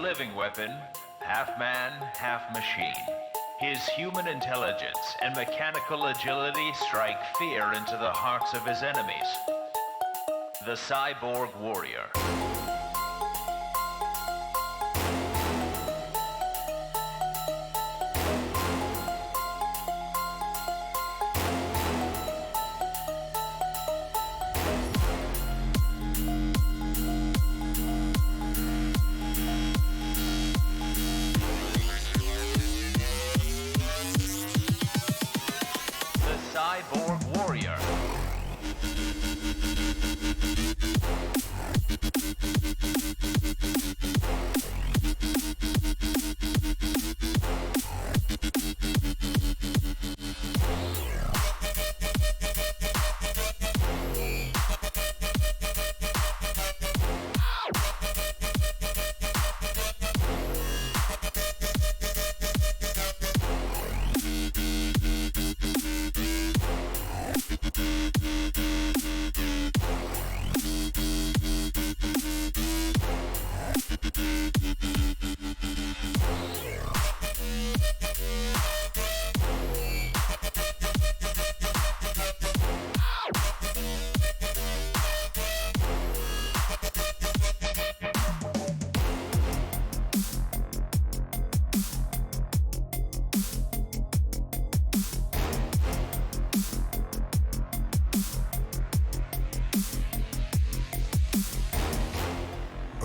living weapon, half man, half machine. His human intelligence and mechanical agility strike fear into the hearts of his enemies. The Cyborg Warrior. Cyborg Warrior.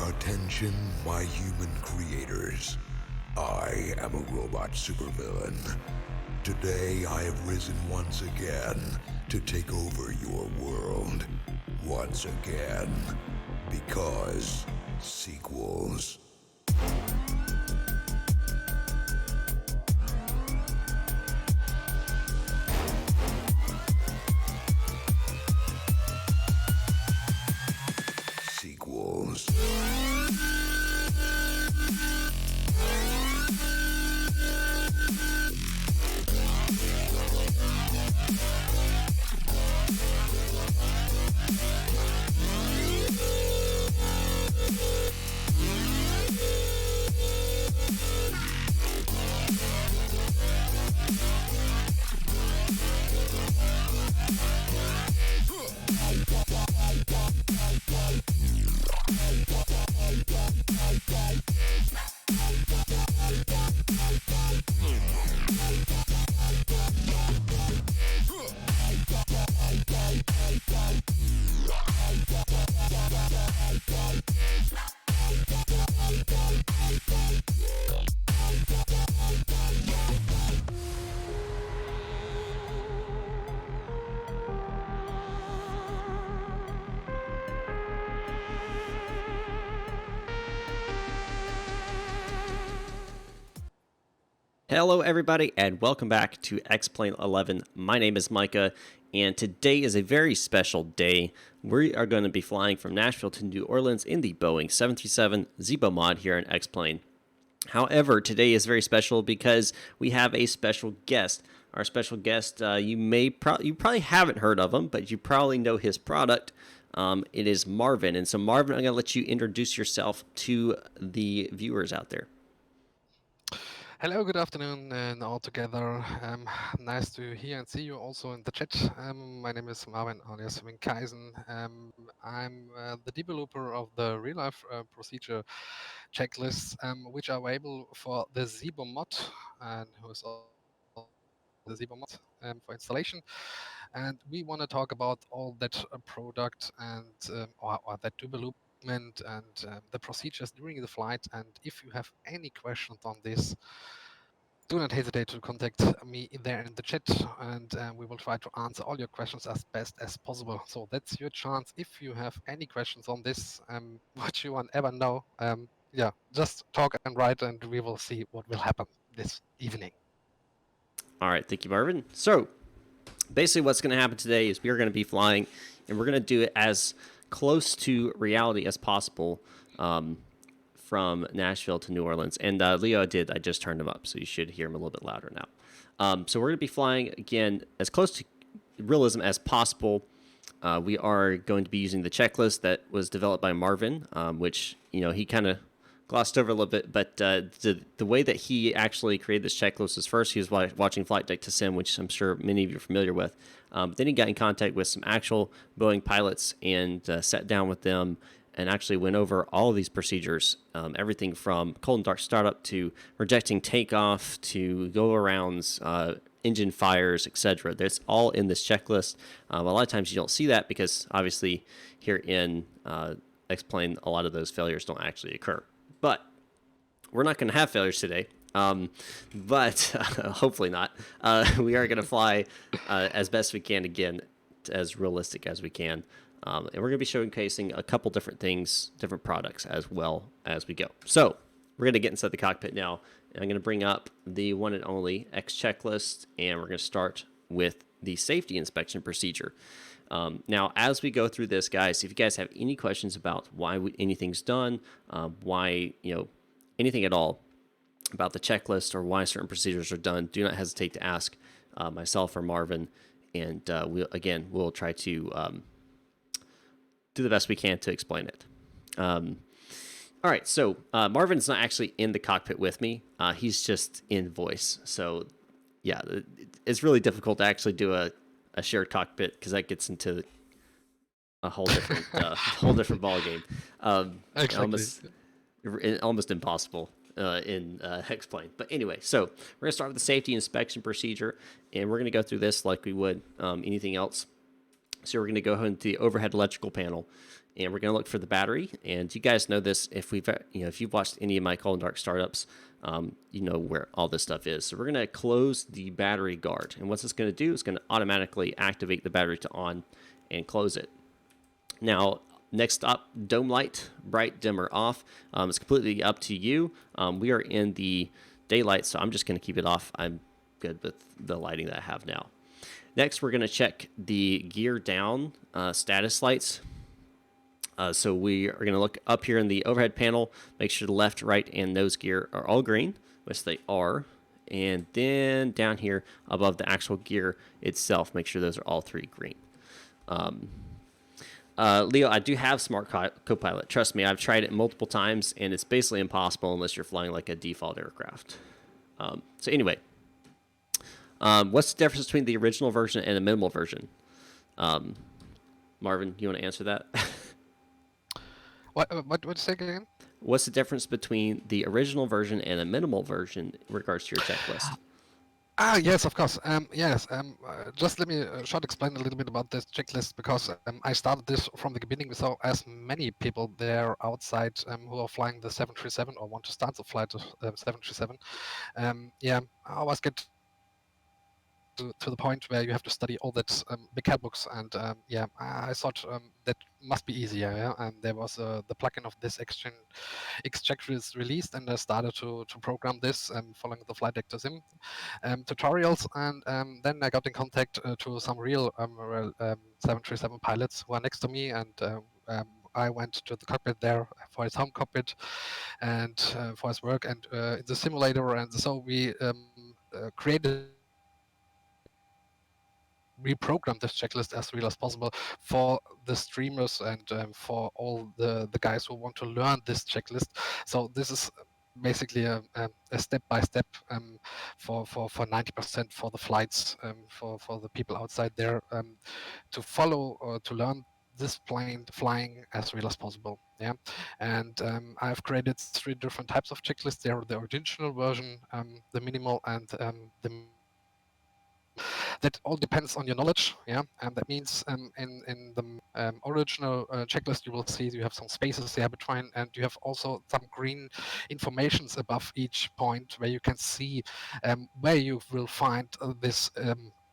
Attention, my human creators. I am a robot supervillain. Today I have risen once again to take over your world. Once again. Because sequels. Sequels. Hello, everybody, and welcome back to X-Plane 11. My name is Micah, and today is a very special day. We are going to be flying from Nashville to New Orleans in the Boeing 737 Zibo mod here in X-Plane. However, today is very special because we have a special guest. Our special guest, you probably haven't heard of him, but you probably know his product. It is Marvin. And so, Marvin, I'm going to let you introduce yourself to the viewers out there. Hello, good afternoon, and all together. Nice to hear and see you also in the chat. My name is Marvin alias Winkaisen. I'm the developer of the real-life procedure checklists, which are available for the Zibo mod, and who is also the Zibo mod for installation. And we want to talk about all that product and or that development and the procedures during the flight. And if you have any questions on this, do not hesitate to contact me there in the chat, and we will try to answer all your questions as best as possible. So that's your chance. If you have any questions on this, what you want ever know, yeah, just talk and write, and we will see what will happen this evening. All right, thank you, Marvin. So basically what's going to happen today is we are going to be flying, and we're going to do it as close to reality as possible from Nashville to New Orleans. And Leo I just turned him up, so you should hear him a little bit louder now. So we're going to be flying, again, as close to realism as possible. We are going to be using the checklist that was developed by Marvin, which, he kind of glossed over a little bit, but the way that he actually created this checklist is first he was watching Flight Deck to Sim, which I'm sure many of you are familiar with. But then he got in contact with some actual Boeing pilots and sat down with them and actually went over all of these procedures, everything from cold and dark startup to rejecting takeoff to go-arounds, engine fires, etc. That's all in this checklist. A lot of times you don't see that because obviously here in X-Plane, a lot of those failures don't actually occur. But we're not going to have failures today. But hopefully not. We are going to fly as best we can, again, as realistic as we can. And we're going to be showcasing a couple different things, different products as well as we go. So we're going to get inside the cockpit now. And I'm going to bring up the one and only X checklist, and we're going to start with the safety inspection procedure. Now, as we go through this, guys, if you guys have any questions about why anything's done, why, anything at all about the checklist or why certain procedures are done, do not hesitate to ask myself or Marvin, and we'll try to do the best we can to explain it. All right, so Marvin's not actually in the cockpit with me. He's just in voice. So, yeah, it's really difficult to actually do a shared cockpit because that gets into a whole different ball game. Almost impossible in X-Plane. But anyway, so we're gonna start with the safety inspection procedure, and we're gonna go through this like we would anything else. So we're gonna go ahead into the overhead electrical panel, and we're gonna look for the battery. And you guys know this if you've watched any of my cold and dark startups, you know where all this stuff is. So we're gonna close the battery guard, and what's this gonna do is gonna automatically activate the battery to on and close it. Now, next up, dome light, bright, dim, or off. It's completely up to you. We are in the daylight, so I'm just going to keep it off. I'm good with the lighting that I have now. Next, we're going to check the gear down status lights. So we are going to look up here in the overhead panel, make sure the left, right, and nose gear are all green, which they are. And then down here above the actual gear itself, make sure those are all three green. Leo, I do have Smart Copilot. Trust me, I've tried it multiple times, and it's basically impossible unless you're flying like a default aircraft. So anyway, what's the difference between the original version and the minimal version? Marvin, you want to answer that? What say again? What's the difference between the original version and the minimal version in regards to your checklist? Yes, of course. Just let me short explain a little bit about this checklist because I started this from the beginning. We saw as many people there outside who are flying the 737 or want to start the flight of 737. I always get to the point where you have to study all that big handbooks, and I thought that must be easier. Yeah, and there was the plugin of this Exchequer is released, and I started to program this following the Flight Deck to Sim tutorials, and then I got in contact to some real 737 pilots who are next to me, and I went to the cockpit there for his home cockpit and for his work, and in the simulator, and so we created. Reprogram this checklist as real as possible for the streamers and for all the guys who want to learn this checklist. So this is basically a step-by-step for 90% for the flights for the people outside there to follow or to learn this plane flying as real as possible. Yeah, and I've created 3 different types of checklists. There, the original version, the minimal, and the that all depends on your knowledge. Yeah, and that means in the original checklist you will see you have some spaces there between, and you have also some green informations above each point where you can see where you will find this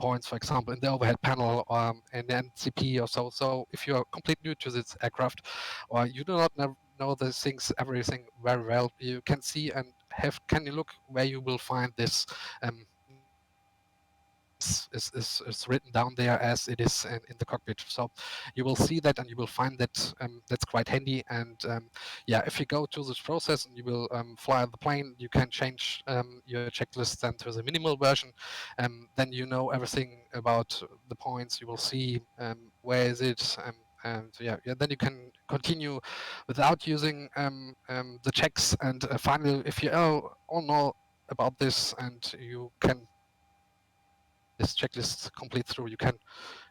points, for example, in the overhead panel or in the NCP or so. So if you are completely new to this aircraft or you do not know the things, everything very well, you can see and can you look where you will find this is written down there as it is in the cockpit. So you will see that and you will find that that's quite handy. And if you go to this process and you will fly the plane, you can change your checklist then to the minimal version. Then you know everything about the points. You will see where is it And then you can continue without using the checks. And finally, if you all know about this and you can this checklist complete through, you can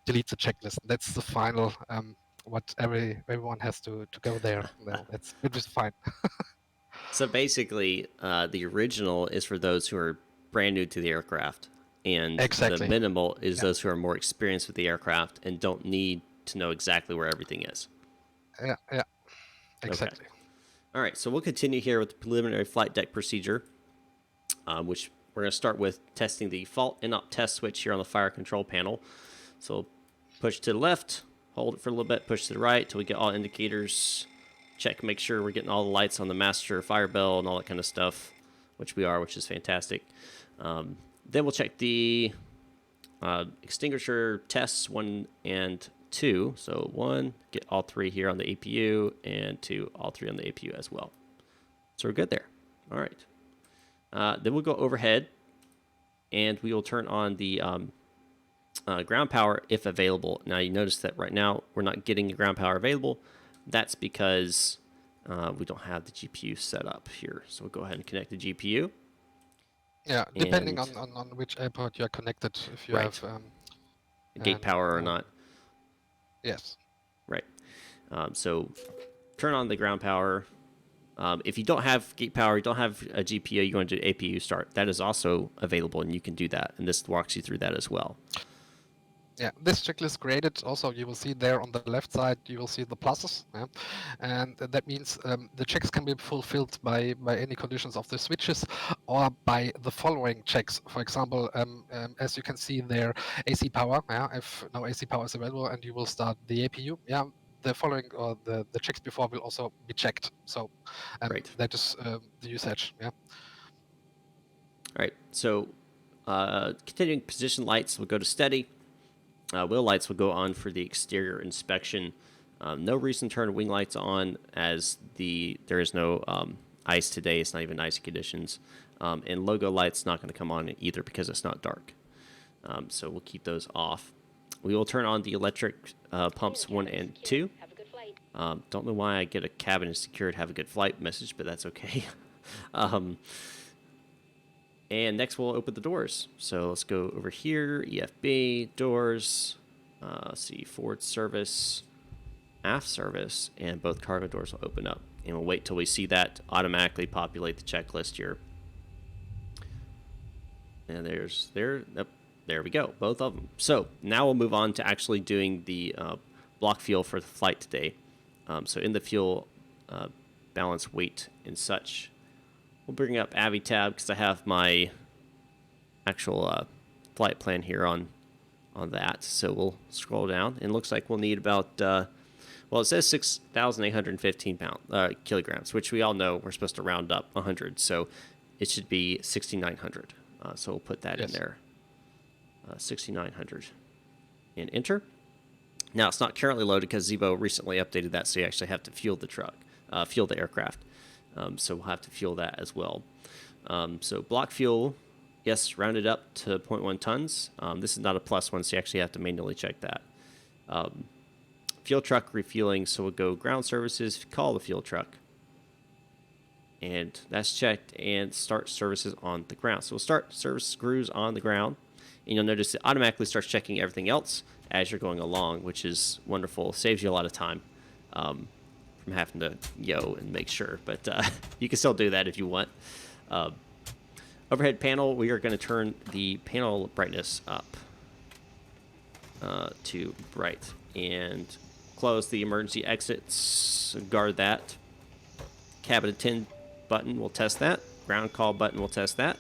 delete the checklist. That's the final what everyone has to go there. Well, it was fine. So basically, the original is for those who are brand new to the aircraft, and the Exactly. minimal is those who are more experienced with the aircraft and don't need to know exactly where everything is. Yeah, Okay. exactly. All right, so we'll continue here with the preliminary flight deck procedure, which we're going to start with testing the fault and up test switch here on the fire control panel. So push to the left, hold it for a little bit, push to the right till we get all indicators. Check, make sure we're getting all the lights on the master fire bell and all that kind of stuff, which we are, which is fantastic. Then we'll check the extinguisher tests 1 and 2. So 1, get all 3 here on the APU, and 2, all 3 on the APU as well. So we're good there. All right. Then we'll go overhead, and we will turn on the ground power if available. Now you notice that right now we're not getting the ground power available. That's because we don't have the GPU set up here. So we'll go ahead and connect the GPU. Yeah, depending on which airport you're connected, if you have gate power or not. Yes. Right. So turn on the ground power. If you don't have gate power, you don't have a GPU, you want to do APU start. That is also available, and you can do that. And this walks you through that as well. Yeah, this checklist created also, you will see there on the left side, you will see the pluses. Yeah? And that means the checks can be fulfilled by any conditions of the switches or by the following checks. For example, as you can see there, AC power. Yeah? If no AC power is available and you will start the APU, yeah, the following or the checks before will also be checked. So that is the usage. Yeah. All right. So continuing position lights, we'll go to steady. Wheel lights will go on for the exterior inspection. No reason to turn wing lights on as there is no ice today. It's not even icy conditions. And logo lights not going to come on either because it's not dark. So we'll keep those off. We will turn on the electric pumps 1 and 2. Don't know why I get a cabin is secured, have a good flight message, but that's okay. And next we'll open the doors. So let's go over here, EFB, doors, see forward service, aft service, and both cargo doors will open up. And we'll wait till we see that automatically populate the checklist here. And there we go, both of them. So now we'll move on to actually doing the block fuel for the flight today. So in the fuel balance weight and such, we'll bring up AviTab because I have my actual flight plan here on that. So we'll scroll down, and it looks like we'll need about, well, it says 6,815 kilograms, which we all know we're supposed to round up 100. So it should be 6,900. So we'll put that in there, 6,900, and enter. Now it's not currently loaded because Zibo recently updated that, so you actually have to fuel the aircraft. So we'll have to fuel that as well. So block fuel, yes, rounded up to 0.1 tons. This is not a plus one, so you actually have to manually check that. Fuel truck refueling, so we'll go ground services, call the fuel truck. And that's checked, and start services on the ground. So we'll start service screws on the ground, and you'll notice it automatically starts checking everything else as you're going along, which is wonderful. Saves you a lot of time. From having to and make sure, but you can still do that if you want. Overhead panel, we are going to turn the panel brightness up to bright and close the emergency exits, guard that. Cabin attend button, we'll test that. Ground call button, we'll test that.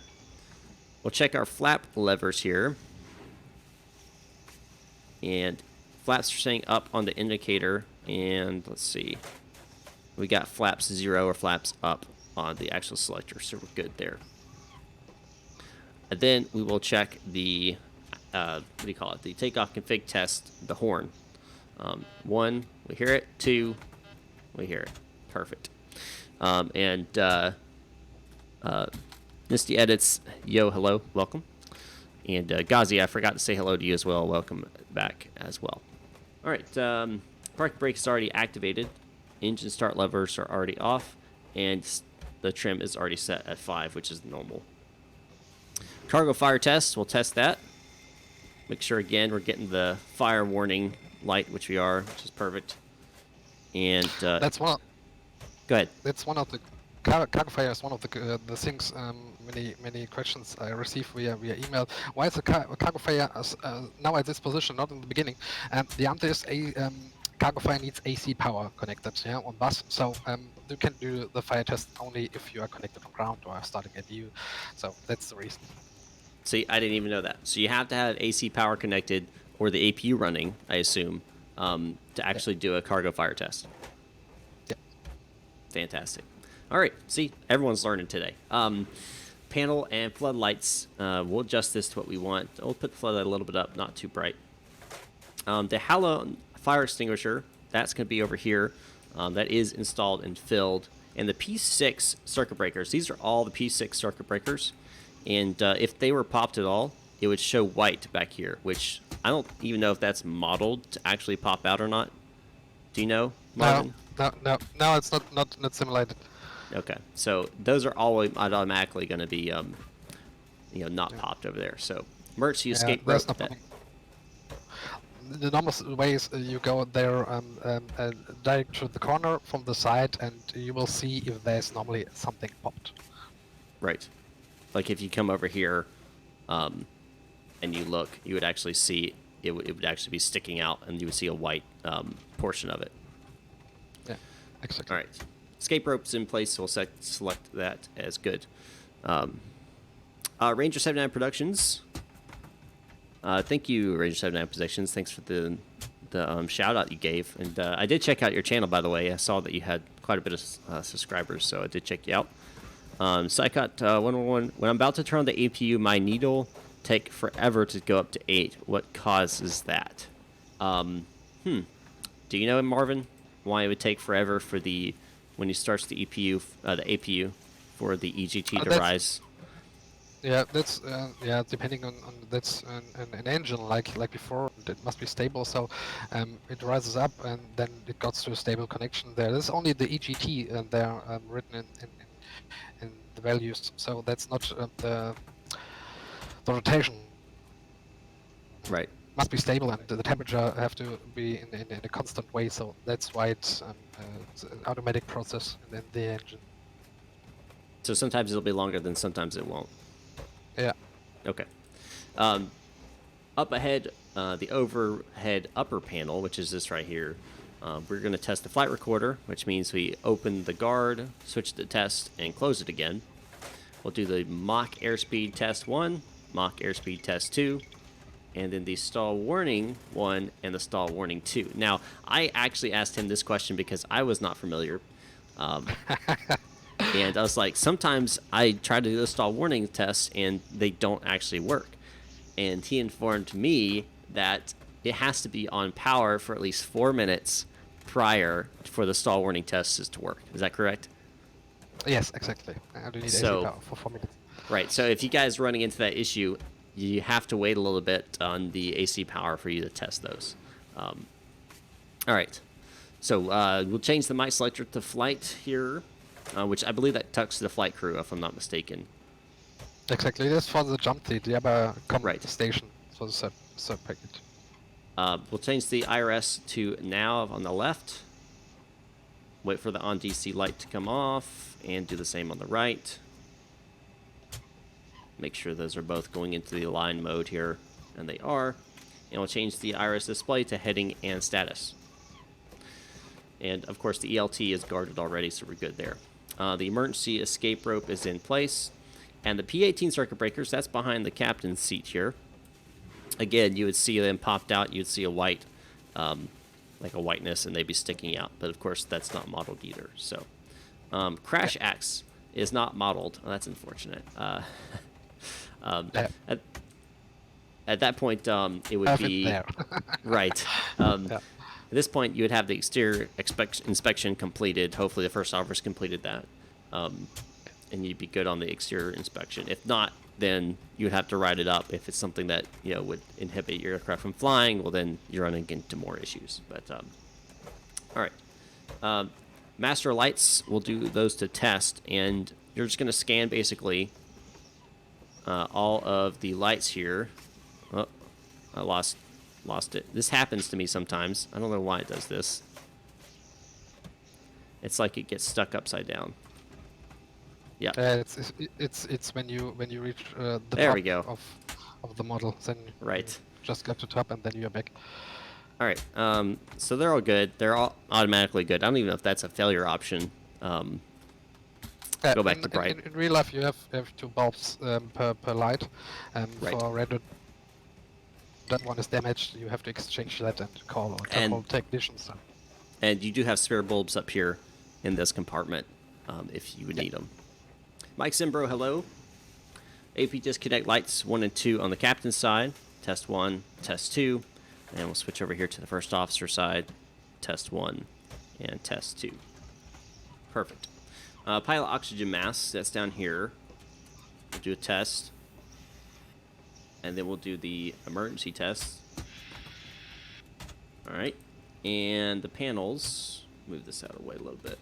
We'll check our flap levers here, and flaps are staying up on the indicator, and let's see. We got flaps 0 or flaps up on the actual selector, so we're good there. And then we will check the, the takeoff config test, the horn. 1, we hear it. 2, we hear it. Perfect. Misty Edits, yo, hello, welcome. And Ghazi, I forgot to say hello to you as well. Welcome back as well. All right. Park brake is already activated. Engine start levers are already off. And the trim is already set at 5, which is normal. Cargo fire test, we'll test that. Make sure, again, we're getting the fire warning light, which we are, which is perfect. And That's one. go ahead. That's one of the cargo fire is one of the things. Many questions I receive via email. Why is the cargo fire now at this position, not in the beginning? And the answer is cargo fire needs AC power connected, on bus. So you can do the fire test only if you are connected on ground or starting at you. So that's the reason. See, I didn't even know that. So you have to have AC power connected or the APU running, I assume, to actually do a cargo fire test. Yeah. Fantastic. All right. See, everyone's learning today. Panel and floodlights. We'll adjust this to what we want. We'll put the floodlight a little bit up, not too bright. The halon fire extinguisher, that's going to be over here. That is installed and filled. And the P6 circuit breakers, these are all the P6 circuit breakers. And if they were popped at all, it would show white back here, which I don't even know if that's modeled to actually pop out or not. Do you know, Marvin? No, it's not simulated. Okay, so those are all automatically going to be, not popped over there. So emergency escape rope. The normal way is you go there direct to the corner from the side, and you will see if there's normally something popped. Right. Like if you come over here and you look, you would actually see it would actually be sticking out, and you would see a white portion of it. Yeah, exactly. All right. Escape rope's in place, so we'll select that as good. Ranger 79 Productions. Thank you, Ranger 79 Productions. Thanks for the shout out you gave. And I did check out your channel, by the way. I saw that you had quite a bit of subscribers, so I did check you out. Psychot 101. When I'm about to turn on the APU, my needle take forever to go up to 8. What causes that? Do you know, Marvin, why it would take forever for when you starts the APU for the EGT to rise? Yeah, that's depending on that's an engine like before. It must be stable, so it rises up and then it got to a stable connection there. There's only the EGT and they're written in the values, so that's not the rotation. Right. Must be stable, and the temperature have to be in a constant way. So that's why it's an automatic process in the engine. So sometimes it'll be longer than sometimes it won't. Yeah. Okay. Up ahead, the overhead upper panel, which is this right here, we're going to test the flight recorder, which means we open the guard, switch to test, and close it again. We'll do the mock airspeed test 1, mock airspeed test 2, and then the stall warning 1 and the stall warning 2. Now, I actually asked him this question because I was not familiar. And I was like, sometimes I try to do the stall warning tests and they don't actually work. And he informed me that it has to be on power for at least 4 minutes prior for the stall warning tests to work. Is that correct? Yes, exactly. I do need AC power for 4 minutes. Right. So if you guys are running into that issue, you have to wait a little bit on the AC power for you to test those. All right. So we'll change the mic selector to flight here, which I believe that tucks to the flight crew, if I'm not mistaken. Exactly. That's for the jump seat, the upper right. station for the sub package. We'll change the IRS to nav on the left. Wait for the on DC light to come off, and do the same on the right. Make sure those are both going into the align mode here, and they are. And we'll change the IRS display to heading and status. And of course the ELT is guarded already, so we're good there. The emergency escape rope is in place. And the P18 circuit breakers, that's behind the captain's seat here. Again, you would see them popped out. You'd see a white, like a whiteness, and they'd be sticking out. But of course, that's not modeled either. So, crash axe is not modeled. Oh, that's unfortunate. At that point, it would be right. At this point, you would have the exterior inspection completed. Hopefully, the first officer's completed that, and you'd be good on the exterior inspection. If not, then you'd have to write it up. If it's something that would inhibit your aircraft from flying, well, then you're running into more issues. But All right. Master lights, we'll do those to test, and you're just going to scan basically all of the lights here. Oh, I lost it. This happens to me sometimes. I don't know why it does this. It's like it gets stuck upside down. Yeah. It's when you reach the there top we go. of the model, then right. you just get to top and then you're back. All right. So they're all good. They're all automatically good. I don't even know if that's a failure option. Go back to bright. In real life, you have 2 bulbs per light, and right. for red, that one is damaged. You have to exchange that and call a couple technicians. And you do have spare bulbs up here in this compartment if you would need them. Mike Zimbro, hello. AP disconnect lights 1 and 2 on the captain's side. Test 1, test 2. And we'll switch over here to the first officer side. Test 1 and test 2. Perfect. Pilot oxygen mask, that's down here. We'll do a test. And then we'll do the emergency test. Alright. And the panels, move this out of the way a little bit.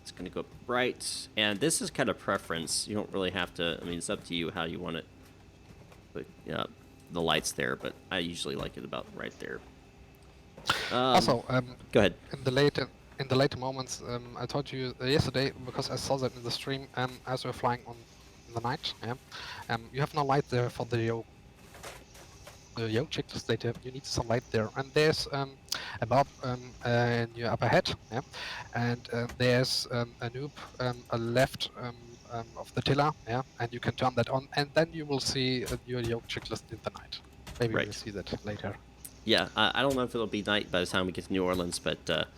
It's going to go up bright. And this is kind of preference. You don't really have to, I mean, it's up to you how you want it. But, the lights there, but I usually like it about right there. Also, go ahead. In the later moments, I told you yesterday, because I saw that in the stream, as we're flying in the night, you have no light there for the yoke checklist data. You need some light there, and there's above in your upper head, and there's a noob left of the tiller, and you can turn that on, and then you will see your yoke checklist in the night. Maybe we'll see that later. Yeah, I don't know if it'll be night by the time we get to New Orleans, but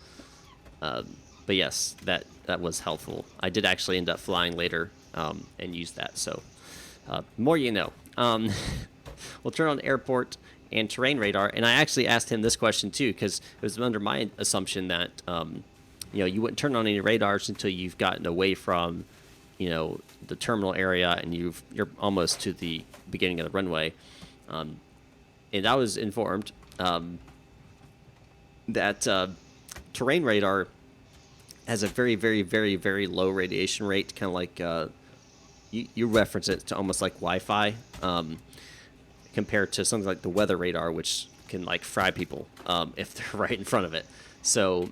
yes, that was helpful. I did actually end up flying later and use that, so more you know. We'll turn on airport and terrain radar, and I actually asked him this question too, because it was under my assumption that you wouldn't turn on any radars until you've gotten away from the terminal area and you're almost to the beginning of the runway, and I was informed that terrain radar has a very, very, very, very low radiation rate, kind of like you reference it to almost like Wi-Fi, compared to something like the weather radar, which can like fry people if they're right in front of it. So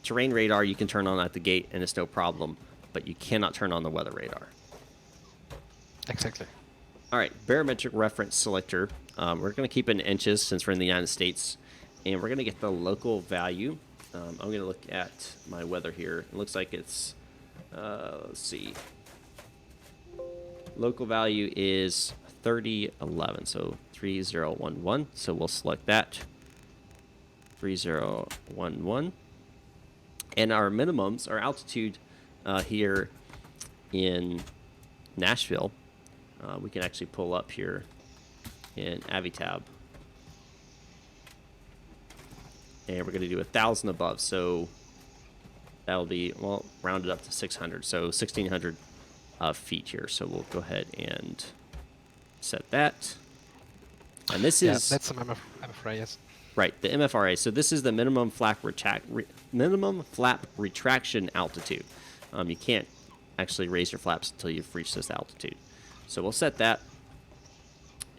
terrain radar you can turn on at the gate and it's no problem, but you cannot turn on the weather radar. Exactly. All right, barometric reference selector. We're going to keep it in inches since we're in the United States, and we're going to get the local value. I'm going to look at my weather here. It looks like it's, let's see. Local value is 3011, so 3011. So we'll select that. 3011. And our minimums, our altitude here in Nashville, we can actually pull up here in Avitab. And we're going to do 1,000 above, so that'll be, well, rounded up to 600, so 1,600 feet here. So we'll go ahead and set that. And this is... that's the MFRA, yes. Right, the MFRA. So this is the minimum flap retraction altitude. You can't actually raise your flaps until you've reached this altitude. So we'll set that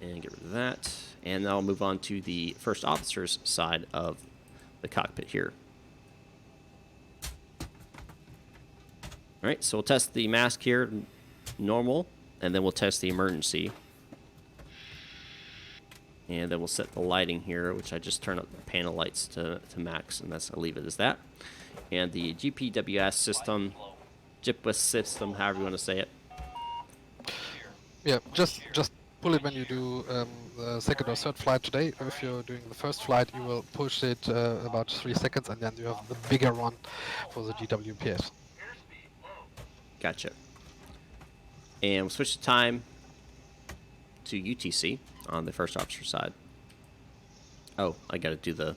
and get rid of that. And then I'll move on to the first officer's side of the cockpit here. All right, so we'll test the mask here, normal, and then we'll test the emergency. And then we'll set the lighting here, which I just turn up the panel lights to max, and I'll leave it as that. And the GPWS system, GPWS system, however you want to say it. Yeah, just pull it when you do the second or third flight today. If you're doing the first flight, you will push it about 3 seconds, and then you have the bigger one for the GWPS. Gotcha. And we'll switch the time to UTC on the first officer side. Oh, I got to do the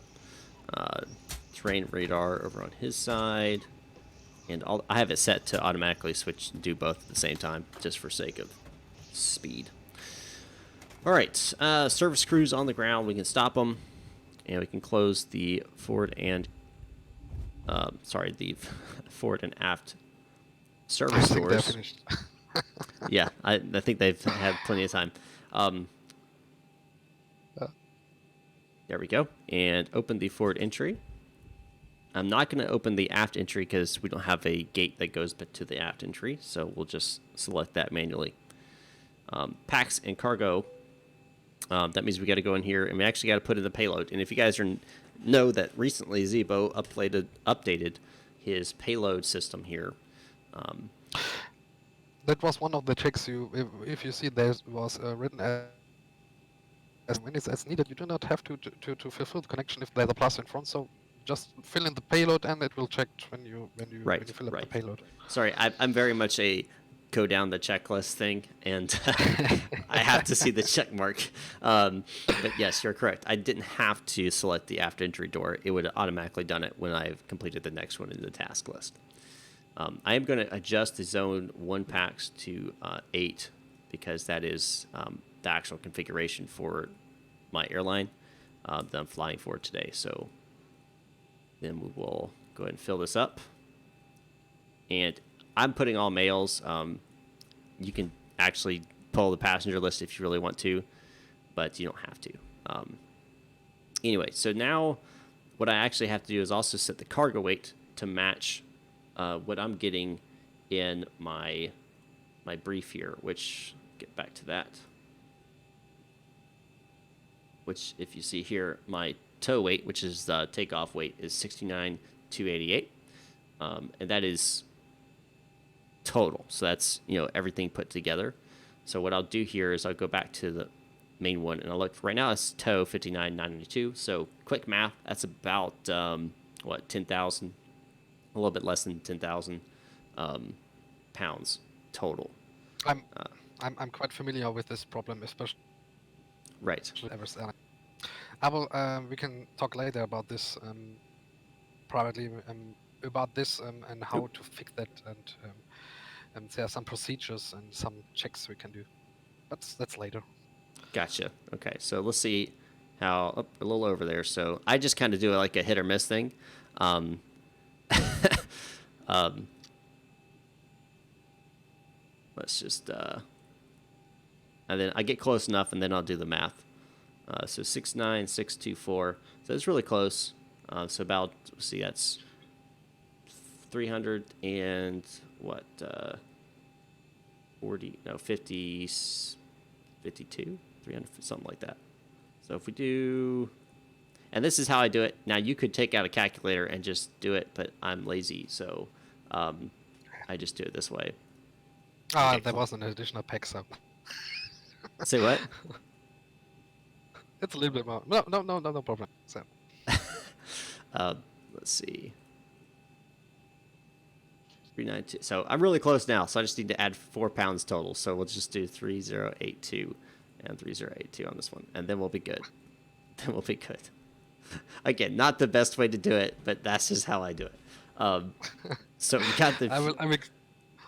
terrain radar over on his side. And I have it set to automatically switch and do both at the same time, just for sake of speed. All right, service crews on the ground. We can stop them. and we can close the forward and the forward and aft service I think they're doors. finished. Yeah, I think they've had plenty of time. There we go. And open the forward entry. I'm not going to open the aft entry because we don't have a gate that goes to the aft entry, so we'll just select that manually. Packs and cargo. That means we got to go in here, and we actually got to put in the payload. And if you guys know that recently Zibo updated his payload system here. That was one of the checks. If you see there was written as many as needed, you do not have to fulfill the connection if there's a plus in front. So just fill in the payload, and it will check when you fill up the payload. Sorry, I'm very much a go down the checklist thing, and I have to see the check mark. But yes, you're correct. I didn't have to select the aft entry door. It would have automatically done it when I've completed the next one in the task list. I am going to adjust the zone 1 packs to 8 because that is the actual configuration for my airline that I'm flying for today. So then we will go ahead and fill this up. And I'm putting all males. You can actually pull the passenger list if you really want to, but you don't have to. Anyway, so now what I actually have to do is also set the cargo weight to match what I'm getting in my brief here, which, get back to that. Which, if you see here, my tow weight, which is the takeoff weight, is 69,288. And that is total. So that's, everything put together. So what I'll do here is I'll go back to the main one, and I'll look. Right now it's tow 59,992. So quick math, that's about 10,000, a little bit less than 10,000 pounds total. I'm quite familiar with this problem, especially. Right. I will. We can talk later about this privately about this and how to fix that, and there are some procedures and some checks we can do, but that's later. Gotcha. Okay, so let's see how a little over there. So I just kind of do it like a hit or miss thing. Let's just and then I get close enough, and then I'll do the math. So 69624. So it's really close. So about, let's see, that's 300 and what? 50, 52, 300, something like that. So if we do, and this is how I do it. Now you could take out a calculator and just do it, but I'm lazy, so I just do it this way. Okay, there was an additional pack, so. Say what? It's a little bit more. No problem. So. Let's see. 392. So I'm really close now, so I just need to add 4 pounds total. So we'll just do 3082 and 3082 on this one, and then we'll be good. Then we'll be good. Again, not the best way to do it, but that's just how I do it. So we got the.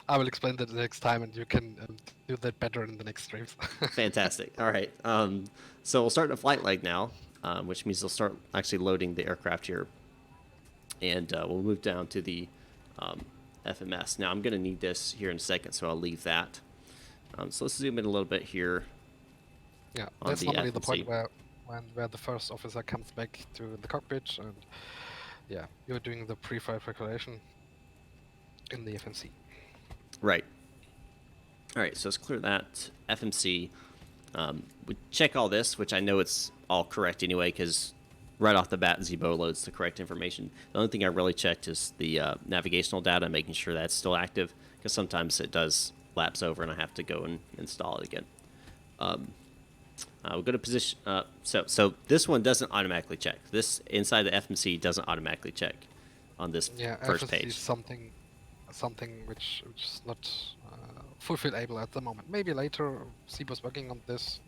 I will explain that the next time, and you can do that better in the next streams. Fantastic. All right. So we'll start the flight leg now, which means they'll start actually loading the aircraft here. And we'll move down to the FMS. Now, I'm going to need this here in a second, so I'll leave that. So let's zoom in a little bit here. Yeah, that's normally the point where the first officer comes back to the cockpit, and yeah, you're doing the pre-flight preparation in the FMC. Right. All right, so let's clear that FMC. We check all this, which I know it's all correct anyway, because right off the bat, Zibo loads the correct information. The only thing I really checked is the navigational data, making sure that's still active, because sometimes it does lapse over and I have to go and install it again. We'll go to position. So this one doesn't automatically check. This inside the FMC doesn't automatically check on this first FMC page. Is something which is not fulfillable at the moment. Maybe later. Zibo's working on this.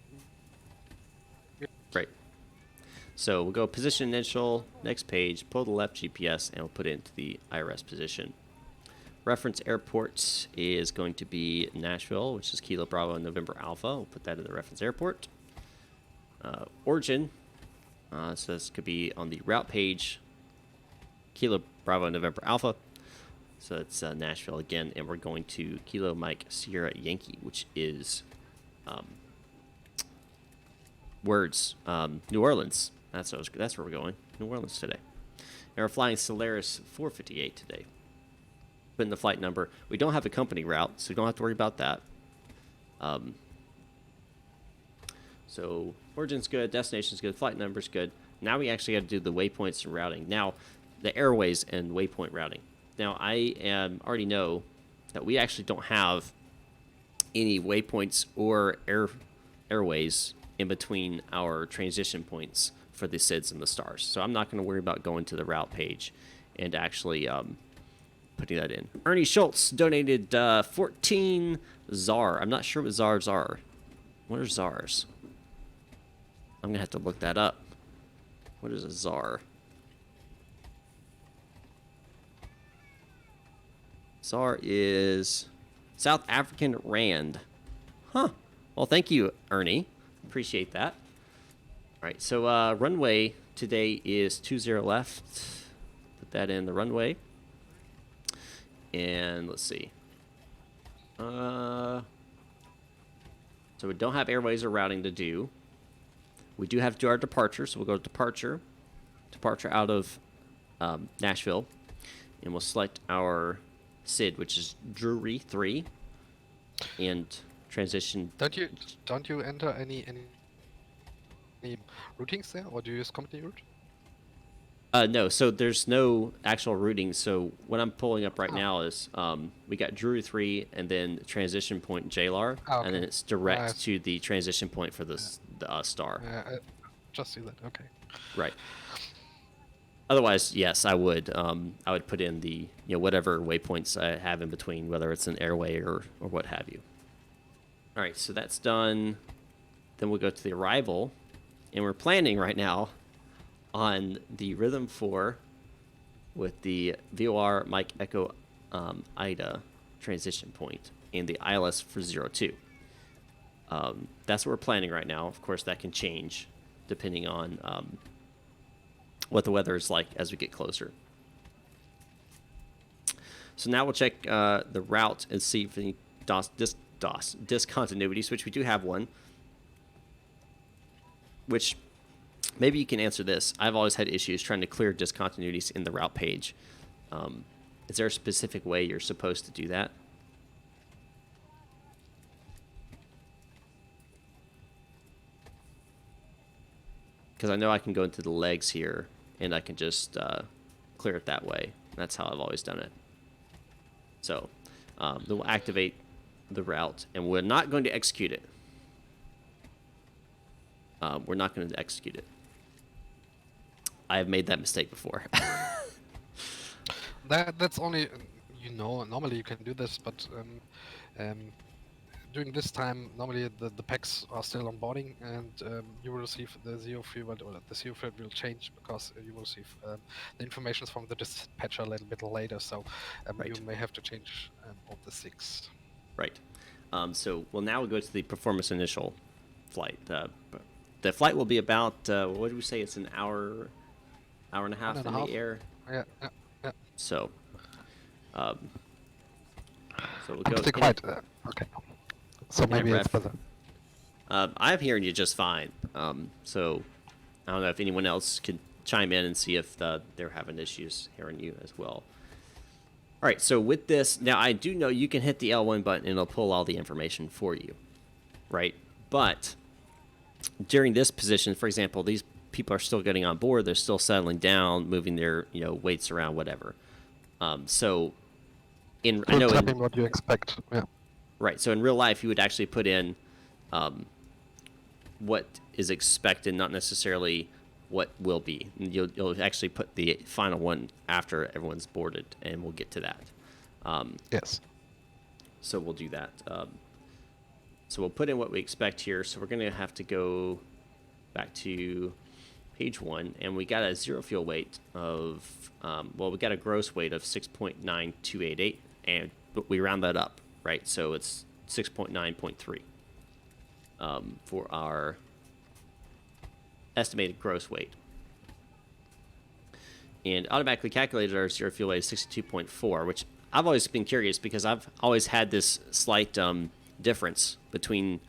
Right. So we'll go position initial, next page, pull the left GPS, and we'll put it into the IRS position. Reference airport is going to be Nashville, which is Kilo Bravo November Alpha. We'll put that in the reference airport. Origin So this could be on the route page, Kilo Bravo November Alpha. So it's Nashville again, and we're going to Kilo Mike Sierra Yankee, which is words, New Orleans. That's where we're going, New Orleans today. And we're flying Solaris 458 today. Put in the flight number. We don't have a company route, so we don't have to worry about that. So origin's good, destination's good, flight number's good. Now we actually got to do the waypoints and routing. Now, the airways and waypoint routing. Now, I already know that we actually don't have any waypoints or airways in between our transition points for the SIDS and the stars. So I'm not going to worry about going to the route page and actually putting that in. Ernie Schultz donated 14 ZAR. I'm not sure what ZARs are. What are ZARs? I'm going to have to look that up. What is a ZAR? ZAR is South African Rand. Huh. Well, thank you, Ernie. Appreciate that. All right, so runway today is 20 left. Put that in the runway. And let's see. So we don't have airways or routing to do. We do have to do our departure, so we'll go to departure. Departure out of Nashville. And we'll select our SID, which is Drury 3. And transition. Don't you enter any routings there, or do you use company route? No, so there's no actual routing. So what I'm pulling up right now is we got Drury 3 and then transition point JLR, okay. and then it's direct to the transition point for the star. I just see that. Okay. Right. Otherwise, yes, I would put in the whatever waypoints I have in between, whether it's an airway or what have you. All right, so that's done. Then we'll go to the arrival, and we're planning right now on the Rhythm 4 with the VOR Mike Echo Ida transition point and the ILS for 02. That's what we're planning right now. Of course, that can change depending on what the weather is like as we get closer. So now we'll check the route and see if any discontinuities, which we do have one. Which maybe you can answer this. I've always had issues trying to clear discontinuities in the route page. Is there a specific way you're supposed to do that? Because I know I can go into the legs here and I can just clear it that way. That's how I've always done it. So then we'll activate the route, and we're not going to execute it. We're not going to execute it. I have made that mistake before. That's only, normally you can do this, but during this time, normally the packs are still on boarding, and you will receive the CO fuel, or the CO fuel will change because you will receive the information from the dispatcher a little bit later, so Right. you may have to change all the 6. Right. So we'll now go to the performance initial flight. The flight will be about, what did we say? It's an hour and a half in the air. Yeah. So we'll I'm go. still quite okay. So maybe it's better. I'm hearing you just fine. So I don't know if anyone else could chime in and see if they're having issues hearing you as well. All right. So with this, now I do know you can hit the L1 button and it'll pull all the information for you, right? But during this position, for example, these people are still getting on board. They're still settling down, moving their weights around, whatever. So I know Tell me what you expect. Yeah. Right. So in real life, you would actually put in what is expected, not necessarily what will be. You'll actually put the final one after everyone's boarded, and we'll get to that. Yes. So we'll do that. So we'll put in what we expect here. So we're going to have to go back to page 1, and we got a zero fuel weight of, we got a gross weight of 6.9288, and we round that up, right? So it's 6.9.3 for our estimated gross weight. and automatically calculated our zero fuel weight is 62.4, which I've always been curious because I've always had this slight difference between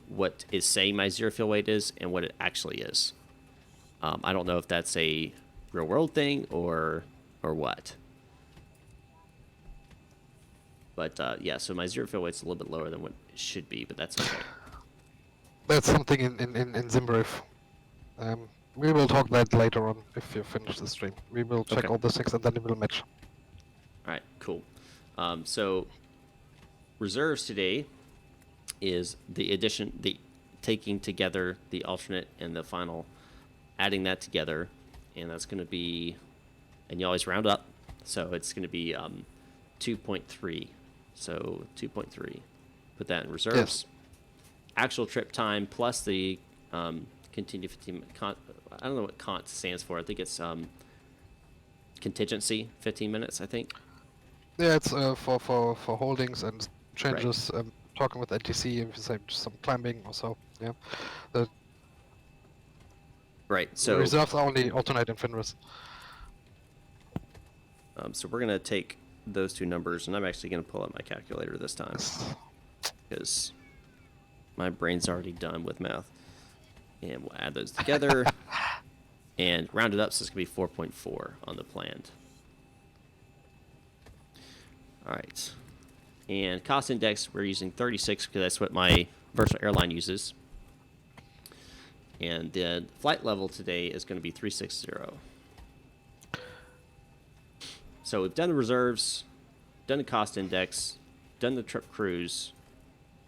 what is saying my zero fuel weight is and what it actually is. I don't know if that's a real world thing or what. But yeah, so my zero fuel weight's a little bit lower than what it should be, but that's okay. That's something in Zimbro. We will talk that later on if you finish the stream. We will check all the things and then we will match. All right, cool. So reserves today is the taking together the alternate and the final, adding that together, and that's going to be, and you always round up, so it's going to be 2.3. So 2.3. Put that in reserves. Yes. Actual trip time plus the continued 15. I don't know what CONT stands for. I think it's contingency 15 minutes. I think. Yeah, it's for holdings and changes. Right. Talking with NTC if you say some climbing or so. Yeah. Right. So reserves are only alternate and Finris. So we're gonna take those two numbers, and I'm actually gonna pull up my calculator this time because my brain's already done with math. And we'll add those together and round it up, so it's going to be 4.4 on the planned. All right. And cost index, we're using 36 because that's what my virtual airline uses. And the flight level today is going to be 360. So we've done the reserves, done the cost index, done the trip cruise.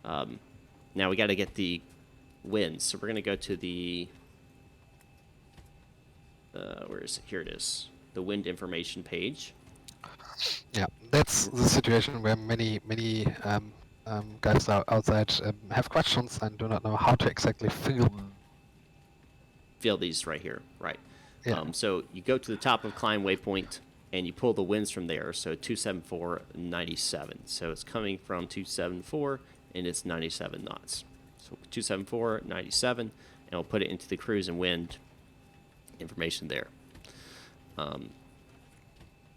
Now we got to get the winds. So we're going to go to the, where is it? Here it is. The wind information page. Yeah, that's the situation where many guys outside have questions and do not know how to exactly feel these right here. Right. Yeah. So you go to the top of climb waypoint and you pull the winds from there. So 274.97. So it's coming from 274 and it's 97 knots. So 274.97, and we'll put it into the cruise and wind information there.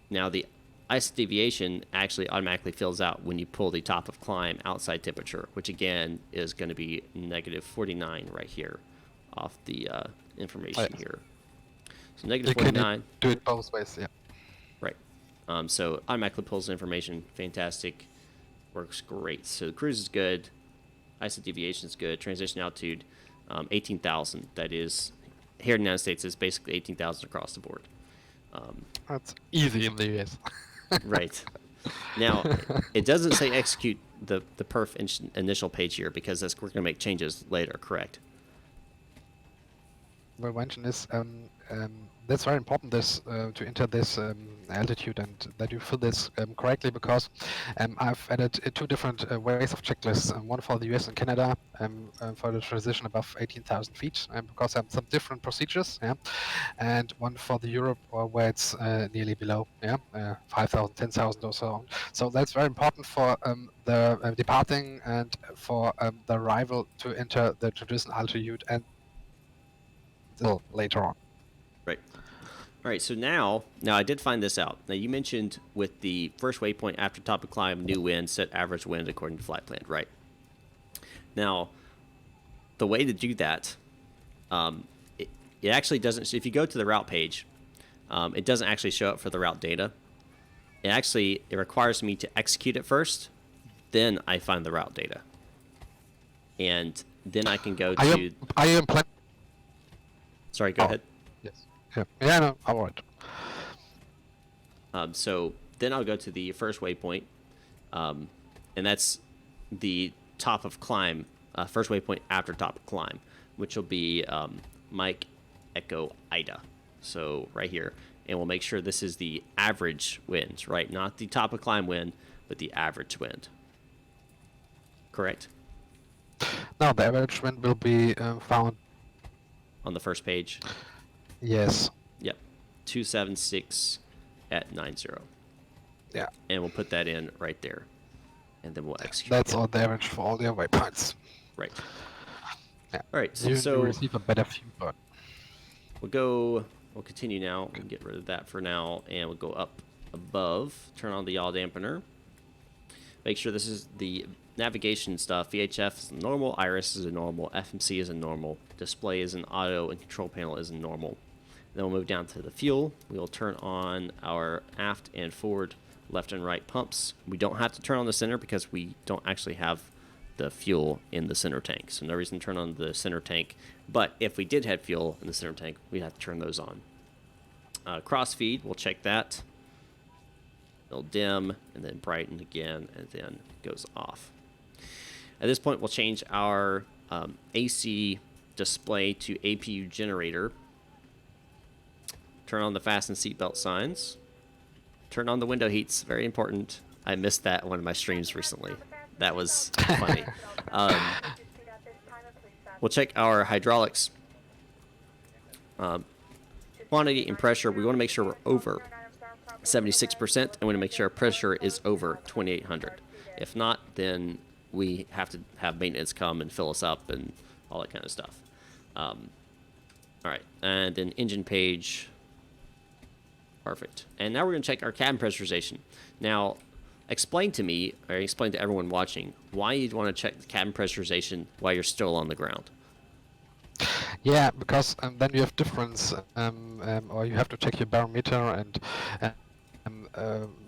Now the ice deviation actually automatically fills out when you pull the top of climb outside temperature, which again is going to be negative 49 right here off the information here. So negative 49. Do it both ways, yeah. Right. So automatically pulls information. Fantastic. Works great. So the cruise is good. Ice deviation is good. Transition altitude, 18,000. That is, here in the United States, is basically 18,000 across the board. That's easy in the US. Right. Now, it doesn't say execute the perf initial page here because we're going to make changes later, correct? What I mentioned is that's very important to enter this altitude and that you fill this correctly because I've added two different ways of checklists, one for the US and Canada for the transition above 18,000 feet because I have some different procedures, yeah, and one for the Europe where it's nearly below, yeah, 5,000, 10,000 or so on. So that's very important for the departing and for the arrival to enter the transition altitude and later on. Right. All right, so now I did find this out. Now, you mentioned with the first waypoint after top of climb, new wind, set average wind according to flight plan, right? Now, the way to do that, it actually doesn't, if you go to the route page, it doesn't actually show up for the route data. It requires me to execute it first, then I find the route data. And then I can go to... Sorry, go ahead. Yes. Yeah, no, all right. So then I'll go to the first waypoint, and that's the top of climb, first waypoint after top of climb, which will be Mike Echo Ida. So right here, and we'll make sure this is the average wind, right? Not the top of climb wind, but the average wind. Correct? Now the average wind will be found on the first page. Yes. Yep. 276 at 90. Yeah. And we'll put that in right there. And then we'll execute. That's all the average for all the waypoints. Right. Yeah. All right. You So receive a better view, but we'll we'll continue now. We'll get rid of that for now, and we'll go up above, turn on the yaw dampener. Make sure this is the navigation stuff. VHF is normal, iris is a normal, FMC is a normal, display is an auto, and control panel is a normal. Then we'll move down to the fuel. We'll turn on our aft and forward, left and right pumps. We don't have to turn on the center because we don't actually have the fuel in the center tank. So no reason to turn on the center tank. But if we did have fuel in the center tank, we'd have to turn those on. Crossfeed, we'll check that. It'll dim and then brighten again and then goes off. At this point, we'll change our AC display to APU generator. Turn on the fasten seatbelt signs. Turn on the window heats, very important. I missed that in one of my streams recently. That was funny. We'll check our hydraulics. Quantity and pressure, we want to make sure we're over 76%, and we want to make sure our pressure is over 2,800. If not, then we have to have maintenance come and fill us up and all that kind of stuff. All right, and then engine page. Perfect. And now we're going to check our cabin pressurization. Now, explain to me, or explain to everyone watching, why you'd want to check the cabin pressurization while you're still on the ground. Yeah, because then you have difference, or you have to check your barometer and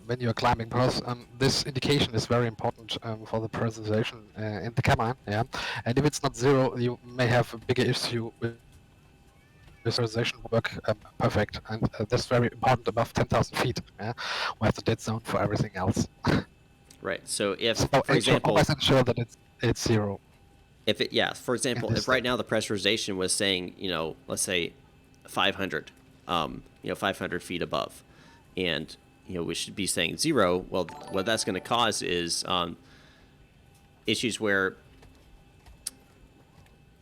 when you're climbing, because this indication is very important for the pressurization in the cabin. Yeah, and if it's not zero, you may have a bigger issue with pressurization work perfect, and that's very important above 10,000 feet. Yeah, we have the dead zone for everything else. Right. So if, So for example, always ensure that it's zero. if it, yeah, for example, if right now the pressurization was saying, let's say 500, 500 feet above, and we should be saying zero. Well, what that's going to cause is issues where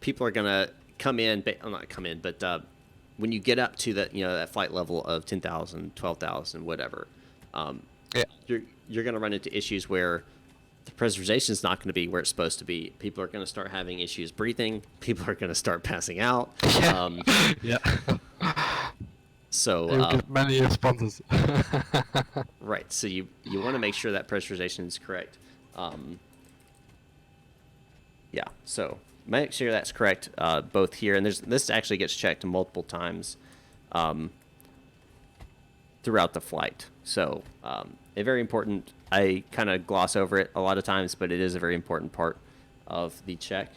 people are going to come in, not come in, but when you get up to that, that flight level of 10,000, 12,000, whatever, you're going to run into issues where the pressurization is not going to be where it's supposed to be. People are going to start having issues breathing. People are going to start passing out. Yeah. So you get many responses. right. So you want to make sure that pressurization is correct. Yeah. So make sure that's correct both here, and this actually gets checked multiple times throughout the flight. So a very important. I kind of gloss over it a lot of times, but it is a very important part of the check.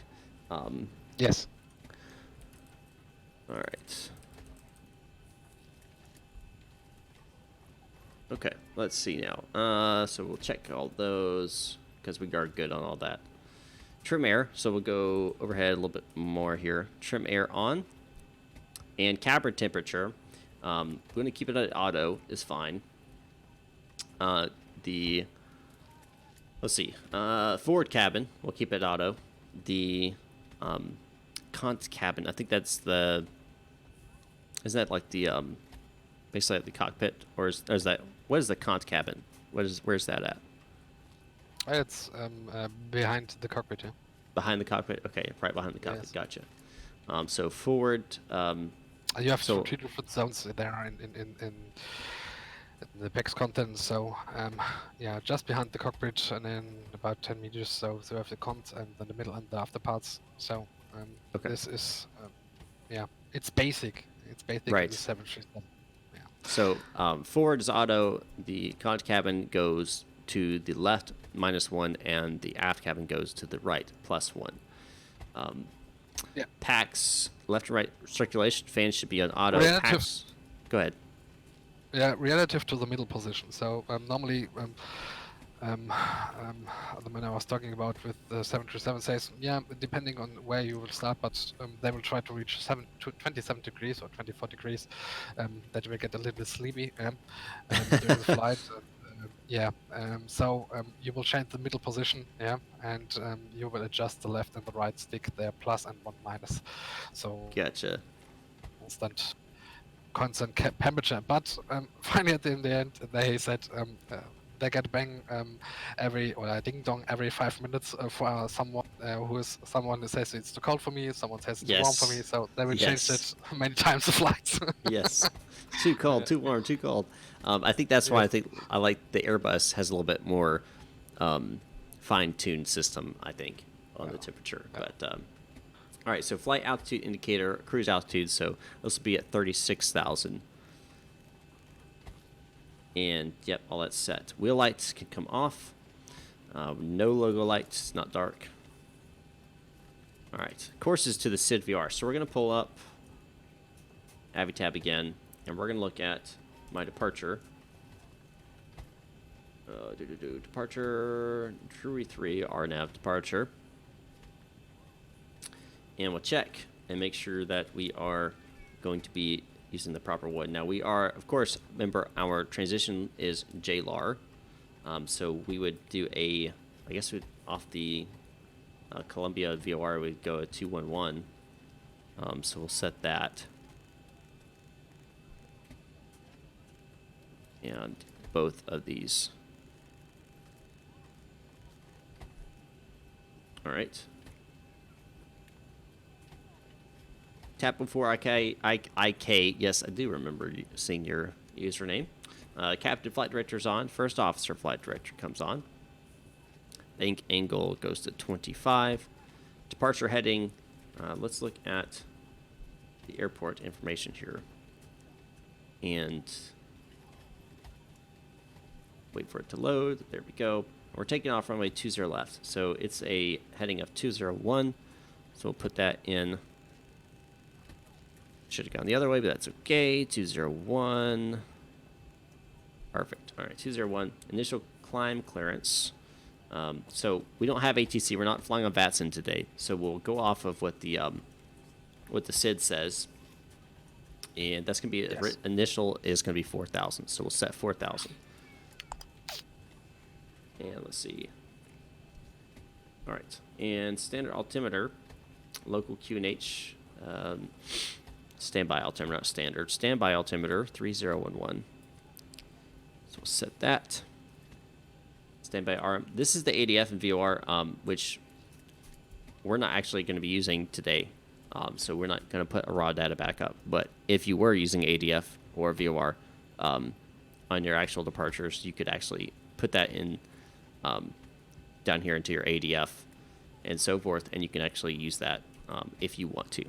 Yes. All right. Okay, let's see now. So we'll check all those because we are good on all that. Trim air, so we'll go overhead a little bit more here. Trim air on. And cabin temperature, we're going to keep it at auto, is fine. Let's see, forward cabin, we'll keep it auto. The cont cabin, I think that's isn't that like the, basically like the cockpit, or is that, what is the cont cabin? Where's that at? It's behind the cockpit, yeah. Behind the cockpit? Okay, right behind the cockpit, Yes. Gotcha. So forward, You have three different zones there in the PEX content, so yeah, just behind the cockpit and then about 10 meters, so you have the cont and then the middle and the after parts. So Okay. this is, yeah, it's basic. It's basic Right. in the 737. Yeah. So forward is auto, the cont cabin goes to the left -1, and the aft cabin goes to the right +1. Yeah. PAX, left and right circulation fans should be on auto. Relative- PAX, go ahead. Yeah, relative to the middle position. So normally, the man I was talking about with the 737 says, yeah, depending on where you will start, but they will try to reach 27 degrees or 24 degrees. That will get a little bit sleepy during the flight. So you will change the middle position, yeah, and you will adjust the left and the right stick there, plus and one minus. So Gotcha. constant temperature. But finally, in the end, they said they get bang every, or ding dong every 5 minutes for someone who is someone who says it's too cold for me, someone says it's warm for me, Yes. so they will change Yes. it many times the flights. Yes. Too cold, too warm, too cold. I think that's why Yes. I think I like the Airbus has a little bit more fine-tuned system, I think, on the temperature. But all right, so flight altitude indicator, cruise altitude. So this will be at 36,000. And yep, all that's set. Wheel lights can come off. No logo lights, not dark. All right, courses to the SID VR. So we're going to pull up Avitab again, and we're going to look at my departure. Departure, Drury 3, RNAV departure. And we'll check and make sure that we are going to be using the proper one. Now we are, of course, remember our transition is JLAR. So we would do I guess we'd off the Columbia VOR, we'd go at 211. So we'll set that. And both of these. All right. Tap before IK. Yes, I do remember seeing your username. Captain Flight Director's on. First Officer Flight Director comes on. Bank angle goes to 25. Departure heading. Let's look at the airport information here. And wait for it to load. There we go. We're taking off runway 20 left. So it's a heading of 201. So we'll put that in. Should have gone the other way, but that's okay. 201. Perfect. All right, 201. Initial climb clearance. So we don't have ATC. We're not flying on VATSIN today. So we'll go off of what the SID says. And that's going to be, yes. Initial is going to be 4,000. So we'll set 4,000. And let's see. All right. And standard altimeter, local QNH, standby altimeter, not standard. Standby altimeter, 3011. So we'll set that. Standby RM. This is the ADF and VOR, which we're not actually going to be using today. So we're not going to put a raw data back up. But if you were using ADF or VOR on your actual departures, you could actually put that in down here into your ADF and so forth, and you can actually use that if you want to.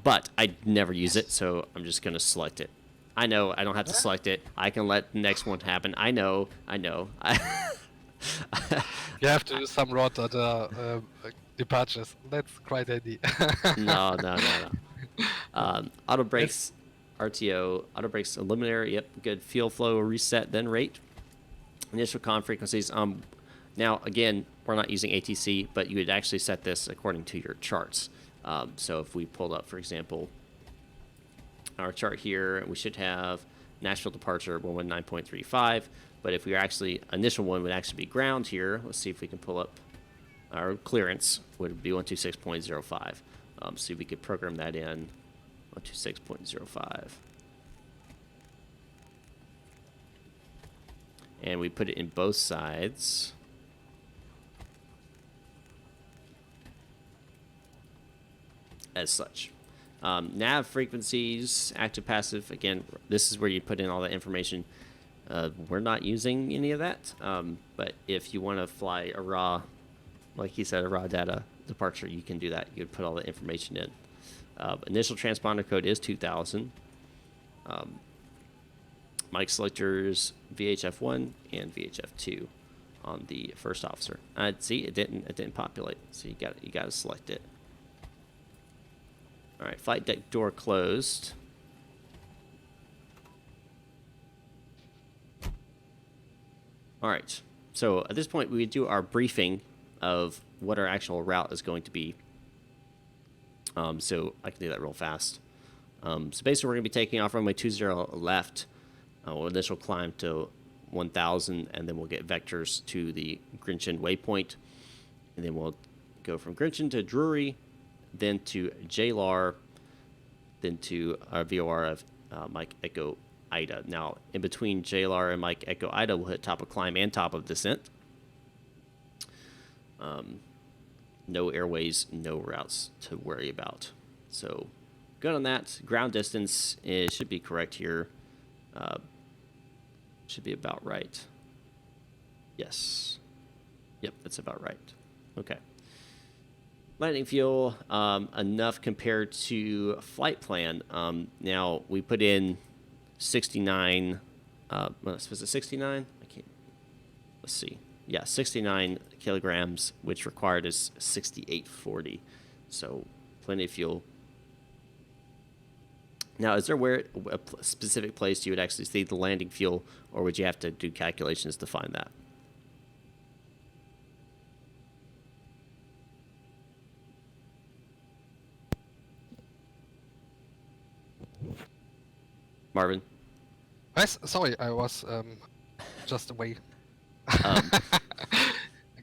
But I never use it, so I'm just going to select it. I know I don't have to select it. I can let the next one happen. I know. You have to do some raw data departures. That's quite handy. No. Auto brakes, RTO, auto brakes preliminary. Yep, good. Fuel flow reset, then rate. Initial con frequencies. Now, again, we're not using ATC, but you would actually set this according to your charts. So if we pulled up, for example, our chart here, we should have Nashville departure 119.35. But if we are actually, initial one would actually be ground here. Let's see if we can pull up our clearance would be 126.05. So we could program that in 126.05. And we put it in both sides. As such. Nav frequencies, active, passive. Again, this is where you put in all the information. We're not using any of that. But if you want to fly a raw, like he said, a raw data departure, you can do that. You would put all the information in. Initial transponder code is 2000. Mic selectors VHF1 and VHF2 on the first officer. See, it didn't populate. So you got to select it. All right, flight deck door closed. All right, so at this point we do our briefing of what our actual route is going to be. So I can do that real fast. So basically we're going to be taking off runway 20 left. We'll initial climb to 1,000, and then we'll get vectors to the Grinchen waypoint. And then we'll go from Grinchen to Drury, then to JLAR, then to our VOR of Mike Echo Ida. Now, in between JLAR and Mike Echo Ida, we'll hit top of climb and top of descent. No airways, no routes to worry about. So good on that. Ground distance should be correct here. Should be about right. Yes. Yep, that's about right. Okay. Landing fuel, enough compared to flight plan. Now, we put in 69, was it 69? I can't, let's see. Yeah, 69 kilograms, which required is 6840. So, plenty of fuel. Now, is there a specific place you would actually see the landing fuel, or would you have to do calculations to find that? Marvin? Yes, sorry, I was just away. Um,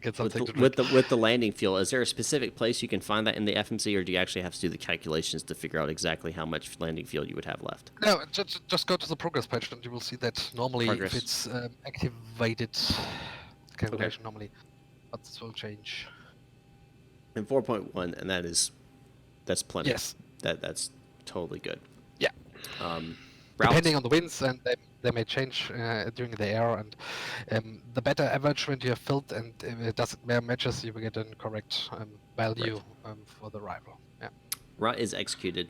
Get something to with drink. the landing fuel, is there a specific place you can find that in the FMC, or do you actually have to do the calculations to figure out exactly how much landing fuel you would have left? No, just go to the progress page and you will see that normally Progress. if it's activated calculation Okay. normally, but this will change. And 4.1, and that's plenty. Yes. That's totally good. Yeah. Depending on the winds, and they may change during the air, and the better average wind you have filled, and if it doesn't matches, you will get a correct value for the arrival. Yeah. RUT is executed.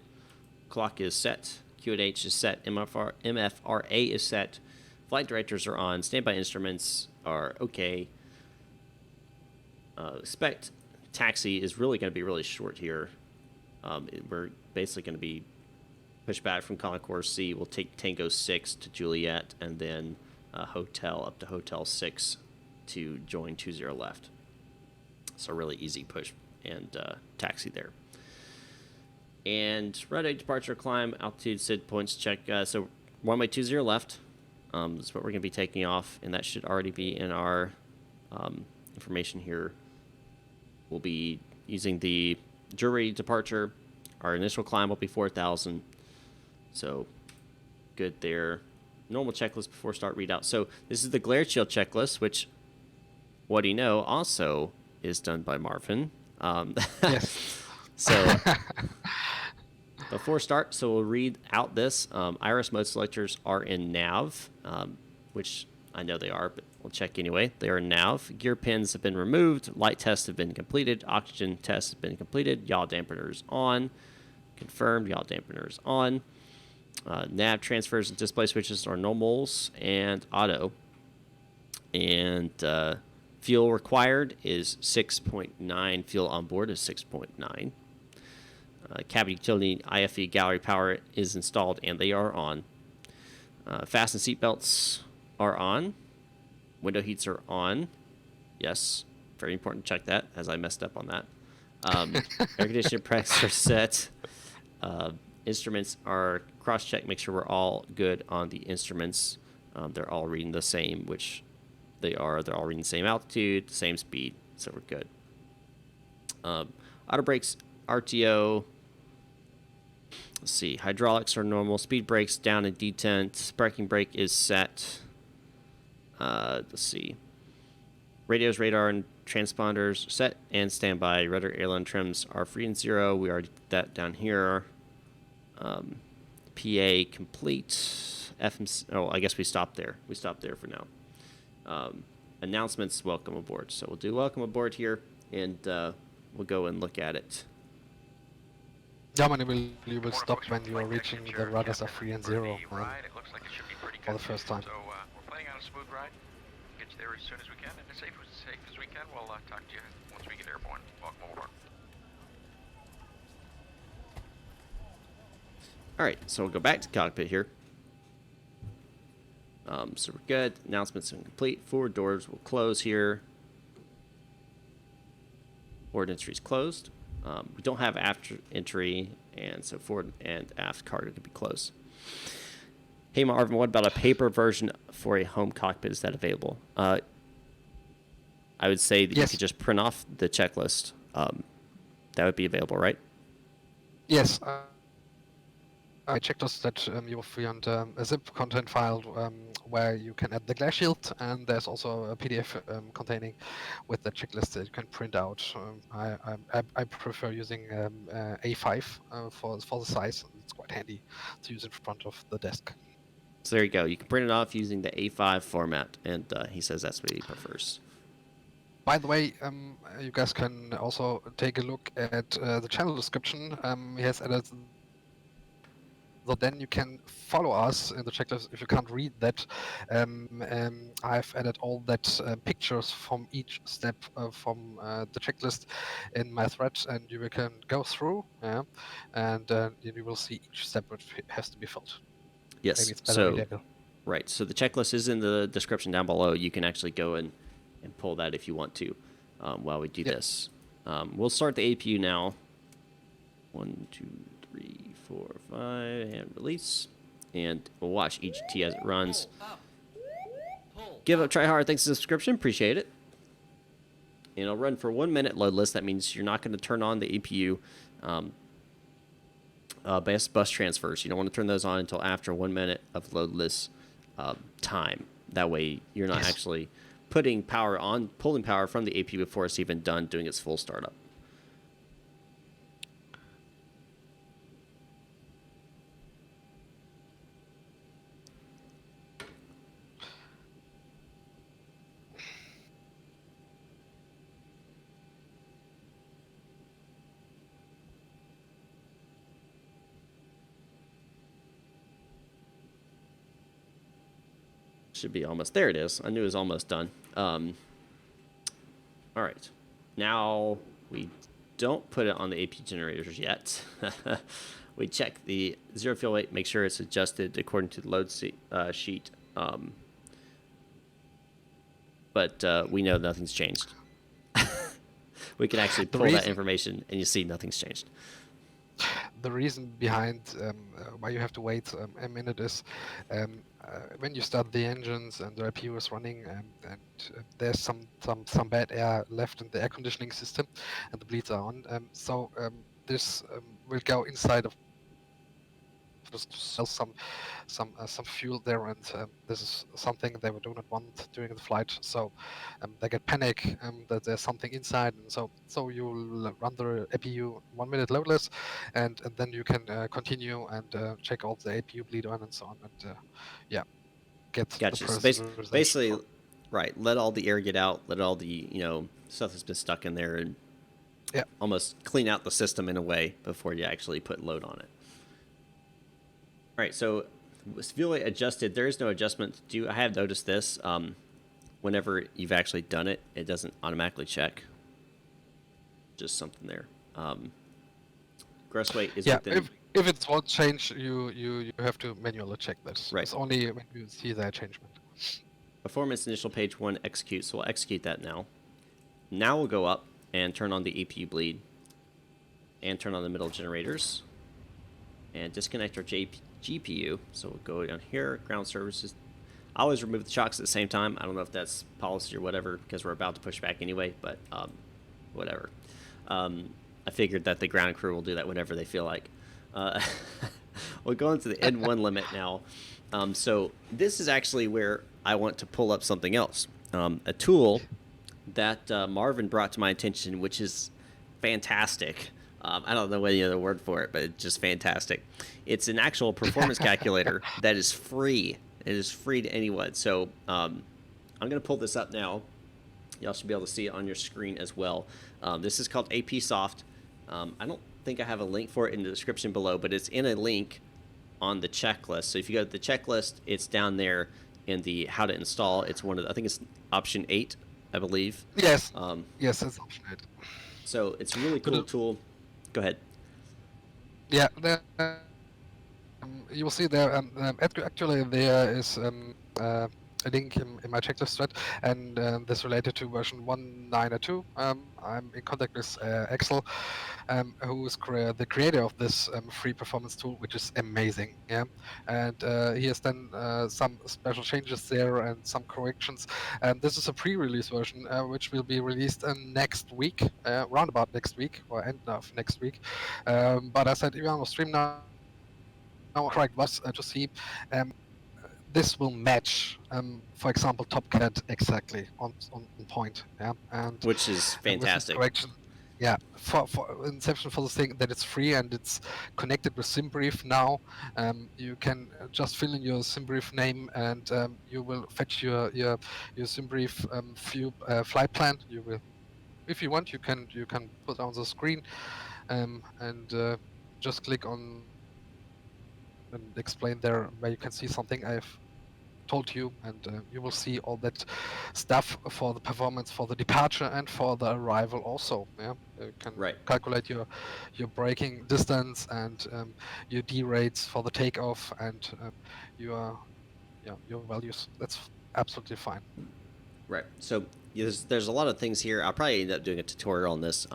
Clock is set. QNH is set. MFRA is set. Flight directors are on. Standby instruments are okay. Expect taxi is really going to be really short here. We're basically going to be pushed back from Concourse C. We'll take Tango 6 to Juliet, and then Hotel up to Hotel 6 to join 20 left. So really easy push and taxi there. And runway departure, climb, altitude, SID points, check. So runway 20 left is what we're going to be taking off, and that should already be in our information here. We'll be using the jury departure. Our initial climb will be 4,000. So good there. Normal checklist before start readout. So this is the glare shield checklist, which, what do you know, also is done by Marvin. Yes. So before start, so we'll read out this. Iris mode selectors are in nav, which I know they are, but we'll check anyway. They are in nav. Gear pins have been removed. Light tests have been completed. Oxygen tests have been completed. Yaw dampeners on. Confirmed. Yaw dampeners on. Nav transfers and display switches are normals and auto. And fuel required is 6.9. Fuel on board is 6.9. Cabin utility IFE gallery power is installed and they are on. Fasten seatbelts are on. Window heats are on. Yes, very important to check that, as I messed up on that. Air conditioning pressure set. Instruments are cross-checked. Make sure we're all good on the instruments. They're all reading the same, which they are. They're all reading the same altitude, same speed, so we're good. Auto brakes, RTO. Let's see. Hydraulics are normal. Speed brakes down in detent. Parking brake is set. Let's see. Radios, radar, and transponders set and standby. Rudder, aileron trims are free and zero. We already did that down here. PA complete. FMC. Oh, I guess we stopped there. We stopped there for now. Announcements. Welcome aboard. So we'll do welcome aboard here, and we'll go and look at it. Yeah, you will stop when you are reaching the rudders are 3 and 0 It looks like it should be pretty for the first time. So we're planning on a smooth ride. Get you there as soon as we can and as safe as we can. We'll talk to you once we get airborne. Welcome aboard. All right, so we'll go back to the cockpit here. So we're good. Announcements are complete. Forward doors will close here. Forward entry is closed. We don't have after entry, and so forward and aft cargo can be closed. Hey Marvin, what about a paper version for a home cockpit? Is that available? I would say that Yes. you could just print off the checklist. That would be available, right? Yes. I checked us that you will find a zip content file where you can add the glass shield, and there's also a PDF containing with the checklist that you can print out. I prefer using A5 for the size. It's quite handy to use in front of the desk. So there you go. You can print it off using the A5 format, and he says that's what he prefers. By the way, you guys can also take a look at the channel description. He has added. So then you can follow us in the checklist if you can't read that. I've added all that pictures from each step from the checklist in my thread, and you can go through, and you will see each step which has to be filled. Yes. Maybe it's better So, readable. right. So the checklist is in the description down below. You can actually go and pull that if you want to while we do this. We'll start the APU now. 1, 2, 3, 4, 5, and release. And we'll watch each T as it runs. Give up, try hard. Thanks for the subscription. Appreciate it. And it'll run for 1 minute loadless. That means you're not going to turn on the APU bus transfers. You don't want to turn those on until after 1 minute of loadless time. That way you're not actually pulling power from the APU before it's even done doing its full startup. Should be almost there. It is. I knew it was almost done. All right. Now we don't put it on the AP generators yet. We check the zero fuel weight, make sure it's adjusted according to the load sheet. But we know nothing's changed. We can actually pull that information, and you see nothing's changed. The reason behind why you have to wait a minute is when you start the engines and the APU is running, and there's some bad air left in the air conditioning system, and the bleeds are on. So this will go inside of some fuel there, and this is something they do not want during the flight. So they get panic that there's something inside, and so you'll run the APU 1 minute loadless, and then you can continue and check all the APU bleed on and so on, and get Gotcha. the So basically, right. Let all the air get out. Let all the stuff that's been stuck in there, and almost clean out the system in a way before you actually put load on it. All right, so fuel weight adjusted. There is no adjustment. I have noticed this. Whenever you've actually done it, it doesn't automatically check. Just something there. Gross weight is within. If it's one change, you have to manually check this. Right. It's only when you see the changement. Performance initial page 1 execute. So we'll execute that now. Now we'll go up and turn on the APU bleed, and turn on the middle generators, and disconnect our GPU. So we'll go down here, ground services. I always remove the chocks at the same time. I don't know if that's policy or whatever, because we're about to push back anyway, but whatever. I figured that the ground crew will do that whenever they feel like. We'll go into the N1 limit now. So this is actually where I want to pull up something else. A tool that Marvin brought to my attention, which is fantastic. I don't know any other word for it, but it's just fantastic. It's an actual performance calculator that is free. It is free to anyone. So I'm going to pull this up now. Y'all should be able to see it on your screen as well. This is called AP Soft. I don't think I have a link for it in the description below, but it's in a link on the checklist. So if you go to the checklist, it's down there in the how to install. It's one of I think it's option 8, I believe. Yes. Yes, it's option 8. So it's a really cool tool. Go ahead. Yeah, you will see there. Actually, there is a link in my checklist thread, and this related to version 1.9.2. I'm in contact with Axel, who is the creator of this free performance tool, which is amazing. Yeah, and he has done some special changes there and some corrections. And this is a pre-release version, which will be released next week, roundabout next week or end of next week. But I said, if I'm on stream now, correct was to see. this will match, for example, Top Cat exactly on point. Yeah, which is and with this fantastic. correction, yeah, for Inception, for the thing that it's free and it's connected with SimBrief now, you can just fill in your SimBrief name and you will fetch your SimBrief flight plan. You will, if you want, you can put on the screen and just click on and explain there where you can see something I've told you, and you will see all that stuff for the performance for the departure and for the arrival also. Yeah, you can Right. calculate your braking distance and your D rates for the takeoff and your values. That's absolutely fine. Right. So there's a lot of things here. I'll probably end up doing a tutorial on this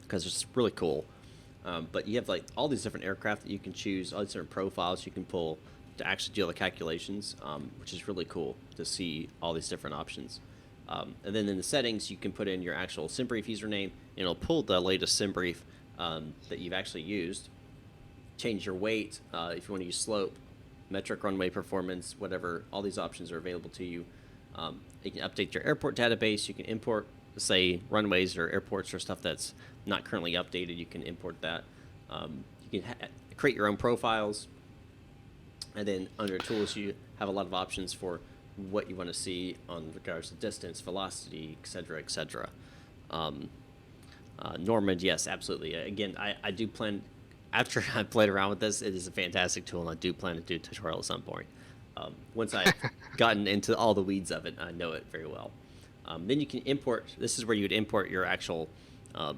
because it's really cool. But you have like all these different aircraft that you can choose, all these different profiles you can pull to actually do all the calculations, which is really cool to see all these different options. And then in the settings, you can put in your actual SimBrief username, and it'll pull the latest SimBrief that you've actually used. Change your weight if you want to use slope, metric runway performance, whatever. All these options are available to you. You can update your airport database. You can import, say, runways or airports or stuff that's not currently updated. You can import that. You can create your own profiles. And then under tools, you have a lot of options for what you want to see on regards to distance, velocity, etc., etc. Normand, yes, absolutely. Again, I do plan, after I played around with this, it is a fantastic tool, and I do plan to do a tutorial at some point. Once I've gotten into all the weeds of it, I know it very well. Then you can import, this is where you would import your actual, what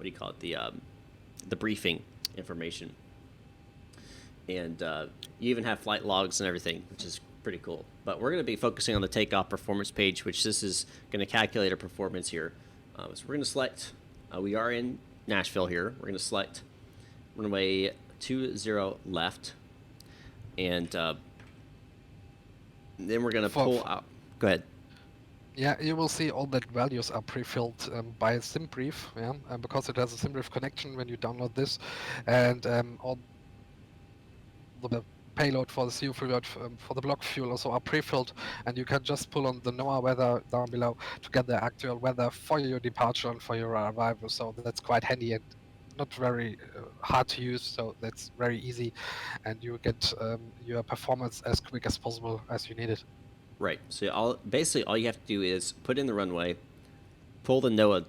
do you call it, the briefing information. And you even have flight logs and everything, which is pretty cool. But we're going to be focusing on the takeoff performance page, which this is going to calculate our performance here. So we're going to select, we are in Nashville here. We're going to select runway 20 left. And then we're going to pull out. Go ahead. Yeah, you will see all that values are pre-filled by SimBrief, yeah, because it has a SimBrief connection when you download this, and all the payload for the CO fuel for the block fuel also are pre-filled, and you can just pull on the NOAA weather down below to get the actual weather for your departure and for your arrival. So that's quite handy and not very hard to use. So that's very easy, and you get your performance as quick as possible as you need it. Right. So basically all you have to do is put in the runway, pull the NOAA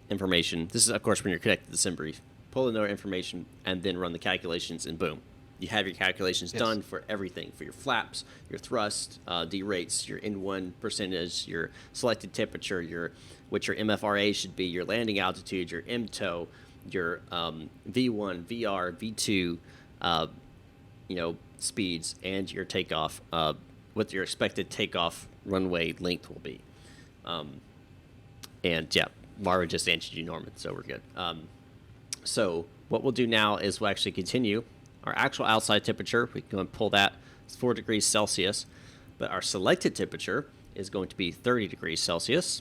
information. This is, of course, when you're connected to SimBrief. Pull the NOAA information, and then run the calculations, and boom. You have your calculations done for everything, for your flaps, your thrust, D rates, your N1 percentage, your selected temperature, what your MFRA should be, your landing altitude, your MTOW, your V1, VR, V2, speeds, and your takeoff, what your expected takeoff runway length will be. And yeah, Mara just answered you, Norman, so we're good. So what we'll do now is we'll actually continue. Our actual outside temperature, we can go and pull that. It's 4 degrees Celsius. But our selected temperature is going to be 30 degrees Celsius.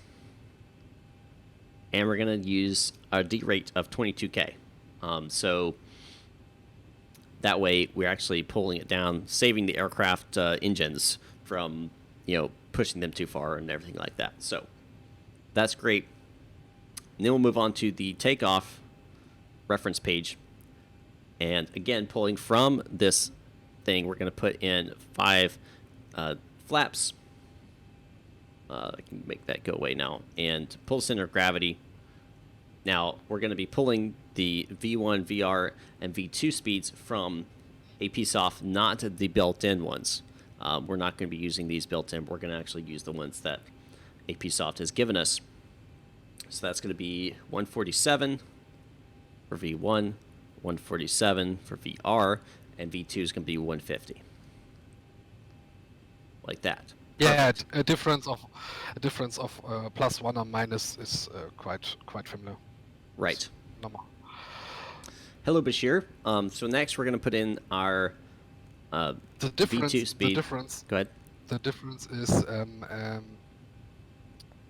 And we're going to use a D rate of 22K. So that way we're actually pulling it down, saving the aircraft engines from, pushing them too far and everything like that. So that's great. And then we'll move on to the takeoff reference page. And again, pulling from this thing, we're going to put in 5 flaps. I can make that go away now. And pull center of gravity. Now, we're going to be pulling the V1, VR, and V2 speeds from APSOF, not the built-in ones. We're not going to be using these built-in. We're going to actually use the ones that APSOF has given us. So that's going to be 147 for V1, 147 for VR, and V2 is going to be 150. Like that. Yeah, a difference of plus one or minus is quite familiar. Right. It's normal. Hello, Bashir. So next we're going to put in our V2 speed. Go ahead. The difference is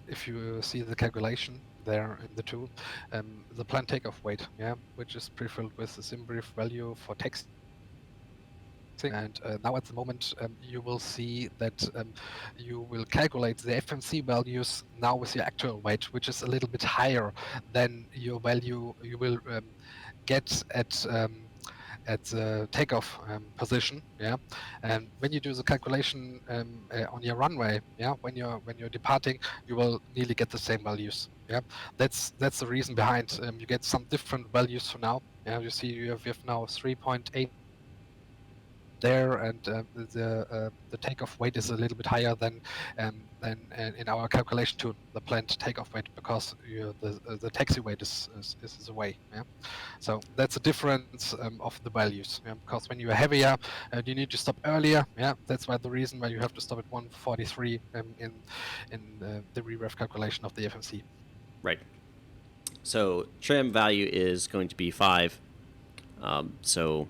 if you see the calculation there in the tool, the planned takeoff weight, which is pre-filled with the SimBrief value for taxi and now at the moment you will see that you will calculate the FMC values now with your actual weight, which is a little bit higher than your value you will get at the takeoff position, yeah. And when you do the calculation on your runway, yeah, when you're departing, you will nearly get the same values, yeah. That's the reason behind you get some different values for now. Yeah, you see you have now 3.8 there, and the takeoff weight is a little bit higher than in our calculation tool, the planned takeoff weight, because the taxi weight is away. Yeah, so that's a difference of the values. Yeah? Because when you are heavier, you need to stop earlier. Yeah, that's why the reason why you have to stop at 143 in the re-ref calculation of the FMC. Right. So trim value is going to be 5. So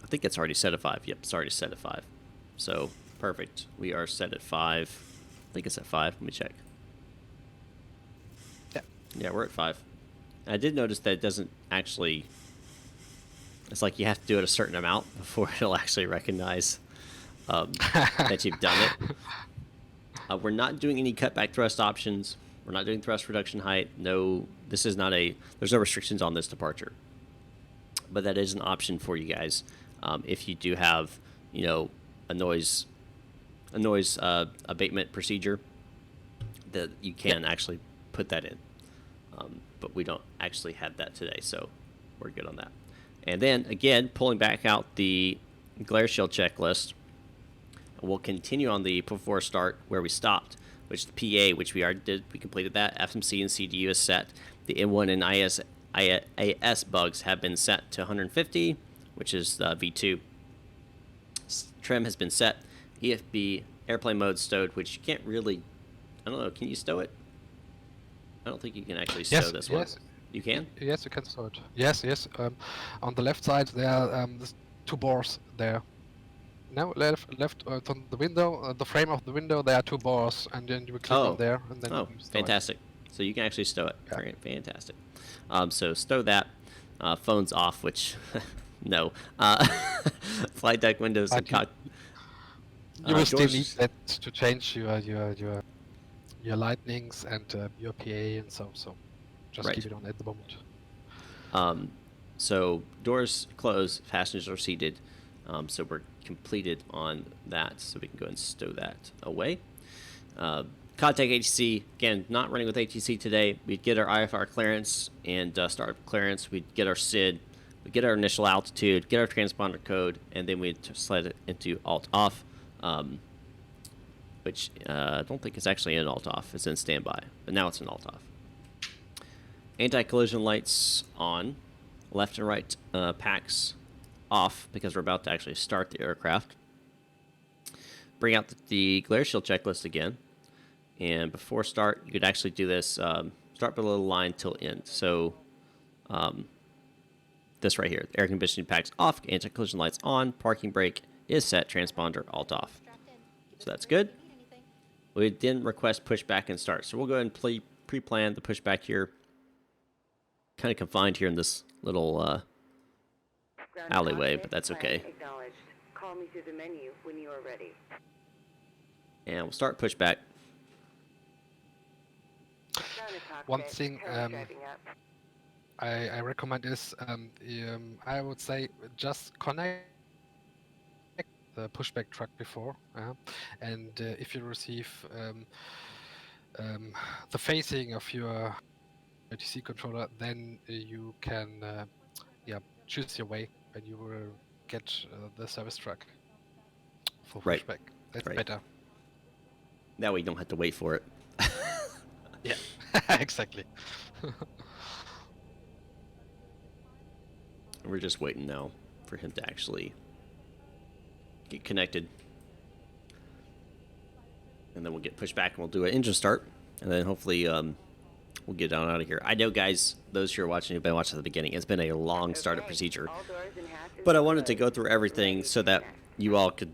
I think it's already set at 5. Yep, it's already set at 5. So perfect. We are set at 5. I think it's at 5. Let me check. Yeah, we're at 5. I did notice that it doesn't actually... It's like you have to do it a certain amount before it'll actually recognize that you've done it. We're not doing any cutback thrust options. We're not doing thrust reduction height. No, this is not a... There's no restrictions on this departure. But that is an option for you guys. If you do have, you know, a noise abatement procedure, that you can actually put that in. But we don't actually have that today, so we're good on that. And then, again, pulling back out the glare shield checklist, we'll continue on the before start where we stopped, which the PA, which we completed that. FMC and CDU is set. The M1 and AS bugs have been set to 150, which is V2. Trim has been set. EFB airplane mode stowed, which you can't really... I don't know, can you stow it? I don't think you can actually stow this one. You can? Yes, you can stow it. Yes. On the left side, there are there's 2 bores there. No, left on the window, the frame of the window, there are 2 bores, and then you will click on there, and then you stow fantastic. It. So you can actually stow it. Yeah. Fantastic. So stow that. Phone's off, which... no. Flight deck windows but and cockpit. You will still need that to change your lightnings and your PA and so. Just keep it on at the moment. So doors closed, passengers are seated. So we're completed on that. So we can go and stow that away. Contact ATC, again, not running with ATC today. We'd get our IFR clearance and startup clearance. We'd get our SID. We'd get our initial altitude, get our transponder code, and then we'd slide it into alt off. Which I don't think it's actually in alt off. It's in standby, but now it's in alt off. Anti-collision lights on, left and right packs off because we're about to actually start the aircraft. Bring out the glare shield checklist again, and before start, you could actually do this. Start below the line till end. So this right here, air conditioning packs off, anti-collision lights on, parking brake is set, transponder alt off. So that's good. We didn't request pushback and start, so we'll go ahead and pre-plan the pushback here. Kind of confined here in this little alleyway, but that's okay. Call me through the menu when you are ready. And we'll start pushback. One thing I recommend is I would say just connect the pushback truck before, and if you receive the facing of your ATC controller, then you can choose your way, and you will get the service truck for pushback. That's better. That way you don't have to wait for it. Yeah, exactly. We're just waiting now for him to actually get connected. And then we'll get pushed back and we'll do an engine start. And then hopefully we'll get on out of here. I know, guys, those who are watching, who've been watching at the beginning, it's been a long startup procedure. But I wanted to go through everything so that you all could,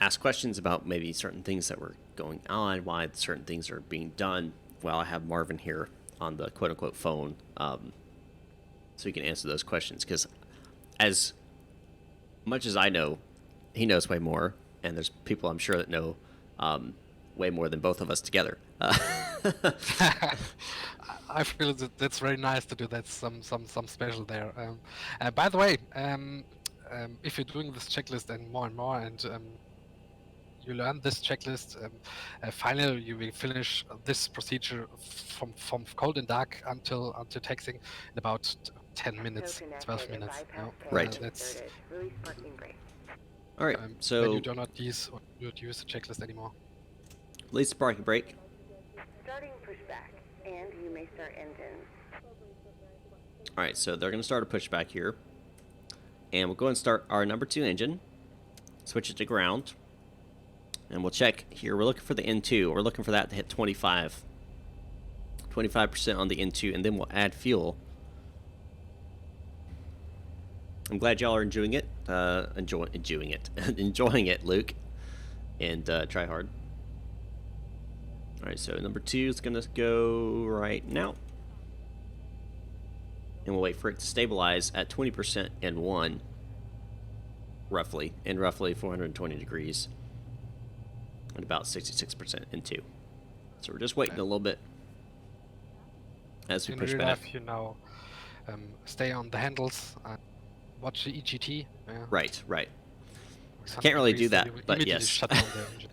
ask questions about maybe certain things that were going on, why certain things are being done, while I have Marvin here on the quote-unquote phone, so you can answer those questions. Because as much as I know, he knows way more, and there's people I'm sure that know way more than both of us together. I feel that that's very nice to do. That's some special there. By the way, if you're doing this checklist and more, and you learn this checklist, finally you will finish this procedure from cold and dark until taxiing in about 10 minutes, 12 minutes. Right. That's Release parking brake. All right, then so you do not use the checklist anymore. release the parking brake. Starting pushback, and you may start engines. All right, so they're going to start a pushback here. And we'll go and start our number 2 engine. Switch it to ground. And we'll check here. We're looking for the N2. We're looking for that to hit 25. 25% on the N2, and then we'll add fuel. I'm glad y'all are enjoying it. Enjoying it. Enjoying it, Luke. And try hard. All right, so number 2 is going to go right now. And we'll wait for it to stabilize at 20% N1, roughly, and roughly 420 degrees, and about 66% N2. So we're just waiting a little bit as we In push real back. life, stay on the handles and watch the EGT. Yeah. Right. With 100 Can't really do degrees, that, you will but immediately yes. shut down the engine.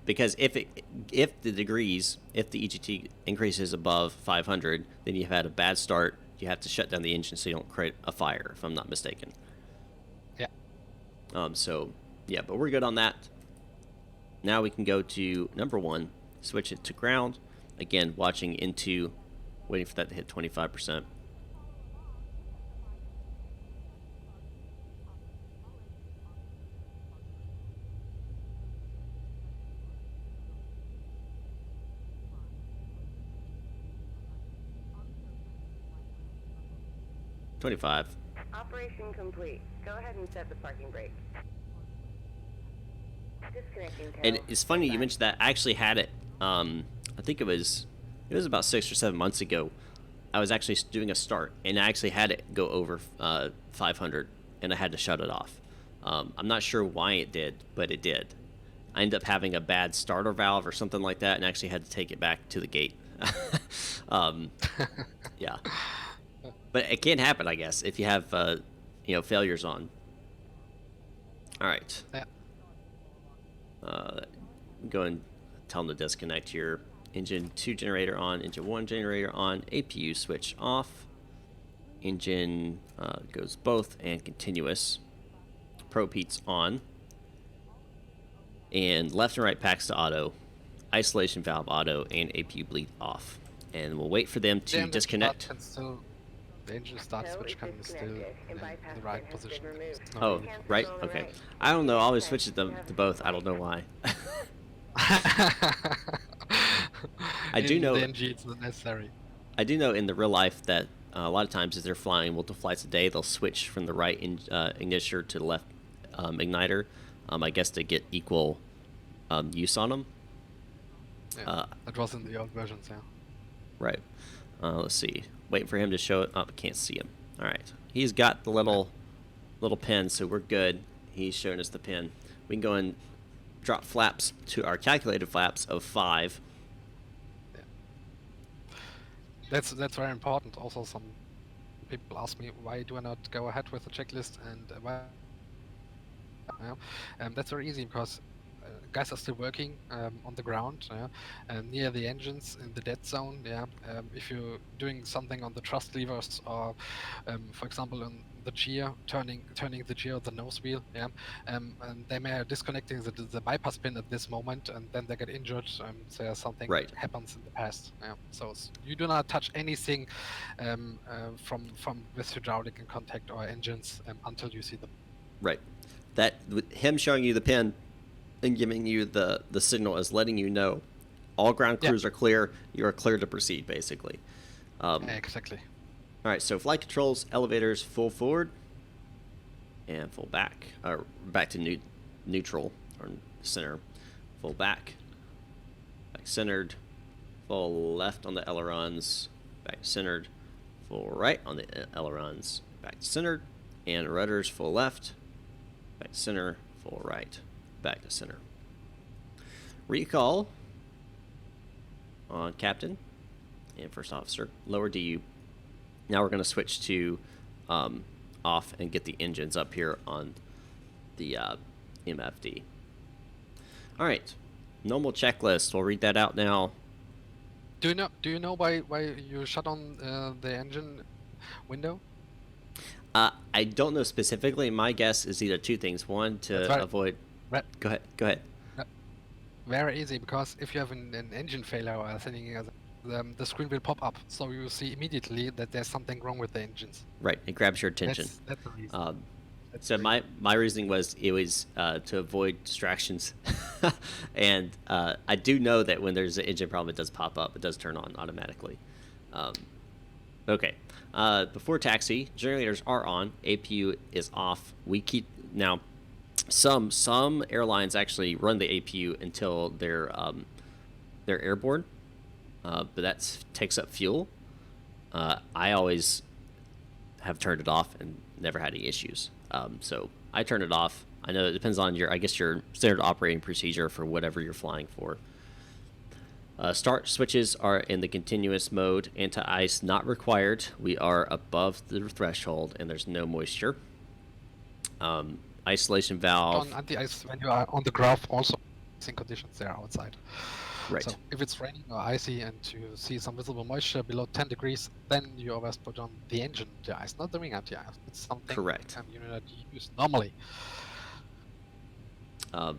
Because if the EGT increases above 500, then you've had a bad start. You have to shut down the engine so you don't create a fire, if I'm not mistaken. Yeah. So, yeah, but we're good on that. Now we can go to number 1, switch it to ground. Again, watching into, waiting for that to hit 25%. Operation complete. Go ahead and set the parking brake. Disconnecting tail. And it's funny you mentioned that. I actually had it. I think it was about 6 or 7 months ago. I was actually doing a start, and I actually had it go over 500, and I had to shut it off. I'm not sure why it did, but it did. I ended up having a bad starter valve or something like that, and actually had to take it back to the gate. Yeah. But it can happen, I guess, if you have, failures on. All right. Yeah. Go and tell them to disconnect here. Engine 2 generator on, engine 1 generator on, APU switch off. Engine goes both and continuous. Probe heats on. And left and right packs to auto. Isolation valve auto and APU bleed off. And we'll wait for them to disconnect. The engine start switch can still in the right position. Oh, right? Okay. I don't know. I always switch it to both. I don't know why. I do know. The NG it's not necessary. I do know in the real life that a lot of times as they're flying multiple flights a day, they'll switch from the right ignitor to the left igniter. I guess to get equal use on them. Yeah, that was in the old versions, yeah. Right. Let's see. Waiting for him to show it. Oh, can't see him. All right. He's got the little pin, so we're good. He's showing us the pin. We can go and drop flaps to our calculated flaps of 5. Yeah. That's very important. Also, some people ask me why do I not go ahead with the checklist and why. That's very easy because guys are still working on the ground, near the engines in the dead zone. If you're doing something on the thrust levers, or for example on the giro, turning the giro, the nosewheel, and they may are disconnecting the bypass pin at this moment, and then they get injured. So something happens in the past. So you do not touch anything from with hydraulic in contact or engines until you see them. Right. That with him showing you the pin and giving you the signal is letting you know all ground crews are clear. You are clear to proceed, basically. Exactly. All right, so flight controls, elevators, full forward and full back, or back to neutral or center, full back centered, full left on the ailerons, back centered, full right on the ailerons, back centered, and rudders full left, back to center, full right, back to center. Recall on captain and first officer, lower DU. Now we're going to switch to off and get the engines up here on the MFD. All right, normal checklist. We'll read that out now. Do you know why you shut on the engine window? I don't know specifically. My guess is either two things. One, to avoid. Go ahead. Very easy, because if you have an engine failure or anything, the screen will pop up, so you see immediately that there's something wrong with the engines. Right, it grabs your attention. That's the reason. So my reasoning was to avoid distractions, and I do know that when there's an engine problem, it does pop up. It does turn on automatically. Okay. Before taxi, generators are on. APU is off. We keep now. Some airlines actually run the APU until they're airborne, but that takes up fuel. I always have turned it off and never had any issues. So I turn it off. I know it depends on your standard operating procedure for whatever you're flying for. Start switches are in the continuous mode. Anti-ice not required. We are above the threshold and there's no moisture. Isolation valve. On anti-ice, when you are on the graph, also in conditions there outside. Right. So if it's raining or icy and you see some visible moisture below 10 degrees, then you always put on the engine anti-ice, not the wing anti-ice. It's something correct. You not use normally.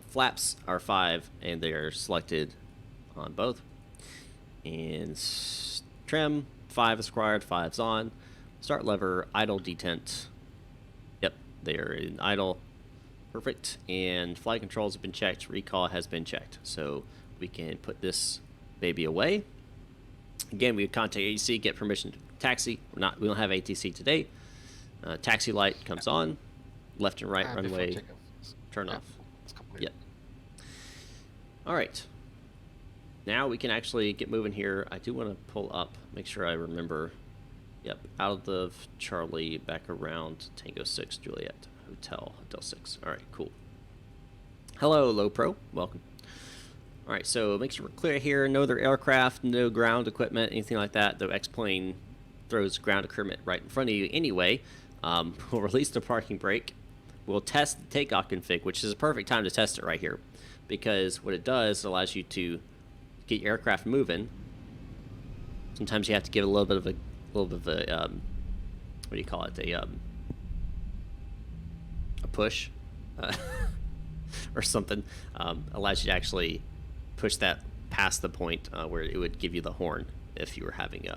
Flaps are 5 and they are selected on both. And trim 5 is required, 5's on. Start lever, idle detent. Yep, they are in idle. Perfect. And flight controls have been checked. Recall has been checked. So we can put this baby away. Again, we would contact ATC, get permission to taxi. We don't have ATC today. Taxi light comes on. Left and right runway. Turn off. Yep. All right. Now we can actually get moving here. I do want to pull up, make sure I remember. Yep, out of Charlie, back around Tango 6, Juliet, Hotel 6. All right, cool. Hello, Low Pro, welcome. All right, so make sure we're clear here. No other aircraft, no ground equipment, anything like that. The X-plane throws ground equipment right in front of you anyway. We'll release the parking brake. We'll test the takeoff config, which is a perfect time to test it right here, because what it does, it allows you to get your aircraft moving. Sometimes you have to give it a little bit of a what do you call it? A push or something. Allows you to actually push that past the point where it would give you the horn if you were having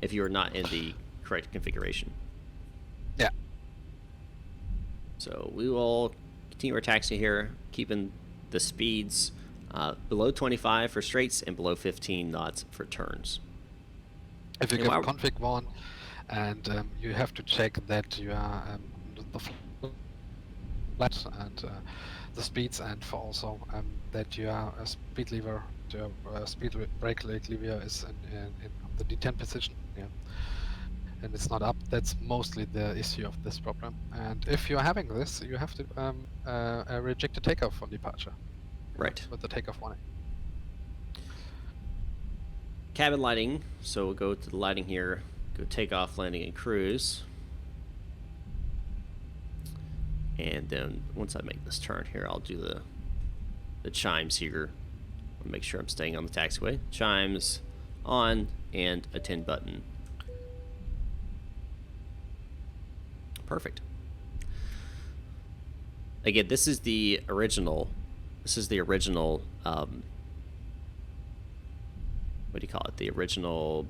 if you were not in the correct configuration. Yeah. So we will continue our taxi here, keeping the speeds below 25 for straights and below 15 knots for turns. If you give config 1, and you have to check that you are the flat and the speeds, and for also that your speed lever, the speed brake lever is in the D10 position. Yeah. And it's not up. That's mostly the issue of this problem. And if you're having this, you have to reject the takeoff on departure. Right. With the takeoff warning. Cabin lighting. So we'll go to the lighting here. Go takeoff, landing, and cruise. And then once I make this turn here, I'll do the chimes here. I'll make sure I'm staying on the taxiway. Chimes on and attend button. Perfect. Again, this is the original. This is the original. What do you call it? The original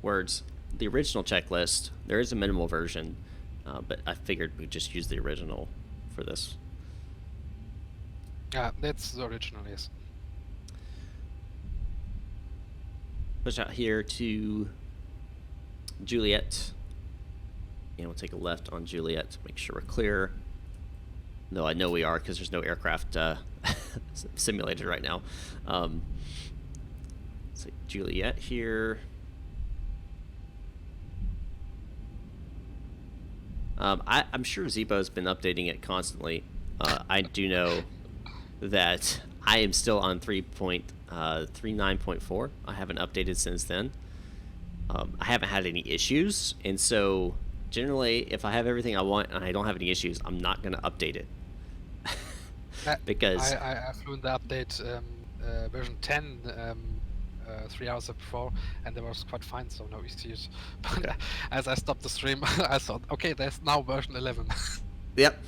words. The original checklist. There is a minimal version, but I figured we'd just use the original for this. Yeah, that's the original, yes. Push out here to Juliet. And we'll take a left on Juliet to make sure we're clear. No, I know we are because there's no aircraft simulated right now. So Juliet here. I'm sure Zibo's been updating it constantly. I do know that I am still on 3.39.4. I haven't updated since then. I haven't had any issues, and so generally, if I have everything I want and I don't have any issues, I'm not going to update it. Because I flew in the update version 10 3 hours before, and it was quite fine, so no issues. But okay. as I stopped the stream, I thought, okay, there's now version 11. Yep.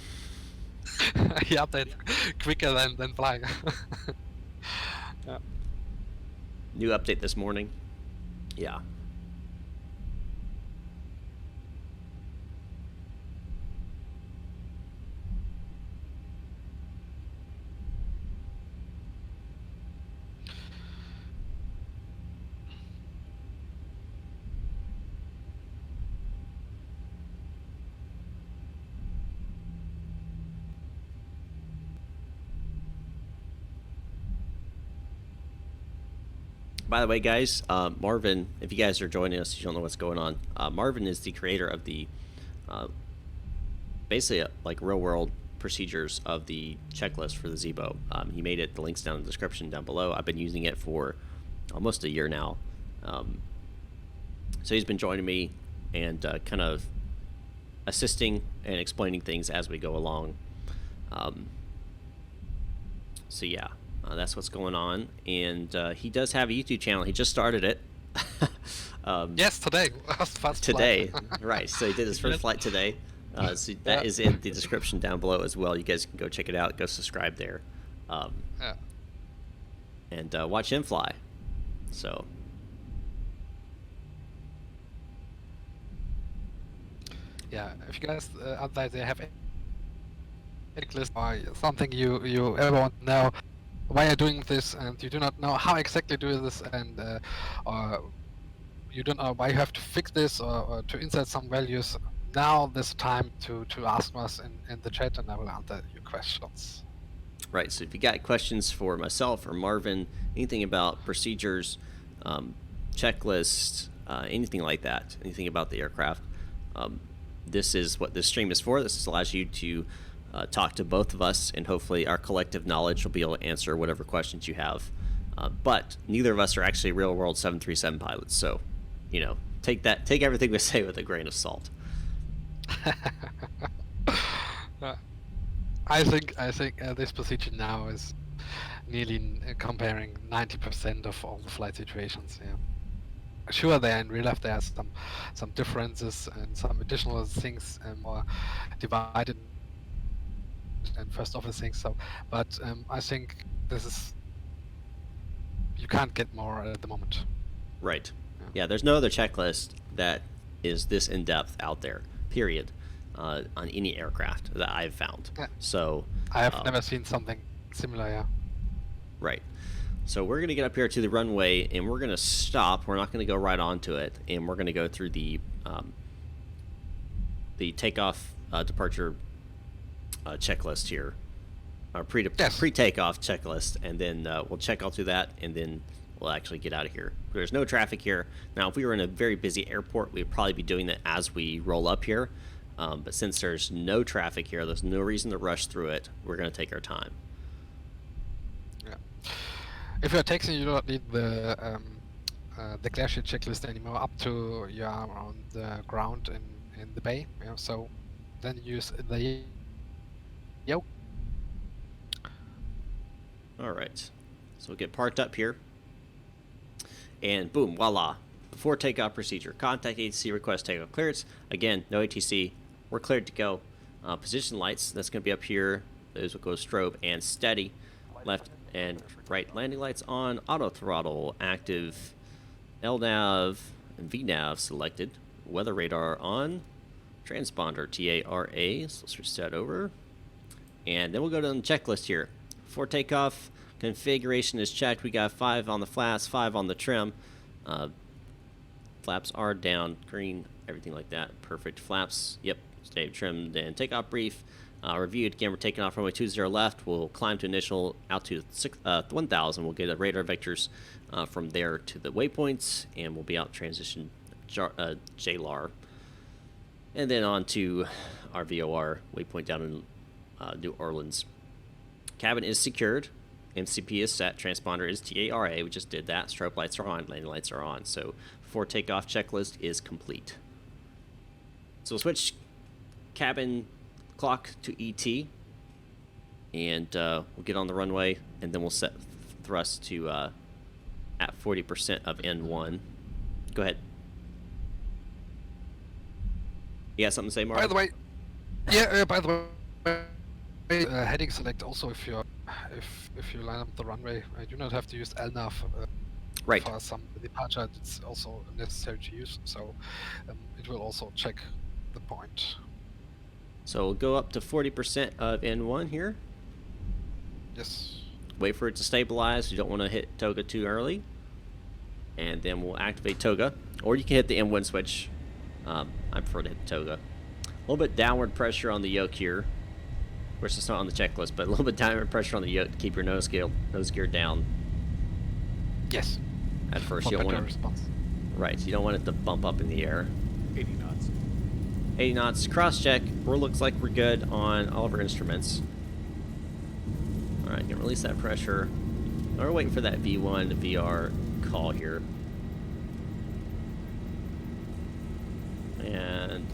He updated quicker than flying. Yeah. New update this morning. Yeah. By the way, guys, Marvin, if you guys are joining us, you don't know what's going on. Marvin is the creator of the, basically, like real-world procedures of the checklist for the Zibo. He made it. The link's down in the description down below. I've been using it for almost a year now. So he's been joining me and kind of assisting and explaining things as we go along. So yeah. That's what's going on, and he does have a YouTube channel. He just started it. Yes, today. Today, right. So he did his first flight today. So that is in the description down below as well. You guys can go check it out. Go subscribe there. And watch him fly. So. Yeah, if you guys out there have a checklist or something you ever want to know, why you're doing this, and you do not know how exactly do this, and or you don't know why you have to fix this or to insert some values, now there's time to ask us in the chat, and I will answer your questions. Right, so if you got questions for myself or Marvin, anything about procedures, checklists, anything like that, anything about the aircraft, this is what this stream is for. This allows you to talk to both of us, and hopefully our collective knowledge will be able to answer whatever questions you have. But neither of us are actually real-world 737 pilots, so take everything we say with a grain of salt. I think this position now is nearly comparing 90% of all the flight situations. Yeah. Sure, there in real life there are some differences and some additional things more divided and first office things. So, but I think this is, you can't get more at the moment. Right. Yeah. There's no other checklist that is this in depth out there. Period. On any aircraft that I've found. Yeah. So I have never seen something similar. Yeah. Right. So we're going to get up here to the runway, and we're going to stop. We're not going to go right onto it, and we're going to go through the takeoff departure checklist here, pre-takeoff checklist, and then we'll check all through that, and then we'll actually get out of here. There's no traffic here. Now, if we were in a very busy airport, we'd probably be doing that as we roll up here, but since there's no traffic here, there's no reason to rush through it. We're going to take our time. Yeah. If you're taxing, you don't need the clear sheet checklist anymore up to you are on the ground in the bay. So then use the yoke. All right, so we'll get parked up here, and boom, voila. Before takeoff procedure, contact ATC, request takeoff clearance. Again, no ATC, we're cleared to go. Position lights, that's going to be up here. Those will go strobe and steady. Left and right landing lights on, auto throttle active, LNAV and VNAV selected, weather radar on, transponder TARA, so let's switch that over. And then we'll go to the checklist here. Before takeoff, configuration is checked. We got 5 on the flaps, 5 on the trim. Flaps are down, green, everything like that. Perfect. Flaps, yep, stay trimmed. And takeoff brief. Reviewed. Again, we're taking off runway 20 left. We'll climb to initial altitude 1,000. We'll get a radar vectors from there to the waypoints, and we'll be out transition JLAR. And then on to our VOR waypoint down in New Orleans. Cabin is secured. MCP is set. Transponder is TARA. We just did that. Strobe lights are on. Landing lights are on. So before takeoff checklist is complete. So we'll switch cabin clock to ET. And we'll get on the runway. And then we'll set thrust to at 40% of N1. Go ahead. You got something to say, Mark? By the way, by the way, heading select also if you line up the runway, you do not have to use LNAV right. for some departure. It's also necessary to use, so it will also check the point. So we'll go up to 40% of N1 here. Yes. Wait for it to stabilize. You don't want to hit toga too early. And then we'll activate toga. Or you can hit the M1 switch. I prefer to hit toga. A little bit downward pressure on the yoke here. Of course, it's not on the checklist, but a little bit downward pressure on the yoke to keep your nose gear down. Yes. At first, For you don't better want it. response. Right, you don't want it to bump up in the air. 80 knots. 80 knots. Cross check. Looks like we're good on all of our instruments. All right, can release that pressure. We're waiting for that V1 to VR call here. And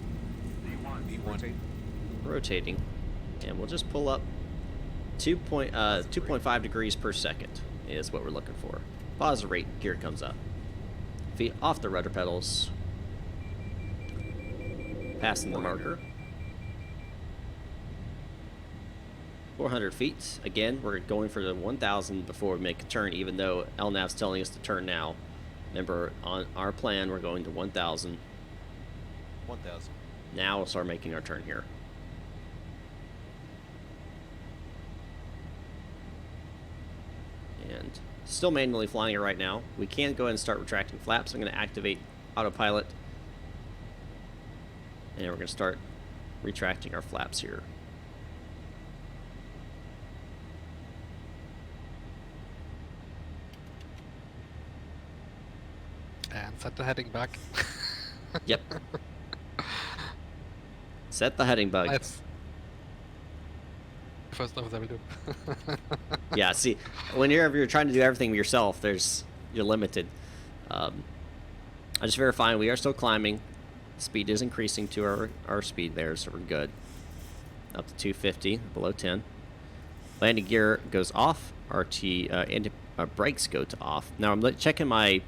V1. rotating. And we'll just pull up 2.5 degrees per second is what we're looking for. Pause the rate, gear comes up. Feet off the rudder pedals. Passing the marker. 400 feet. Again, we're going for the 1,000 before we make a turn, even though LNAV's telling us to turn now. Remember, on our plan, we're going to 1,000. 1,000. Now we'll start making our turn here. And still manually flying it right now. We can go ahead and start retracting flaps. I'm going to activate autopilot. And we're going to start retracting our flaps here. And set the heading back. Yep. Set the heading bug. That's first of them do. Yeah, see, whenever you're trying to do everything yourself, you're limited. I'm just verifying we are still climbing. Speed is increasing to our speed there, so we're good. Up to 250, below 10. Landing gear goes off. Our brakes go to off. Now I'm checking my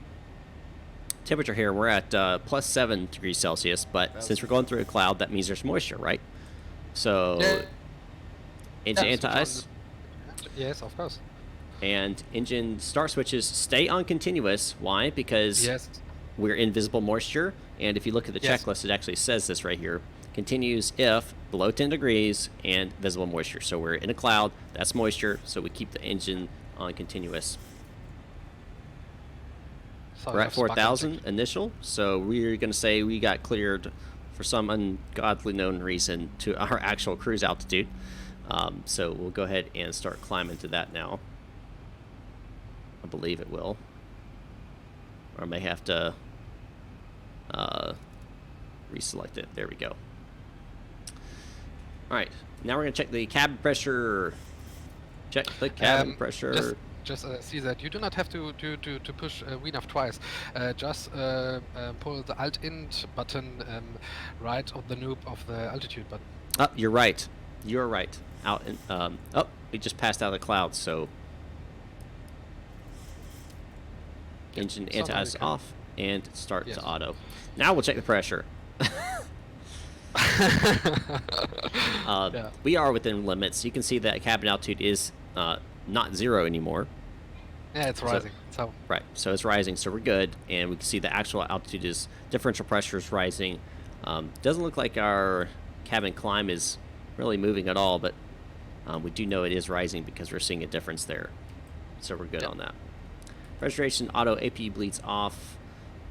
temperature here. We're at plus 7 degrees Celsius, but since we're going through a cloud, that means there's moisture, right? So, Yeah. engine Yeah, anti-ice. Yes, of course. And engine start switches stay on continuous. Why? Because Yes. we're in visible moisture. And if you look at the Yes. checklist, it actually says this right here. Continues if below 10 degrees and visible moisture. So we're in a cloud. That's moisture. So we keep the engine on continuous. So We're at that's spark 4,000 injection. initial. So we're going to say we got cleared for some ungodly known reason to our actual cruise altitude. So we'll go ahead and start climbing to that now. I believe it will. Or I may have to reselect it. There we go. All right. Now we're going to check the cabin pressure. Check the cabin pressure. Just see that you do not have to push VNAV twice. Just pull the Alt-Int button right of the noob of the altitude button. Oh, you're right. You're right. Out in, oh, we just passed out of the clouds, so engine so now anti-ice you can- off and start Yes. to auto. Now we'll check the pressure. Yeah. We are within limits. You can see that cabin altitude is not 0 anymore. Yeah, it's rising. So Right, so it's rising, so we're good, and we can see the actual altitude is, differential pressure is rising. Doesn't look like our cabin climb is really moving at all, but we do know it is rising because we're seeing a difference there. So we're good on that. Pressurization, auto, AP bleeds off.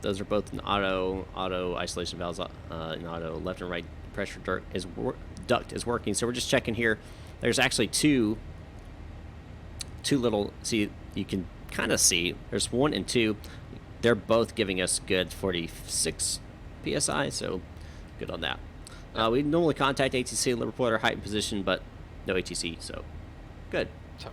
Those are both in auto. Auto isolation valves in auto. Left and right pressure duct is working. So we're just checking here. There's actually two little, see, you can kind of see, there's 1 and 2. They're both giving us good 46 PSI, so good on that. We normally contact ATC and report our height and position, but no ATC, so good. So,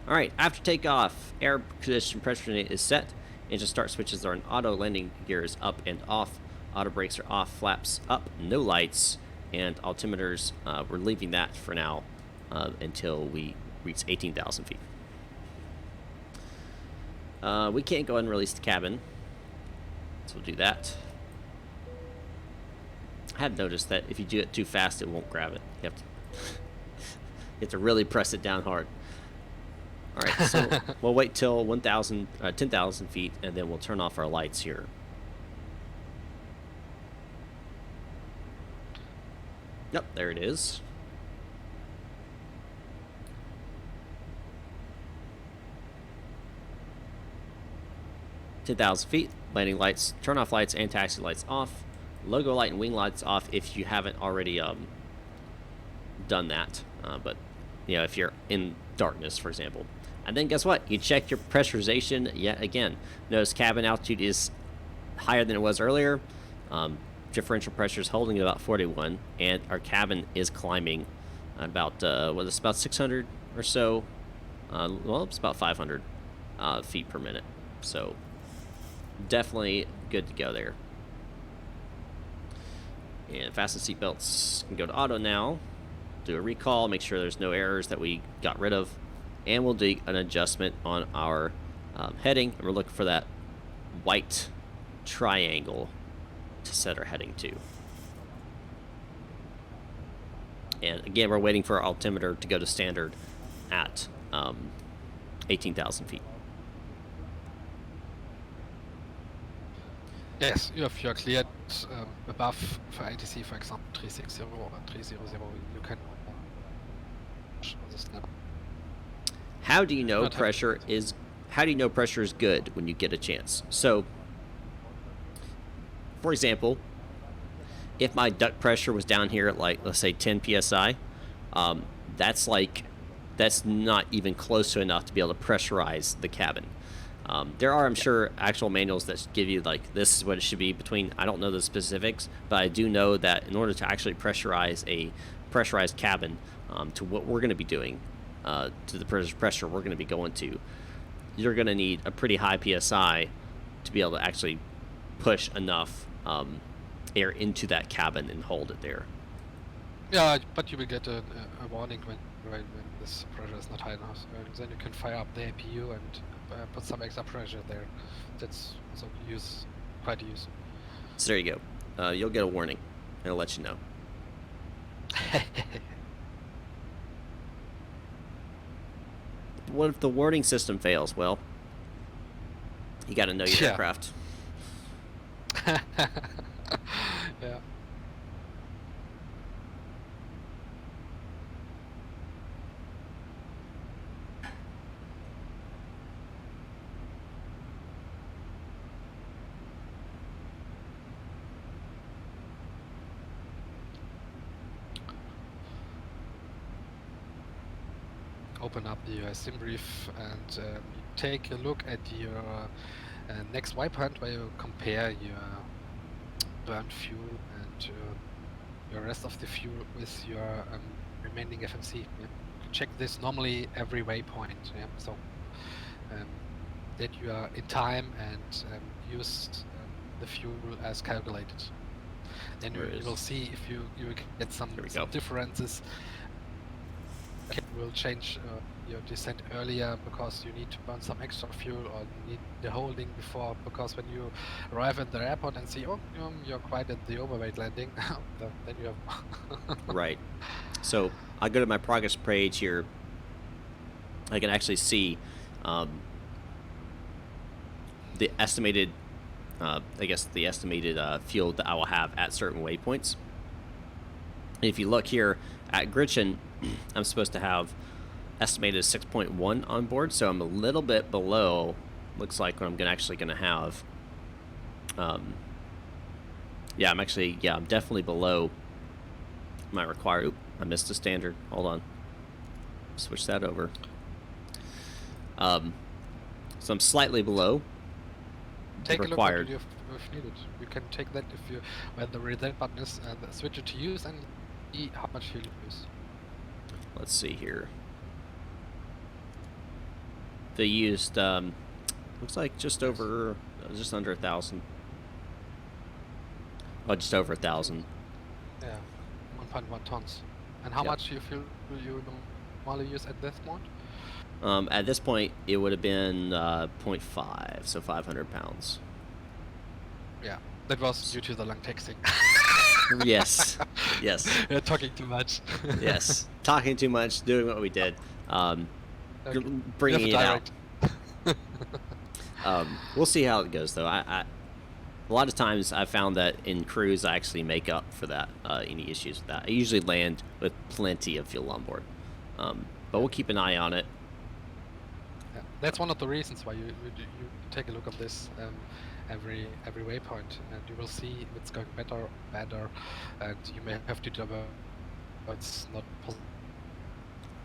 All right, after takeoff, air condition pressure is set. Engine start switches are on auto, landing gear is up and off, auto brakes are off, flaps up, no lights, and altimeters, we're leaving that for now until we reach 18,000 feet. We can't go ahead and release the cabin, so we'll do that. I have noticed that if you do it too fast, it won't grab it. You have to really press it down hard. All right, so we'll wait till 10,000 feet, and then we'll turn off our lights here. Yep, there it is. (10,000 feet), landing lights, turn off lights and taxi lights off. Logo light and wing lights off if you haven't already done that. But you know, if you're in darkness, for example. And then guess what? You check your pressurization yet again. Notice cabin altitude is higher than it was earlier. Differential pressure is holding at about 41, and our cabin is climbing at about it's about 600 or so. Well, it's about 500 feet per minute. So definitely good to go there. And fasten seatbelts can go to auto now. Do a recall, make sure there's no errors that we got rid of, and we'll do an adjustment on our heading. And we're looking for that white triangle to set our heading to. And again, we're waiting for our altimeter to go to standard at 18,000 feet. yes, if you're cleared above for ATC, for example, 360 or 300, you can on the snap. How do you know pressure is good when you get a chance? So, for example, if my duct pressure was down here at, like, let's say 10 psi, that's not even close to enough to be able to pressurize the cabin. There are, I'm sure, actual manuals that give you, like, this is what it should be between. I don't know the specifics, but I do know that in order to actually pressurize a pressurized cabin to what we're going to be doing, to the pressure we're going to be going to, you're going to need a pretty high psi to be able to actually push enough air into that cabin and hold it there. Yeah, but you will get a warning when this pressure is not high enough. Then you can fire up the APU and put some extra pressure there. That's also quite useful. So there you go. You'll get a warning. It'll let you know. What if the warning system fails? Well, you got to know your aircraft. Yeah. Open up the sim brief and take a look at your next waypoint where you compare your burnt fuel and your rest of the fuel with your remaining FMC. Yeah. Check this normally every waypoint, yeah? So that you are in time and use the fuel as calculated. Then you will see if you get some differences. Will change your descent earlier because you need to burn some extra fuel, or you need the holding before, because when you arrive at the airport and see, oh, you're quite at the overweight landing, then you have... Right. So I go to my progress page here. I can actually see the estimated, the estimated fuel that I will have at certain waypoints. And if you look here at Gretchen, I'm supposed to have estimated 6.1 on board, so I'm a little bit below. Looks like what I'm actually going to have. I'm definitely below my required. Oop, I missed a standard. Hold on. Switch that over. So I'm slightly below Take required. a look at if needed. You can take that if you where the reset button is and switch it to use and see how much fuel you use. Let's see here. They used looks like just under 1,000. Oh, just over 1,000. Yeah, 1.1 tons. And how Yep. much fuel do you normally use at this point? At this point, it would have been 0.5, so 500 pounds. Yeah, that was due to the long texting. Yes, yes, Yeah, talking too much. yes. Talking too much, doing what we did, Okay. bringing it You have out. a direct. We'll see how it goes, though. A lot of times I found that in cruise, I actually make up for that, any issues with that. I usually land with plenty of fuel on board, but we'll keep an eye on it. Yeah, that's one of the reasons why you take a look at this every waypoint, and you will see if it's going better, and you may have to double. It's not possible.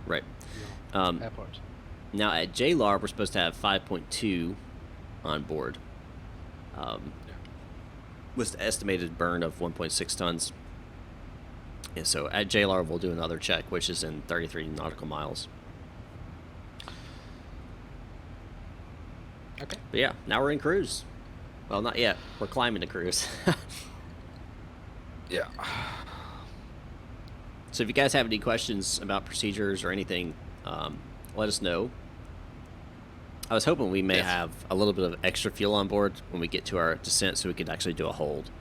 Right. Airport. Now at JLAR, we're supposed to have 5.2 on board. With the estimated burn of 1.6 tons. And so at JLAR, we'll do another check, which is in 33 nautical miles. Okay. But yeah, now we're in cruise. Well, not yet. We're climbing to cruise. Yeah. So if you guys have any questions about procedures or anything, let us know. I was hoping we may have a little bit of extra fuel on board when we get to our descent so we could actually do a hold.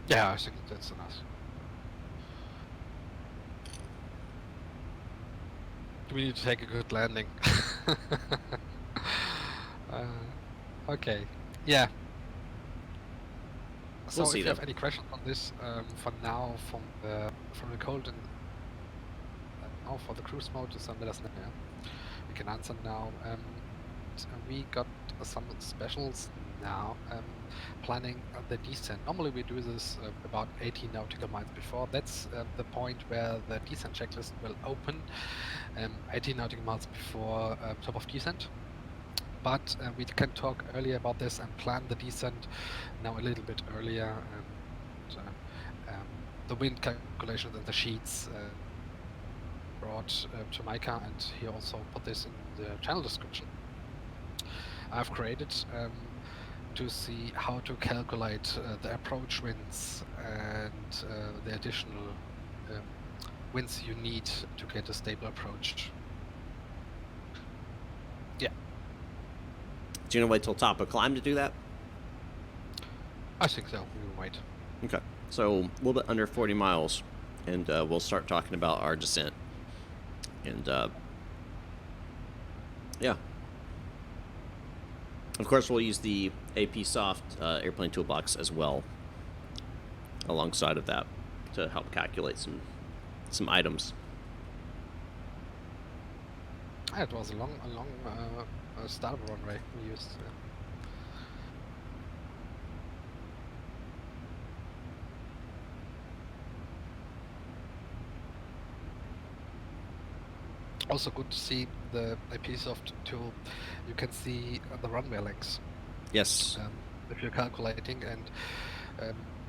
Yeah, I think that's enough. We need to take a good landing. Okay. Yeah. So We'll see if you have though. any questions on this, for now, from the cold and now for the cruise mode, just let us know. Yeah. We can answer now. We got some specials now. Planning the descent. Normally we do this about 18 nautical miles before. That's the point where the descent checklist will open. 18 nautical miles before top of descent. But we can talk earlier about this and plan the descent now a little bit earlier. And the wind calculations and the sheets brought to Micah, and he also put this in the channel description. I've created to see how to calculate the approach winds and the additional winds you need to get a stable approach. Yeah. Do you want to wait till top of climb to do that? I think so. We will wait. Okay. So a little bit under 40 miles, and we'll start talking about our descent. And yeah. Of course, we'll use the AP Soft airplane toolbox as well, alongside of that, to help calculate some items. It was a long starboard runway we used. Also good to see the AP Soft tool. You can see the runway lengths. Yes. If you're calculating, and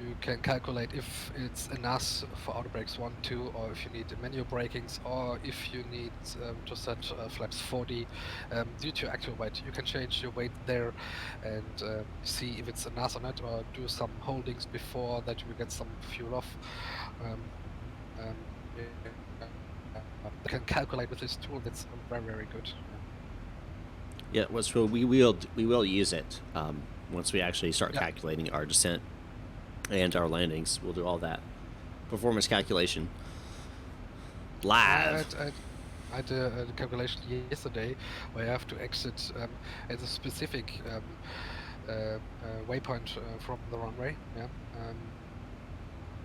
you can calculate if it's enough for outer brakes 1, 2, or if you need manual brakings, or if you need to set flaps 40 due to actual weight. You can change your weight there and see if it's enough or not, or do some holdings before that you get some fuel off. You can calculate with this tool. That's very, very good. Yeah. So we will use it once we actually start calculating our descent and our landings. We'll do all that performance calculation live. I did a calculation yesterday where I have to exit at a specific waypoint from the runway. Yeah,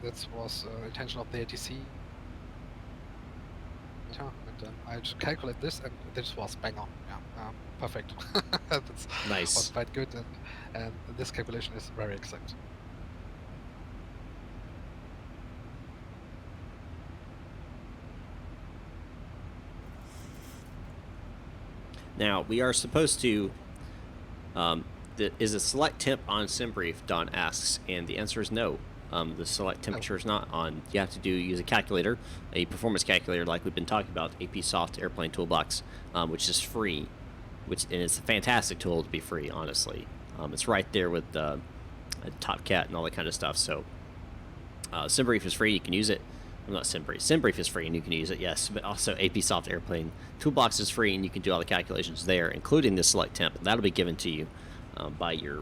that was intention of the ATC. And I just calculate this, and this was bang on. Yeah, perfect. That's Nice. Was quite good, and this calculation is very exact. Now, we are supposed to is a select temp on SimBrief? Don asks, and the answer is no. The select temperature is not on. You have to use a calculator, a performance calculator, like we've been talking about, AP Soft Airplane Toolbox, which is free, and it's a fantastic tool to be free. Honestly, it's right there with Top Cat and all that kind of stuff. So, SimBrief is free. You can use it. Well, not SimBrief. SimBrief is free and you can use it, yes. But also AP Soft Airplane Toolbox is free and you can do all the calculations there, including the select temp. That'll be given to you by the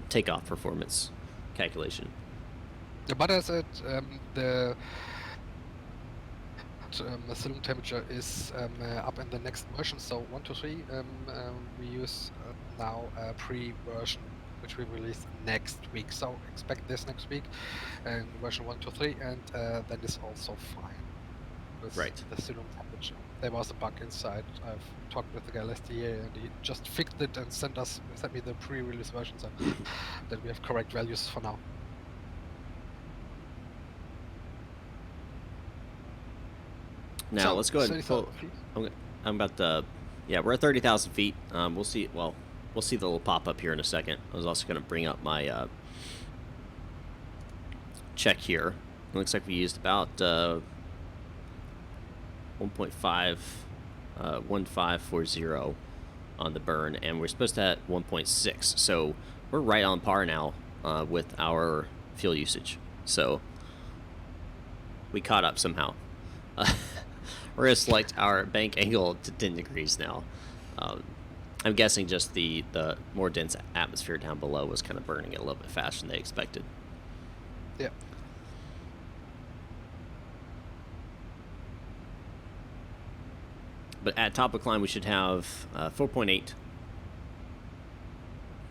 takeoff performance calculation. But as I said, the saloon temperature is up in the next version. So 123, we use now a pre-version which we release next week. So expect this next week, and version 123, and that is also fine with the saloon temperature. There was a bug inside. I've talked with the guy last year, and he just fixed it and sent me the pre-release version, so that we have correct values for now. Now so, let's go ahead and pull. I'm about to. Yeah, we're at 30,000 feet. We'll see. Well, we'll see the little pop up here in a second. I was also going to bring up my check here. It looks like we used about 1.51540 on the burn, and we're supposed to hit 1.6. So we're right on par now with our fuel usage. So we caught up somehow. We're going to select our bank angle to 10 degrees now. I'm guessing just the more dense atmosphere down below was kind of burning it a little bit faster than they expected. Yeah. But at top of climb, we should have 4.8,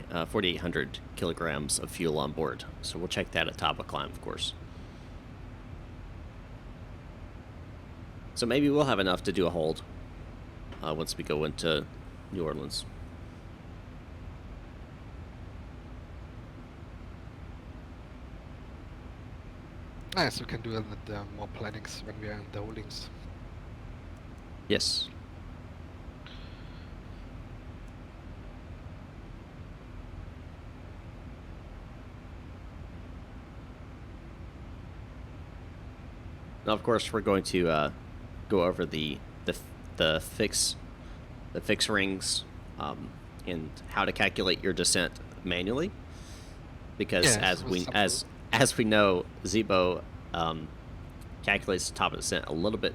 4,800 kilograms of fuel on board. So we'll check that at top of climb, of course. So maybe we'll have enough to do a hold once we go into New Orleans. Nice, we can do more plannings when we are in the holdings. Yes. Now, of course, we're going to go over the fix rings and how to calculate your descent manually, because as we know, Zibo calculates the top of descent a little bit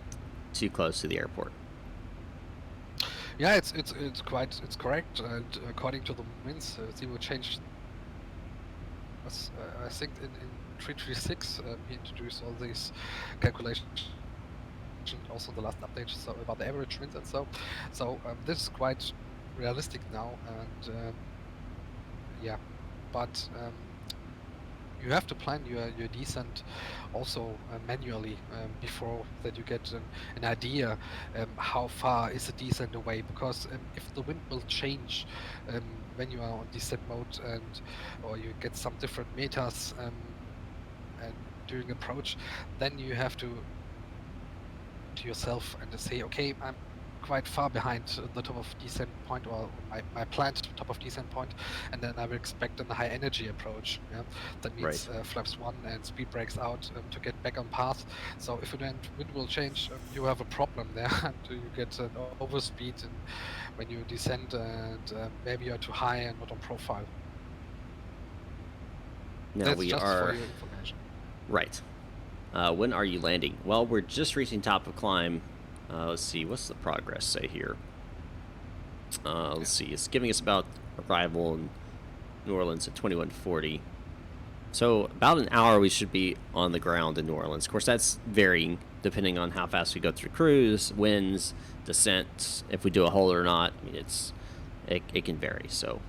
too close to the airport. Yeah, it's correct, and according to the winds, Zibo changed. I think in 336 he introduced all these calculations. Also the last update, so about the average winds and so this is quite realistic now, and yeah, but you have to plan your descent also manually before that you get an idea how far is the descent away, because if the wind will change when you are on descent mode, or you get some different meters and during approach, then you have to yourself and to say, okay, I'm quite far behind the top of descent point, or my planned top of descent point, and then I will expect a high energy approach. Yeah, that means flaps 1 and speed brakes out to get back on path. So if the wind will change, you have a problem there. And you get an overspeed when you descend, and maybe you're too high and not on profile. Now that's we just are for your information. Right. When are you landing? Well, we're just reaching top of climb. Let's see, what's the progress say here? Let's see, it's giving us about arrival in New Orleans at 21:40. So about an hour we should be on the ground in New Orleans. Of course, that's varying depending on how fast we go through cruise, winds, descent, if we do a hold or not. I mean, it can vary, so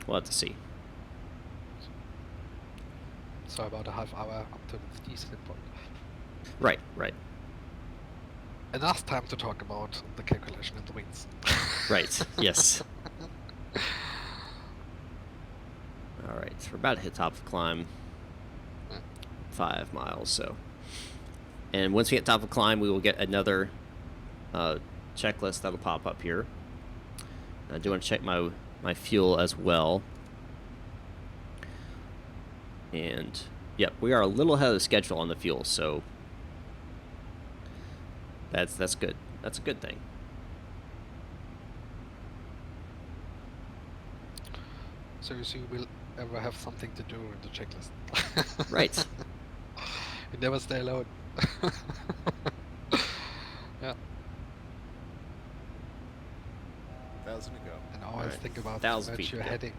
we'll have to see. So about a half hour up to the descent point. Right. Enough time to talk about the calculation and the winds. Right, yes. All right, so we're about to hit top of climb. 5 miles, so. And once we hit top of climb, we will get another checklist that'll pop up here. I do want to check my fuel as well. And yep, we are a little ahead of the schedule on the fuel, so that's good. That's a good thing. So you will ever have something to do in the checklist. Right. You never stay alone. Yeah. 1,000 to go. And always Alright, think about 1,000 where feet you're to go. heading.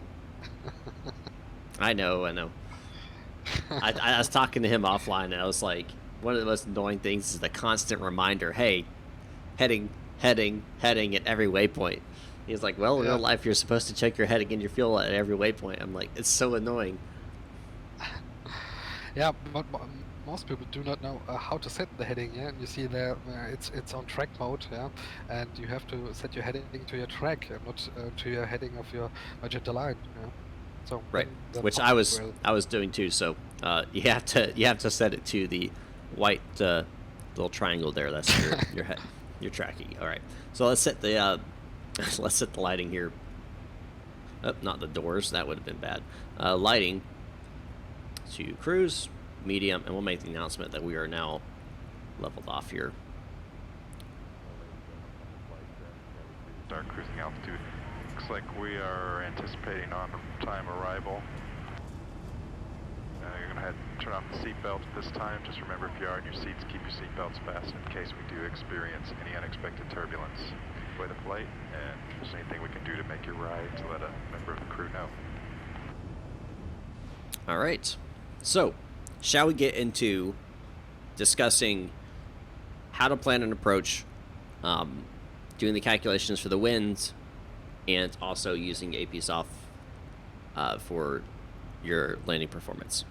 I know. I was talking to him offline, and I was like, one of the most annoying things is the constant reminder, hey, heading at every waypoint. He's like, well, in Yeah. real life, you're supposed to check your heading and your fuel at every waypoint. I'm like, it's so annoying. Yeah, but most people do not know how to set the heading. Yeah, and you see there it's on track mode. Yeah, and you have to set your heading to your track and not to your heading of your magenta line. Yeah, so Right, then which pump I was will- doing too. So you have to set it to the white little triangle there. That's your head, your tracking. All right, so let's set the let's set the lighting here. Oh, not the doors. That would have been bad. Lighting to cruise, medium, and we'll make the announcement that we are now leveled off here. Start cruising altitude. Looks like we are anticipating on-time arrival. You're going to turn off the seatbelt at this time. Just remember, if you are in your seats, keep your seatbelts fastened in case we do experience any unexpected turbulence. Enjoy the flight, and if there's anything we can do to make your ride, to let a member of the crew know. All right. So, shall we get into discussing how to plan an approach, doing the calculations for the winds, and also using APSOF for your landing performance?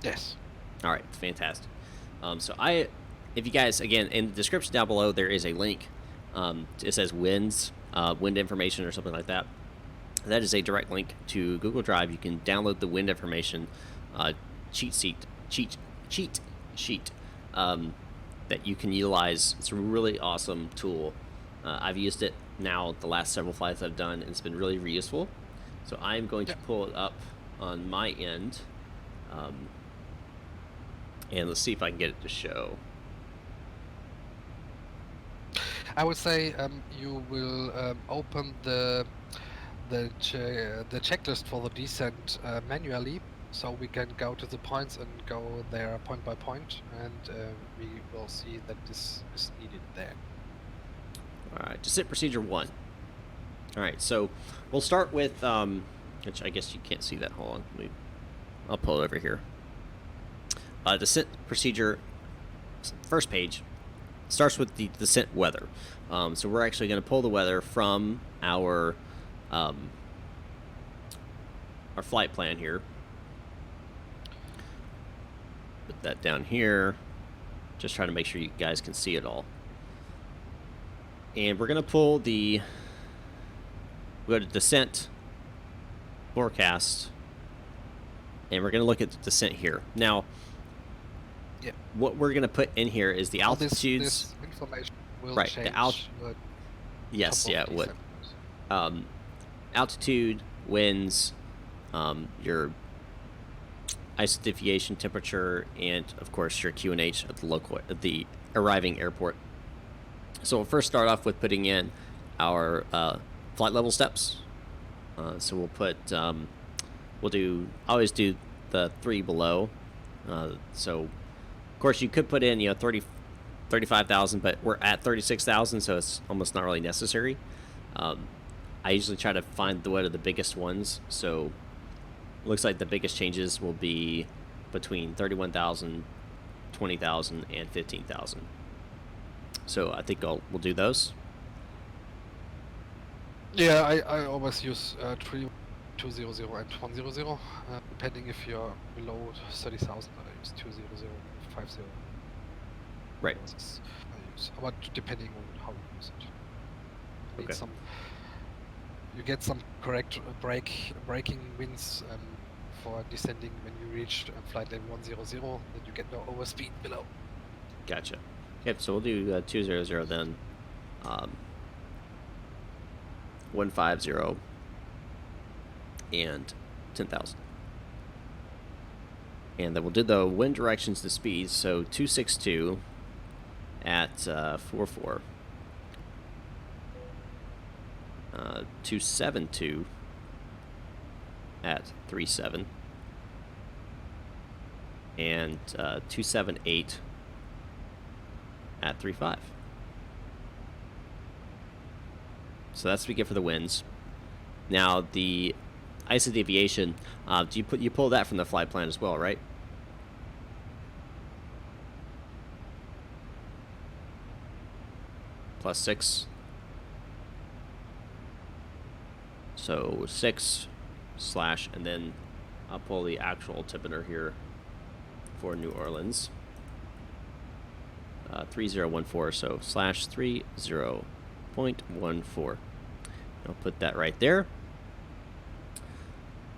Yes. All right, fantastic. So if you guys, again, in the description down below, there is a link. It says winds, wind information or something like that. That is a direct link to Google Drive. You can download the wind information cheat sheet that you can utilize. It's a really awesome tool. I've used it now the last several flights I've done, and it's been really useful. So I'm going to pull it up on my end, and let's see if I can get it to show. I would say you will open the checklist for the descent manually, so we can go to the points and go there point by point, and we will see that this is needed there. All right, descent procedure 1. All right, so we'll start with, which I guess you can't see that. Hold on, I'll pull it over here. Descent procedure, first page, starts with the descent weather. So we're actually going to pull the weather from our flight plan here. Put that down here. Just trying to make sure you guys can see it all. And we're going to pull we go to descent forecast, and we're going to look at the descent here. Now, what we're going to put in here is the altitudes. This information will right, change. Yes, yeah, it would. Altitude, winds, your isothermal temperature, and of course your QNH at the arriving airport. So we'll first start off with putting in our flight level steps. So we'll put, always do the 3 below. So of course you could put in 35,000, but we're at 36,000, so it's almost not really necessary. I usually try to find what are the biggest ones, so it looks like the biggest changes will be between 31,000, 20,000, and 15,000. So I think we'll do those. Yeah, I always use 3200 and 100, depending if you're below 30,000. I use 200, 50. Right. I use, but depending on how you use it. Okay. You get some correct braking winds for descending when you reach flight level 100, then you get no overspeed below. Gotcha. Yep, so we'll do 200 then. 150, and 10,000. And then we'll do the wind directions to speeds. So 262 at 44. 272 at 37. And 278 at 35. So that's what we get for the winds. Now the ISO deviation, you pull that from the flight plan as well, right? +6. So 6 slash, and then I'll pull the actual altimeter here for New Orleans. 3014, so slash 30.14. I'll put that right there.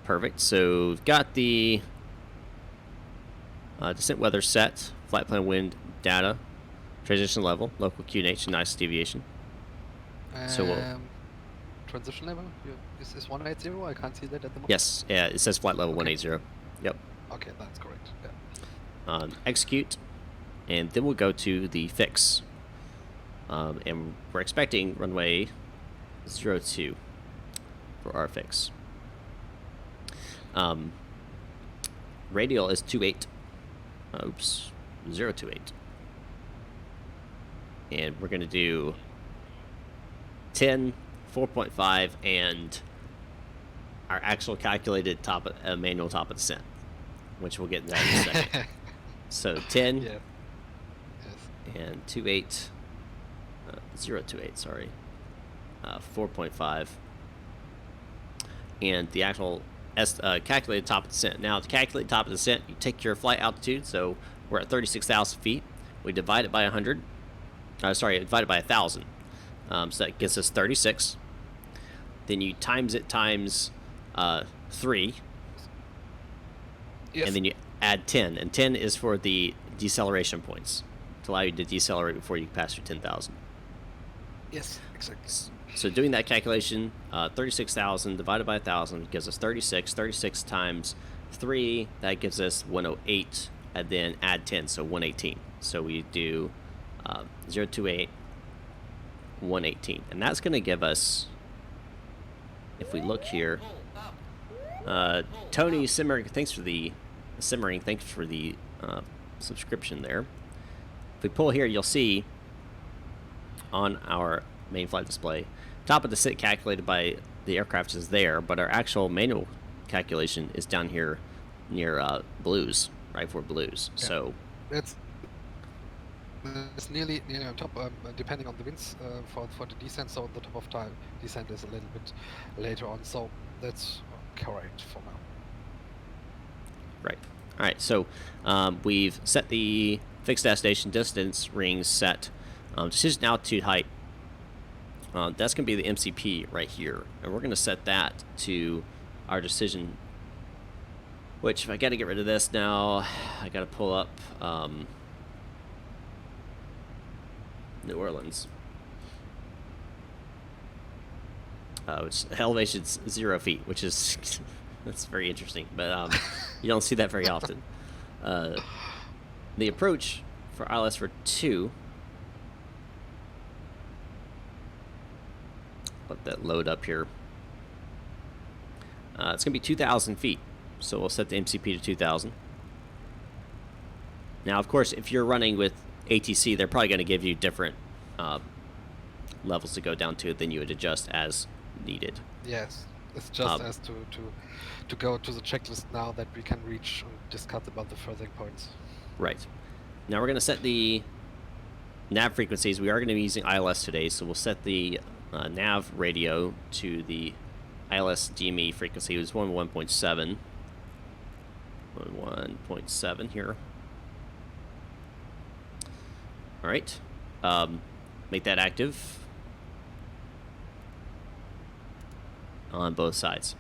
Perfect. So we've got the descent weather set, flight plan wind data, transition level, local QNH, and ISO deviation. So we'll, transition level? Is this 180? I can't see that at the moment. yes, yeah, it says flight level Okay. 180. Yep. Okay, that's correct. Yeah. Execute, and then we'll go to the fix. And we're expecting runway 02 for our fix. Radial is 28. Oops, 028. And we're going to do 10, 4.5, and our actual calculated manual top of descent, which we'll get into that in a second. So 10 Yeah. Yes. and 28, 028, sorry, 4.5, and the actual calculated top of descent. Now, to calculate top of descent, you take your flight altitude, so we're at 36,000 feet. We divide it by 100. Divide it by 1,000. So that gets us 36. Then you times it times 3. Yes. And then you add 10. And 10 is for the deceleration points, to allow you to decelerate before you pass through 10,000. Yes, exactly. So doing that calculation, 36,000 divided by 1,000 gives us 36. 36 times 3, that gives us 108, and then add 10, so 118. So we do 028, 118. And that's going to give us, if we look here, Tony Simmering, thanks for the subscription there. If we pull here, you'll see on our main flight display, top of the descent calculated by the aircraft is there, but our actual manual calculation is down here near blues, right for blues. Yeah. So It's nearly on top, depending on the winds for the descent. So the top of time descent is a little bit later on. So that's correct for now. right. All right. So we've set the fixed destination distance rings set. Decision altitude height. That's going to be the MCP right here, and we're going to set that to our decision. Which, if I got to get rid of this now, I got to pull up New Orleans. Which elevation's 0 feet, which is that's very interesting, but you don't see that very often. The approach for ILS for 2. Let that load up here. It's going to be 2,000 feet, so we'll set the MCP to 2,000. Now, of course, if you're running with ATC, they're probably going to give you different levels to go down to, then you would adjust as needed. Yes, it's just as to go to the checklist now that we can reach and discuss about the further points. Right. Now we're going to set the nav frequencies. We are going to be using ILS today, so we'll set the nav radio to the ILS GME frequency. It was 11.7. 11.7 here. All right. Make that active on both sides.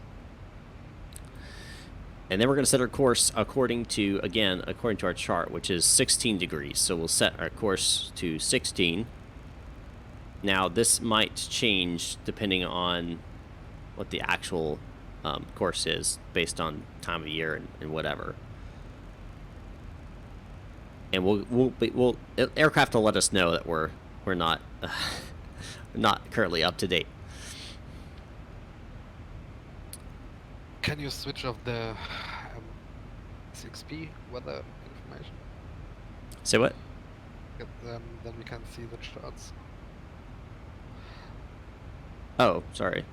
And then we're going to set our course according to our chart, which is 16 degrees. So we'll set our course to 16. Now, this might change depending on what the actual course is, based on time of year and whatever. And we'll aircraft will let us know that we're not not currently up to date. Can you switch off the 6P weather information? Say what? Then we can see the charts. Oh, sorry.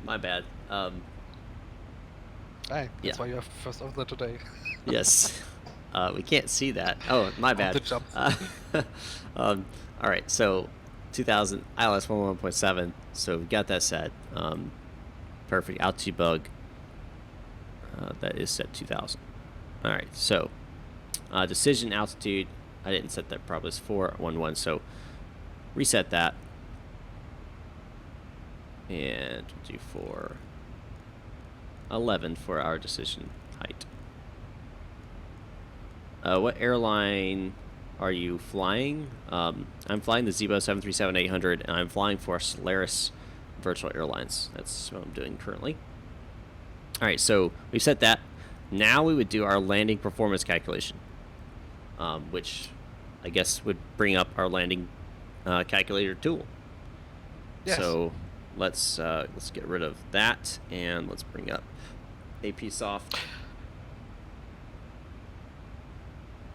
My bad. Hey, Yeah. that's why you have first officer today. Yes. We can't see that. Oh, my bad. The jump. All right, so 2000 ILS 11.7. So we got that set. Perfect. Altitude bug. That is set 2000. All right, so decision altitude. I didn't set that properly. It's 411. So reset that. And do 411 for our decision height. What airline are you flying? I'm flying the Zibo 737-800, and I'm flying for Solaris Virtual Airlines. That's what I'm doing currently. All right, so we've set that. Now we would do our landing performance calculation, which I guess would bring up our landing calculator tool. Yes. So let's get rid of that, and let's bring up APSoft.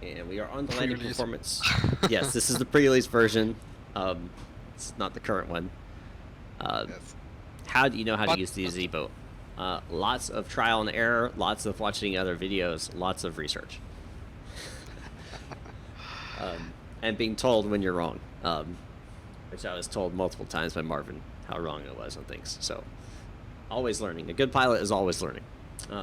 And we are on the landing performance. Yes, this is the pre-release version. It's not the current one. Yes. How do you know how to use the Zibo? Lots of trial and error, lots of watching other videos, lots of research. And being told when you're wrong, which I was told multiple times by Marvin how wrong I was on things. So always learning. A good pilot is always learning.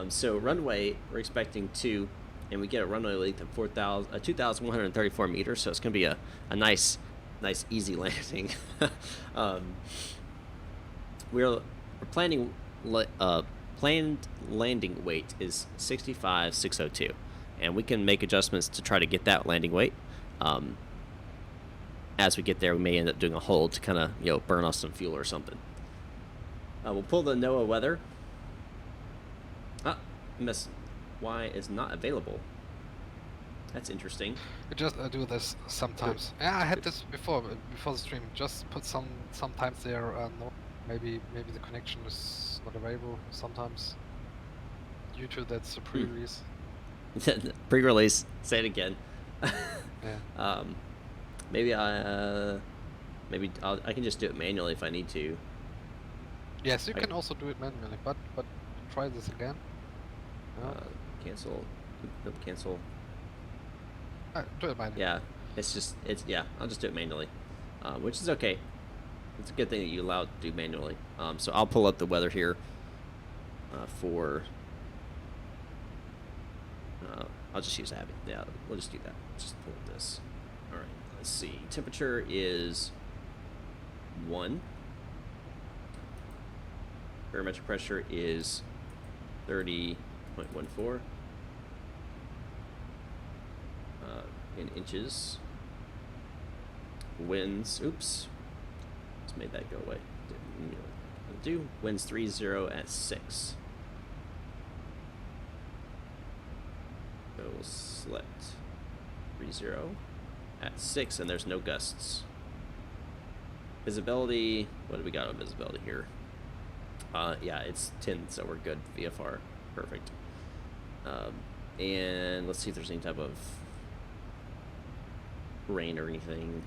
So runway, we're expecting 2, and we get a runway length of 2,134 meters. So it's going to be a nice, easy landing. We're planning. Planned landing weight is 65,602, and we can make adjustments to try to get that landing weight. As we get there, we may end up doing a hold to kind of burn off some fuel or something. We'll pull the NOAA weather. Miss Y is not available. That's interesting. You just do this sometimes. Yeah, I had this before the stream. Just put sometimes there. No, maybe the connection is not available sometimes due to that's a pre-release. Pre-release. Say it again. Yeah. Maybe I can just do it manually if I need to. Yes, you can also do it manually, but try this again. No. Cancel. Nope, cancel. Do it manually. Yeah, I'll just do it manually, which is okay. It's a good thing that you allow it to do manually. So I'll pull up the weather here for. I'll just use Abby. Yeah, we'll just do that. Just pull up this. All right. Let's see. Temperature is 1. Barometric pressure is 30.14. In inches. Winds. Oops. Just made that go away. Winds 30 at 6. So we'll select 30 at 6, and there's no gusts. Visibility. What do we got on visibility here? Yeah, it's 10, so we're good. VFR. Perfect. And let's see if there's any type of rain or anything.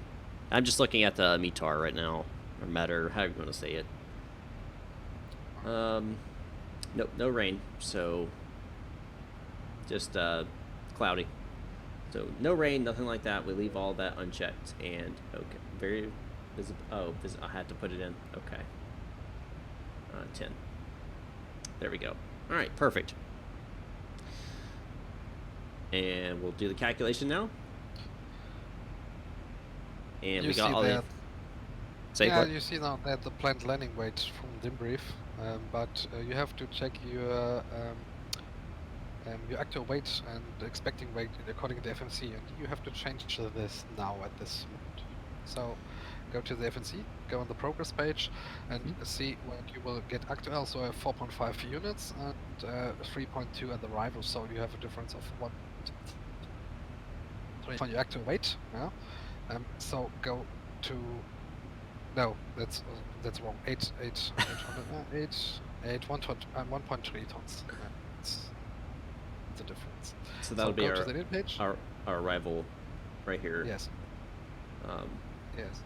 I'm just looking at the METAR right now, or METAR, however you want to say it. Nope, no rain, so just cloudy. So no rain, nothing like that. We leave all that unchecked, and okay, very visible. Oh, I had to put it in. Okay, 10. There we go. All right, perfect. And we'll do the calculation now. And you we got all that, the... Yeah, you see now that the planned landing weight from the brief, but you have to check your your actual weight and expecting weight according to the FMC, and you have to change this now at this moment. So go to the FMC, go on the progress page, and see when you will get actual. So I have 4.5 units and 3.2 at the arrival. So you have a difference of 1.3 on your actual weight. Yeah. So go to no, that's wrong. 1.3 tons. That's the difference. So that'll be go to the init page. our arrival right here. Yes. Yes.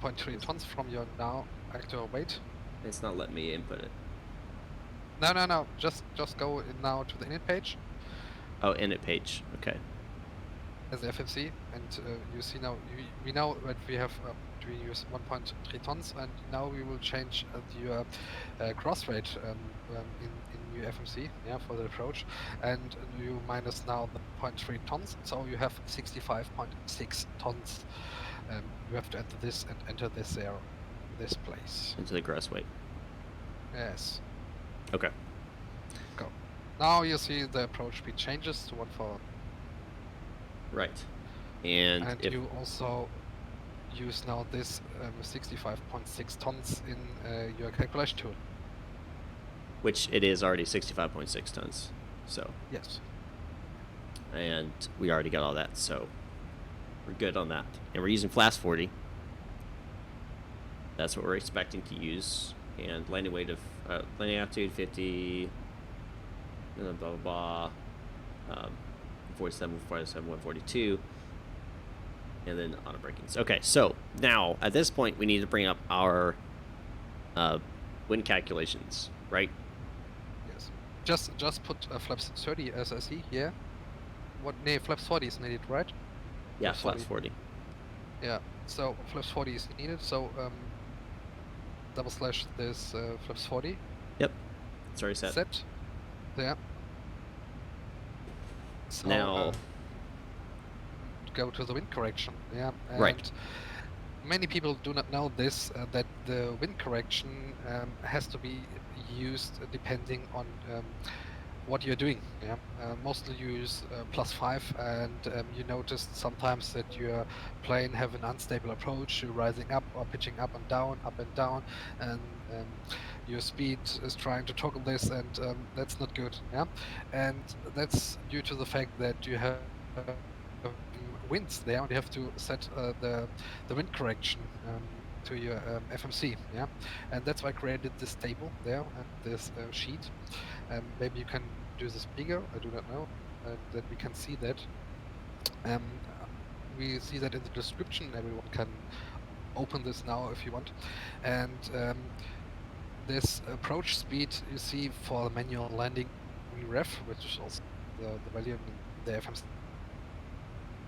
1.3 tons from your now actual weight. It's not letting me input it. No. Just go in now to the init page. Oh, init page. Okay. As the FMC, and you see now we know that we have we use 1.3 tons, and now we will change your cross rate in your FMC, yeah, for the approach, and you minus now the 0.3 tons, so you have 65.6 tons. You have to enter this and enter this there, this place. Into the gross weight. Yes. Okay. Go. Now you see the approach speed changes to 1.4. Right. And you also use now this 65.6 tons in your calculation tool. Which it is already 65.6 tons. So. Yes. And we already got all that, so we're good on that. And we're using Flash 40. That's what we're expecting to use. And landing weight of landing altitude 50. Blah blah blah. 47, 142, and then auto brakings. Okay, so now at this point we need to bring up our wind calculations, right? Yes. Just put flaps 30 as I see here. No, flaps 40 is needed, right? Yeah, flaps 40. Yeah. So flaps 40 is needed. So double slash this flaps 40. Yep. It's already set. Set. There. So, now go to the wind correction, yeah. And right. Many people do not know this, that the wind correction has to be used depending on what you're doing. Yeah. Mostly you use +5, and you notice sometimes that your plane have an unstable approach, you're rising up or pitching up and down, and your speed is trying to toggle this, and that's not good. Yeah, and that's due to the fact that you have winds there, and you have to set the wind correction to your FMC. Yeah, and that's why I created this table there and this sheet. Maybe you can do this bigger. I do not know, that we can see that. We see that in the description. Everyone can open this now if you want, and this approach speed you see for the manual landing ref, which is also the value in the FMC.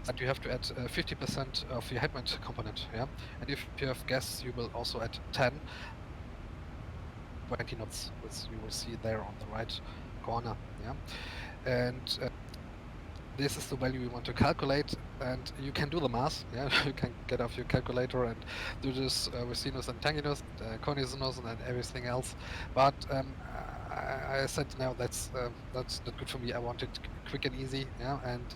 And you have to add 50% of your headwind component, yeah. And if you have gas, you will also add 20 knots, which you will see there on the right corner, yeah. And this is the value we want to calculate, and you can do the math. Yeah, you can get off your calculator and do this with sinus and tangent, cosinus and everything else. But I said now that's not good for me. I want it quick and easy. Yeah, and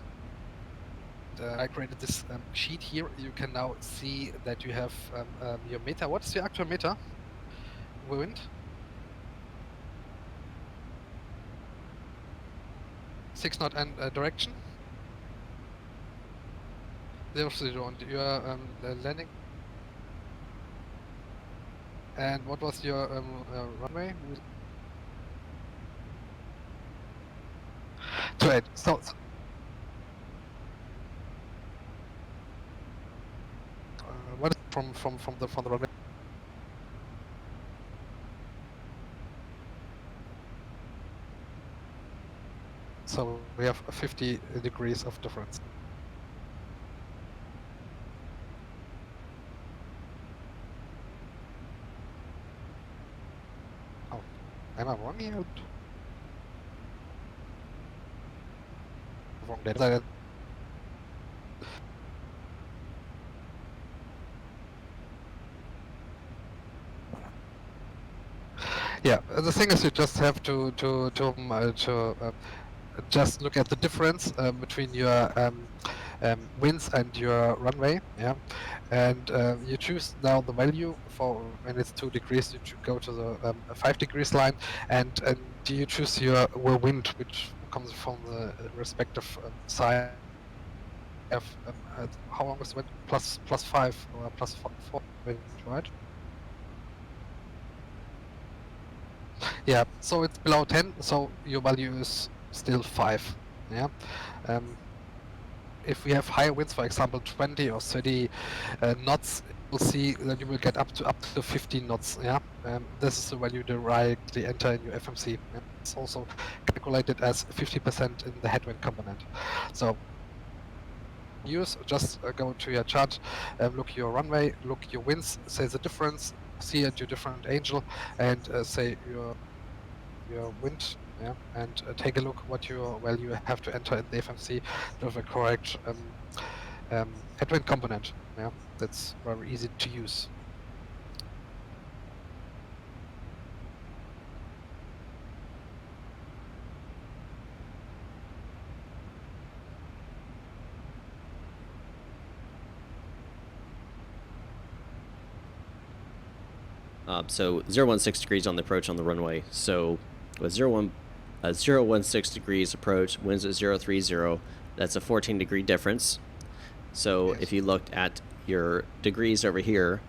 I created this sheet here. You can now see that you have your meter. What's your actual meter? Wind. 6 knot and direction. 0, and you are landing. And what was your runway? 28. So what is from the runway? So we have 50 degrees of difference. Oh, am I wrong here? Wrong data. Yeah, the thing is, you just have to just look at the difference between your winds and your runway, yeah, and you choose now the value for when it's 2 degrees. You go to the 5 degrees line, and do you choose your wind, which comes from the respective side of how long is the wind? Plus 5 or plus 4 wind, right? Yeah, so it's below 10, so your value is still 5. Yeah. If we have higher winds, for example, 20 or 30 knots, you'll see that you will get up to 15 knots. Yeah. This is the value you directly enter in your FMC. Yeah? It's also calculated as 50% in the headwind component. So just go to your chart, look your runway, look your winds, say the difference, see at your different angel, and say your wind, yeah, and take a look what your value have to enter in the FMC with a correct headwind component. Yeah, that's very easy to use. So 016 degrees on the approach on the runway. So with 016 degrees approach, winds at 030, that's a 14 degree difference. So Yes. if you looked at your degrees over here,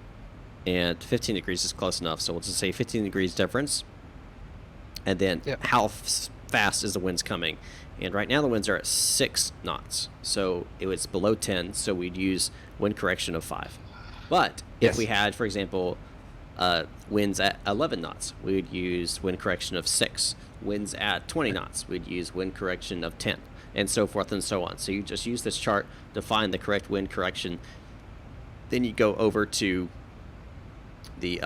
and 15 degrees is close enough. So we'll just say 15 degrees difference. And then how fast is the winds coming? And right now the winds are at 6 knots. So it was below 10, so we'd use wind correction of 5. But if we had, for example, winds at 11 knots, we'd use wind correction of 6. Winds at 20 knots, we'd use wind correction of 10, and so forth and so on. So you just use this chart to find the correct wind correction. Then you go over to the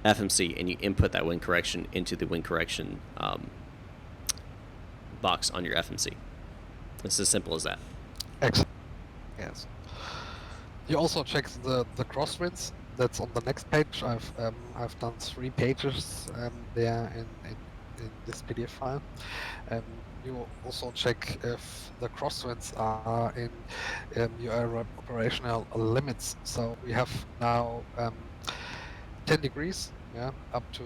FMC and you input that wind correction into the wind correction box on your FMC. It's as simple as that. Excellent. Yes. You also check the crosswinds. That's on the next page. I've done 3 pages there in this PDF file. You also check if the crosswinds are in your operational limits. So we have now 10 degrees, yeah, up to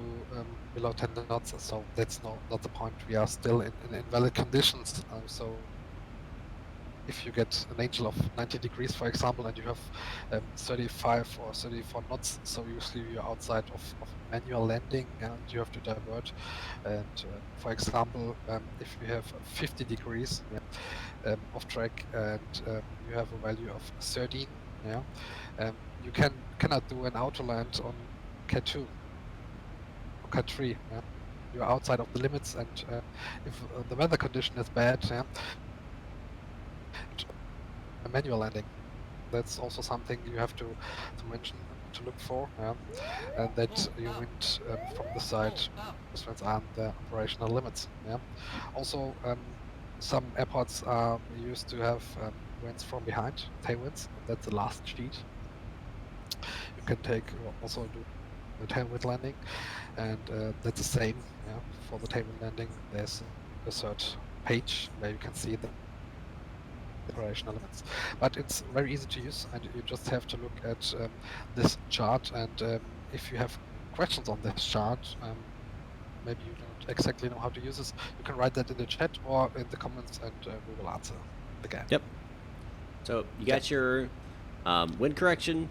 below 10 knots. So that's not the point. We are still in valid conditions. So if you get an angel of 90 degrees, for example, and you have 35 or 34 knots, so usually you're outside of manual landing and you have to divert. And for example, if you have 50 degrees off track and you have a value of 13, yeah, you cannot do an auto land on Cat 2 or Cat 3. Yeah? You're outside of the limits, and if the weather condition is bad, yeah, a manual landing. That's also something you have to mention, to look for, yeah? And that you wind from the side and the operational limits. Yeah. Also, some airports are used to have winds from behind, tailwinds. That's the last sheet. You can also do the tailwind landing, and that's the same. Yeah, for the tailwind landing, there's a third page where you can see the operational limits. But it's very easy to use, and you just have to look at this chart. And if you have questions on this chart, maybe you don't exactly know how to use this, you can write that in the chat or in the comments, and we will answer again. Yep. So you got your wind correction,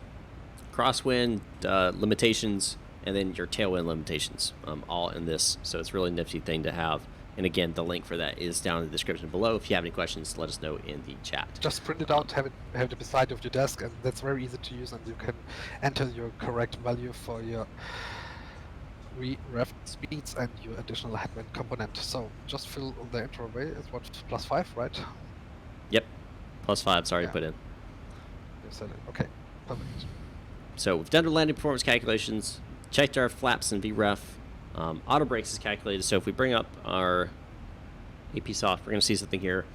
crosswind limitations, and then your tailwind limitations all in this. So it's a really nifty thing to have. And again, the link for that is down in the description below. If you have any questions, let us know in the chat. Just print it out, have it beside of your desk, and that's very easy to use, and you can enter your correct value for your ref speeds and your additional headwind component. So just fill the intro away. It's what, +5, right? Yep, +5, sorry to put in. You said it. Okay, perfect. So we've done our landing performance calculations, checked our flaps and VREF. Auto brakes is calculated. So if we bring up our AP soft, we're going to see something here.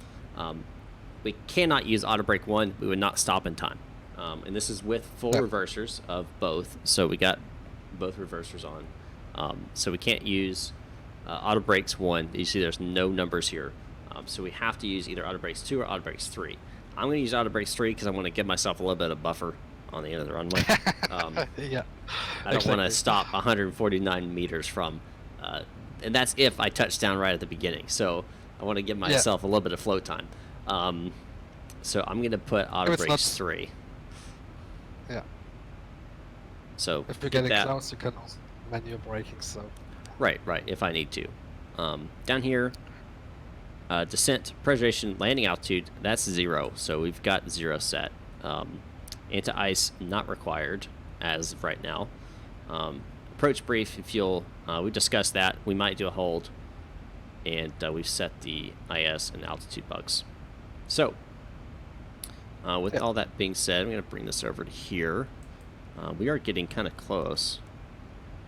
We cannot use auto brake 1. We would not stop in time. And this is with full reversers of both. So we got both reversers on. So we can't use auto brakes 1. You see there's no numbers here. So we have to use either auto brakes 2 or auto brakes 3. I'm going to use auto brakes 3 because I want to give myself a little bit of buffer on the end of the runway. Yeah. I don't want to stop 149 meters from, and that's if I touch down right at the beginning. So I want to give myself a little bit of float time. So I'm going to put auto brakes 3. Yeah. So if you're getting close, you can also manual braking. So. Right. If I need to. Down here, descent, pressurization, landing altitude. That's 0. So we've got 0 set. Anti-ice not required as of right now. Approach brief and fuel. We discussed that. We might do a hold. And we've set the IS and altitude bugs. So, with all that being said, I'm going to bring this over to here. We are getting kind of close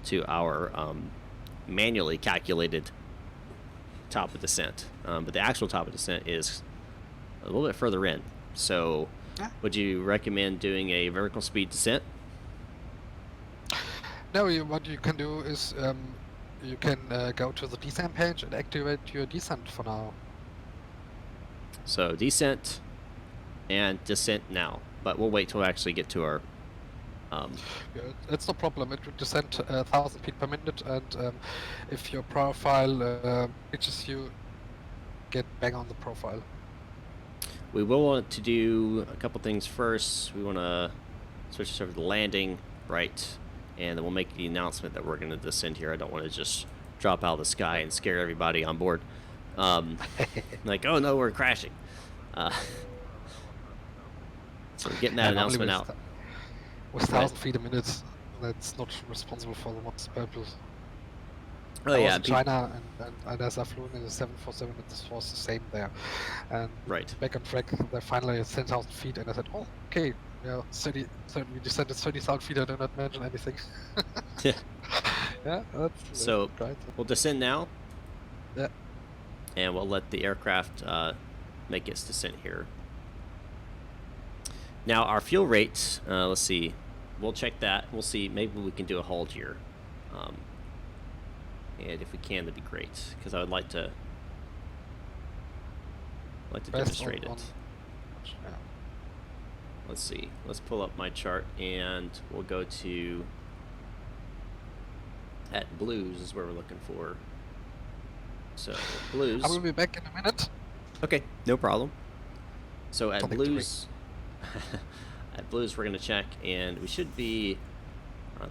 to our manually calculated top of descent. But the actual top of descent is a little bit further in. So, would you recommend doing a vertical speed descent? No, what you can do is you can go to the descent page and activate your descent for now. So descent and descent now, but we'll wait till we actually get to our... it's no problem. It will descend 1,000 feet per minute, and if your profile reaches you, get bang on the profile. We will want to do a couple things first. We want to switch this over to landing, right? And then we'll make the announcement that we're going to descend here. I don't want to just drop out of the sky and scare everybody on board. Like, oh no, we're crashing. So we're getting that announcement out. With 1,000 feet a minute, that's not responsible for the most purpose. Oh I yeah, was in China, and as I flew in the 747, it was the same there. And back on track, they finally at 10,000 feet, and I said, oh, okay, yeah, 30, we descended 30,000 feet, I do not mention anything. Yeah. Yeah, that's so right. We'll descend now. Yeah. And we'll let the aircraft make its descent here. Now our fuel rates, let's see, we'll check that. We'll see, maybe we can do a hold here. And if we can, that'd be great, because I would like to demonstrate it. Yeah. Let's see. Let's pull up my chart, and we'll go to at blues is where we're looking for. So blues. I will be back in a minute. Okay, no problem. So at blues, at blues we're gonna check, and we should be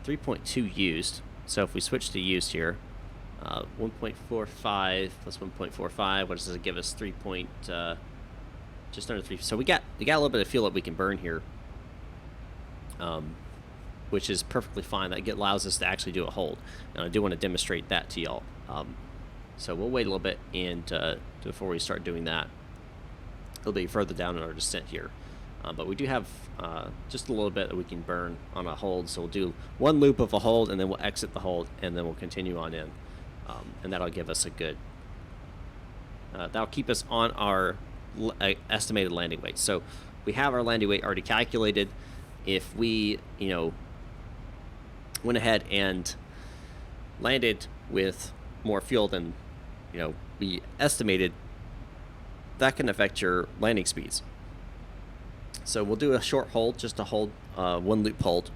3.2 used. So if we switch to used here. 1.45 plus 1.45. What does it give us? Just under 3. So we got a little bit of fuel that we can burn here, which is perfectly fine. That allows us to actually do a hold, and I do want to demonstrate that to y'all. So we'll wait a little bit and before we start doing that. It'll be further down in our descent here, but we do have just a little bit that we can burn on a hold. So we'll do one loop of a hold, and then we'll exit the hold, and then we'll continue on in. And that'll give us a good, that'll keep us on our estimated landing weight. So we have our landing weight already calculated. If we, went ahead and landed with more fuel than, we estimated, that can affect your landing speeds. So we'll do a short hold, just to hold one loop hold,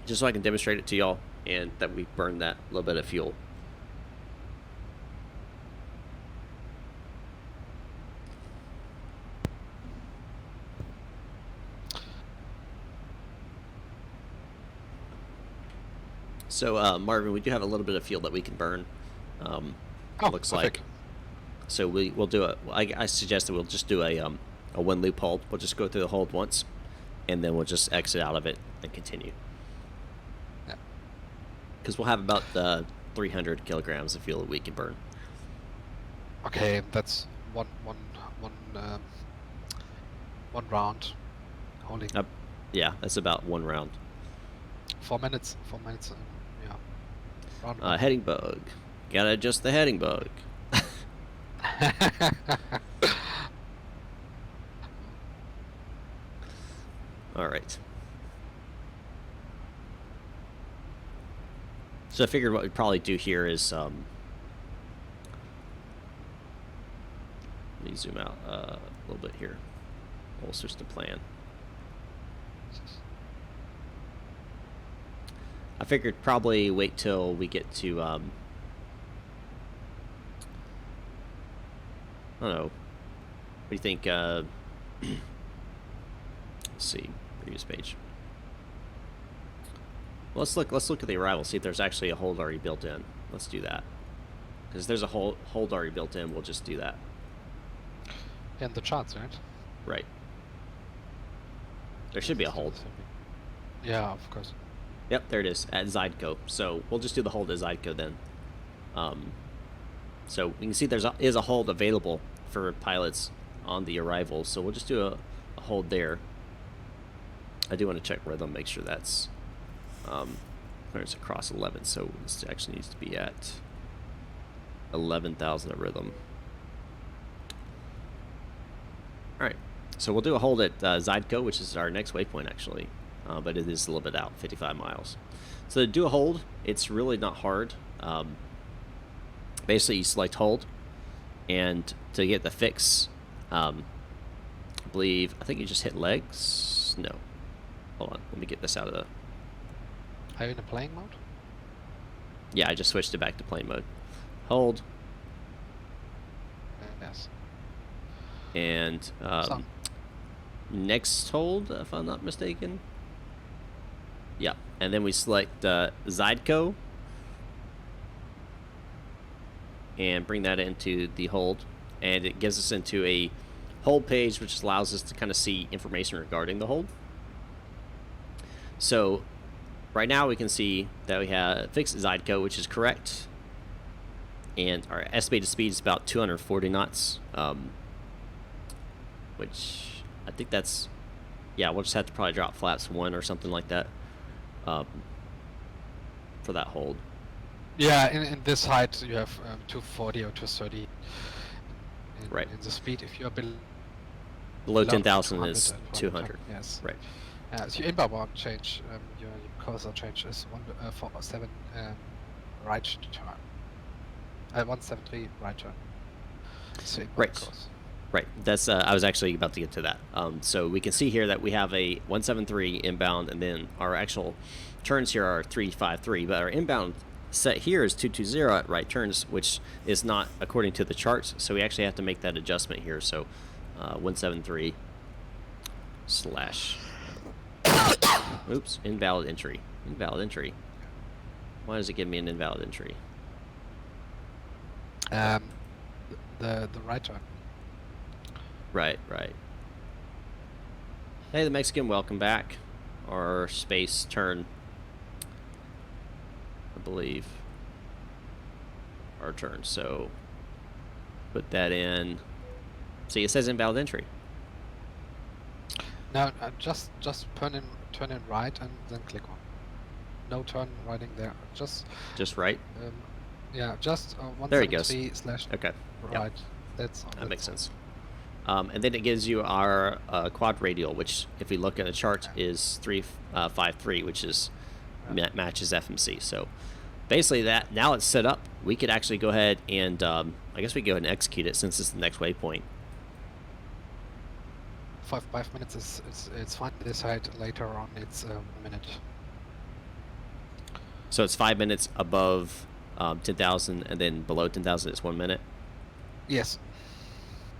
just so I can demonstrate it to y'all, and that we burned that little bit of fuel. So, Marvin, we do have a little bit of fuel that we can burn. Looks like. So we'll do I suggest that we'll just do a one loop hold. We'll just go through the hold once, and then we'll just exit out of it and continue. Yeah. Because we'll have about 300 kilograms of fuel that we can burn. Okay, that's one round holding. Yeah, that's about one round. 4 minutes. 4 minutes. Yeah. Heading bug. Gotta adjust the heading bug. All right. So I figured what we'd probably do here is Let me zoom out a little bit here. We'll switch to plan. I figured probably wait till we get to, I don't know. What do you think? Let's see, previous page. Well, let's look at the arrival. See if there's actually a hold already built in. Let's do that. Because there's a hold already built in. We'll just do that. And the charts, right? Right. There should be a hold. Yeah, of course. Yep, there it is at Zibo. So we'll just do the hold at Zibo then. So you can see there is a hold available for pilots on the arrival. So we'll just do a hold there. I do want to check rhythm, make sure that's clearance across 11. So this actually needs to be at 11,000 at rhythm. All right, so we'll do a hold at Zibo, which is our next waypoint actually, but it is a little bit out, 55 miles. So to do a hold, it's really not hard. Basically, you select hold, and to get the fix, I think you just hit legs. No, hold on, let me get this out of the. Are you in a playing mode? Yeah, I just switched it back to plane mode. Hold. Yes. And next hold, if I'm not mistaken. Yeah, and then we select Zibo and bring that into the hold, and it gives us into a hold page, which allows us to kind of see information regarding the hold. So right now we can see that we have fixed Zibo, which is correct, and our estimated speed is about 240 knots, which I think that's, yeah, we'll just have to probably drop flaps 1 or something like that for that hold. Yeah, in this height you have 240 or 230 right. in the speed. If you're below 10,000 is 200. Yes. Right. So your inbound change, your cursor change is 147 right turn. 173 right turn. So right. Course. Right. That's I was actually about to get to that. So we can see here that we have a 173 inbound, and then our actual turns here are 353, but our inbound set here is 220 at right turns, which is not according to the charts. So we actually have to make that adjustment here. So 173 slash. Oops, invalid entry. Invalid entry. Why does it give me an invalid entry? The right turn. Right. Hey, the Mexican, welcome back. Our space turn, I believe, our turn. So put that in. See, it says invalid entry. No, just turn in right and then click on. No turn riding there. Just right. Yeah, just 173 slash okay. right. Yep. That makes sense. And then it gives you our quad radial, which, if we look at the chart, is 353, which is matches FMC. So basically, that now it's set up. We could actually go ahead and I guess we can go ahead and execute it since it's the next waypoint. 5 minutes it's fine. This height later on it's a minute. So it's 5 minutes above 10,000, and then below 10,000 it's 1 minute. Yes.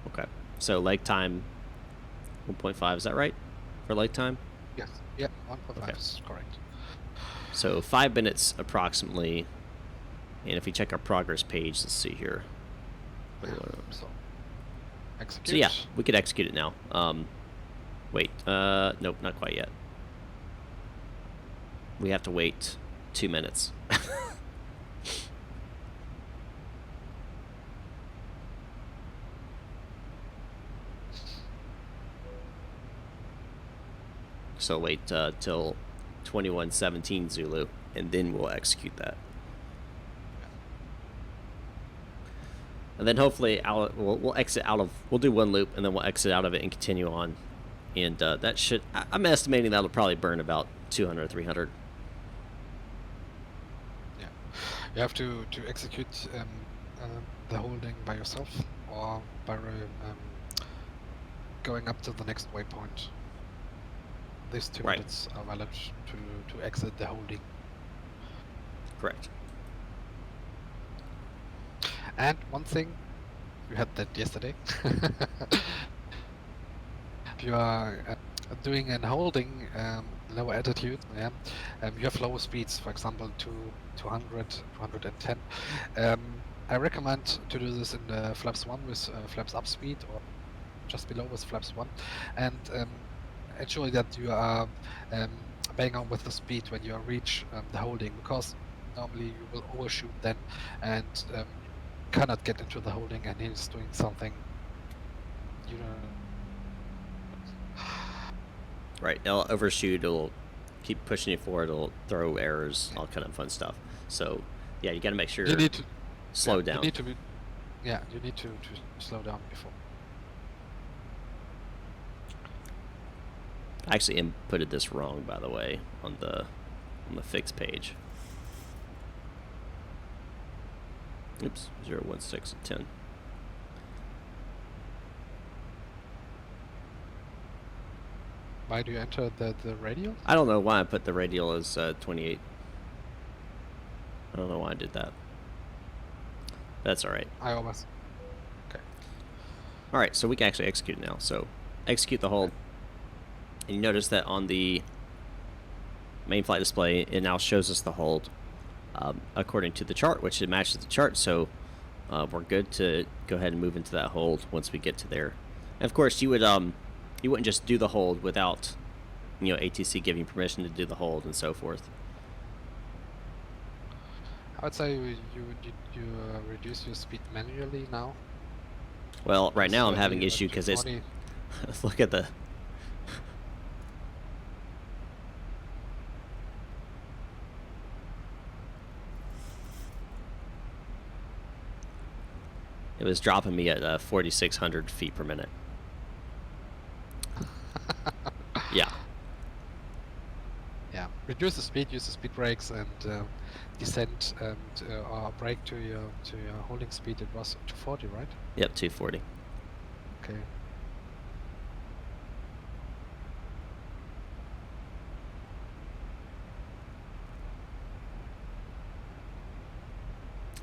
Okay. So leg time 1.5, is that right? For leg time? Yes. Yeah, 1.5 is correct. So 5 minutes approximately. And if we check our progress page, let's see here. So execute. So yeah, we could execute it now. Wait, nope, not quite yet. We have to wait 2 minutes. So wait till 2117 Zulu, and then we'll execute that. And then hopefully we'll exit out of, we'll do one loop, and then we'll exit out of it and continue on. And that should, I'm estimating that'll probably burn about 200 or 300. Yeah, you have to execute the holding by yourself. or by going up to the next waypoint. These 2 Right. minutes are valid to exit the holding. Correct. And one thing, we had that yesterday. If you are doing an holding lower altitude, yeah, you have lower speeds, for example, 200, 210. I recommend to do this in the flaps 1 with flaps up speed, or just below with flaps 1, and ensure that you are bang on with the speed when you reach the holding, because normally you will overshoot then, and you cannot get into the holding, and he's doing something you don't. Right. It'll overshoot. It'll keep pushing you forward. It'll throw errors, all kind of fun stuff. So, yeah, you got to make sure You need to slow down. You need to be, yeah, you need to slow down before. I actually inputted this wrong, by the way, on the fix page. Oops, 016 10. Why do you enter the radial? I don't know why I put the radial as 28. I don't know why I did that. That's all right. I almost. Okay. All right, so we can actually execute now. So execute the hold. And you notice that on the main flight display, it now shows us the hold according to the chart, which it matches the chart. So we're good to go ahead and move into that hold once we get to there. And of course, you wouldn't just do the hold without, ATC giving permission to do the hold and so forth. I would say you reduce your speed manually now. Well, right now I'm So having you issue at because it's 240. look at the it was dropping me at 4,600 feet per minute. Yeah. Yeah, reduce the speed, use the speed brakes, and descend or brake to your holding speed. It was 240, right? Yep, 240. Okay.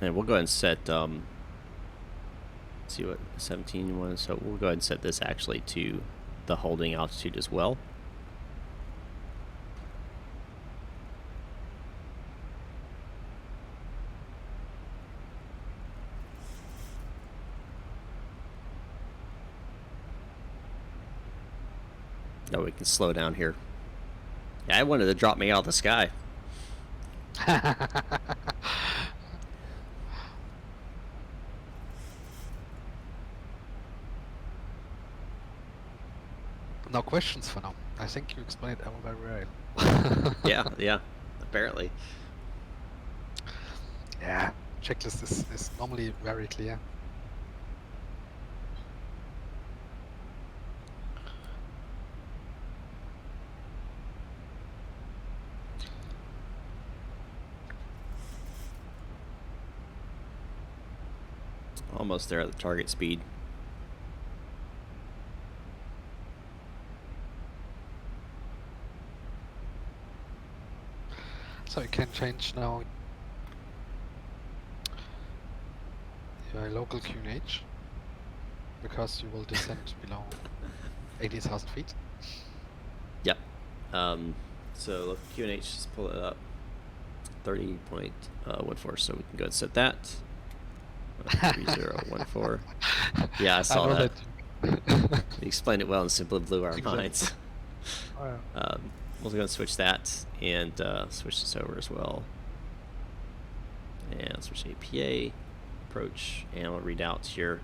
And we'll go ahead and set let's see what 17 was. So we'll go ahead and set this actually to the holding altitude as well. Now we can slow down here. Yeah, I wanted to drop me out of the sky. No questions for now. I think you explained it all very well. Yeah, apparently. Yeah, checklist is normally very clear. Almost there at the target speed. So you can change now your local QNH, because you will descend below 80,000 feet. Yep. So look, QNH, just pull it up. 30.14, so we can go ahead and set that. 3014. Yeah, I saw that. You explained it well and simply blew our minds. Oh, yeah. We'll go and switch that and switch this over as well. And switch APA, approach, and I'll read out here.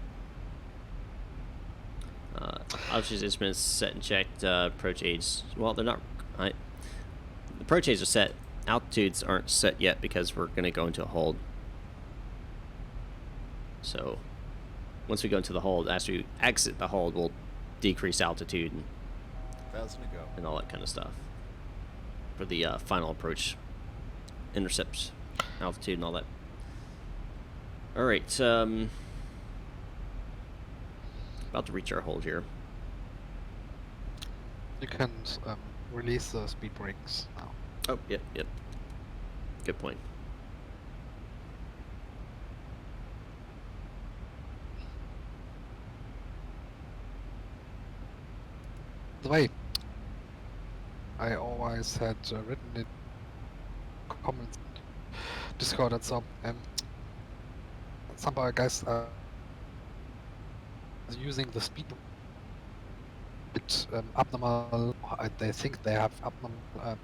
Altitude instruments set and checked. Approach aids. Well, they're not. The approach aids are set. Altitudes aren't set yet because we're going to go into a hold. So once we go into the hold, as we exit the hold, we'll decrease altitude and 1,000 to go. and all that kind of stuff for the final approach, intercept altitude and all that. All right. About to reach our hold here. You can release the speed brakes now. Oh, yep. Good point. By the way, I always had written in comments Discord and so some guys are using the speed bit abnormal. They think they have abnormal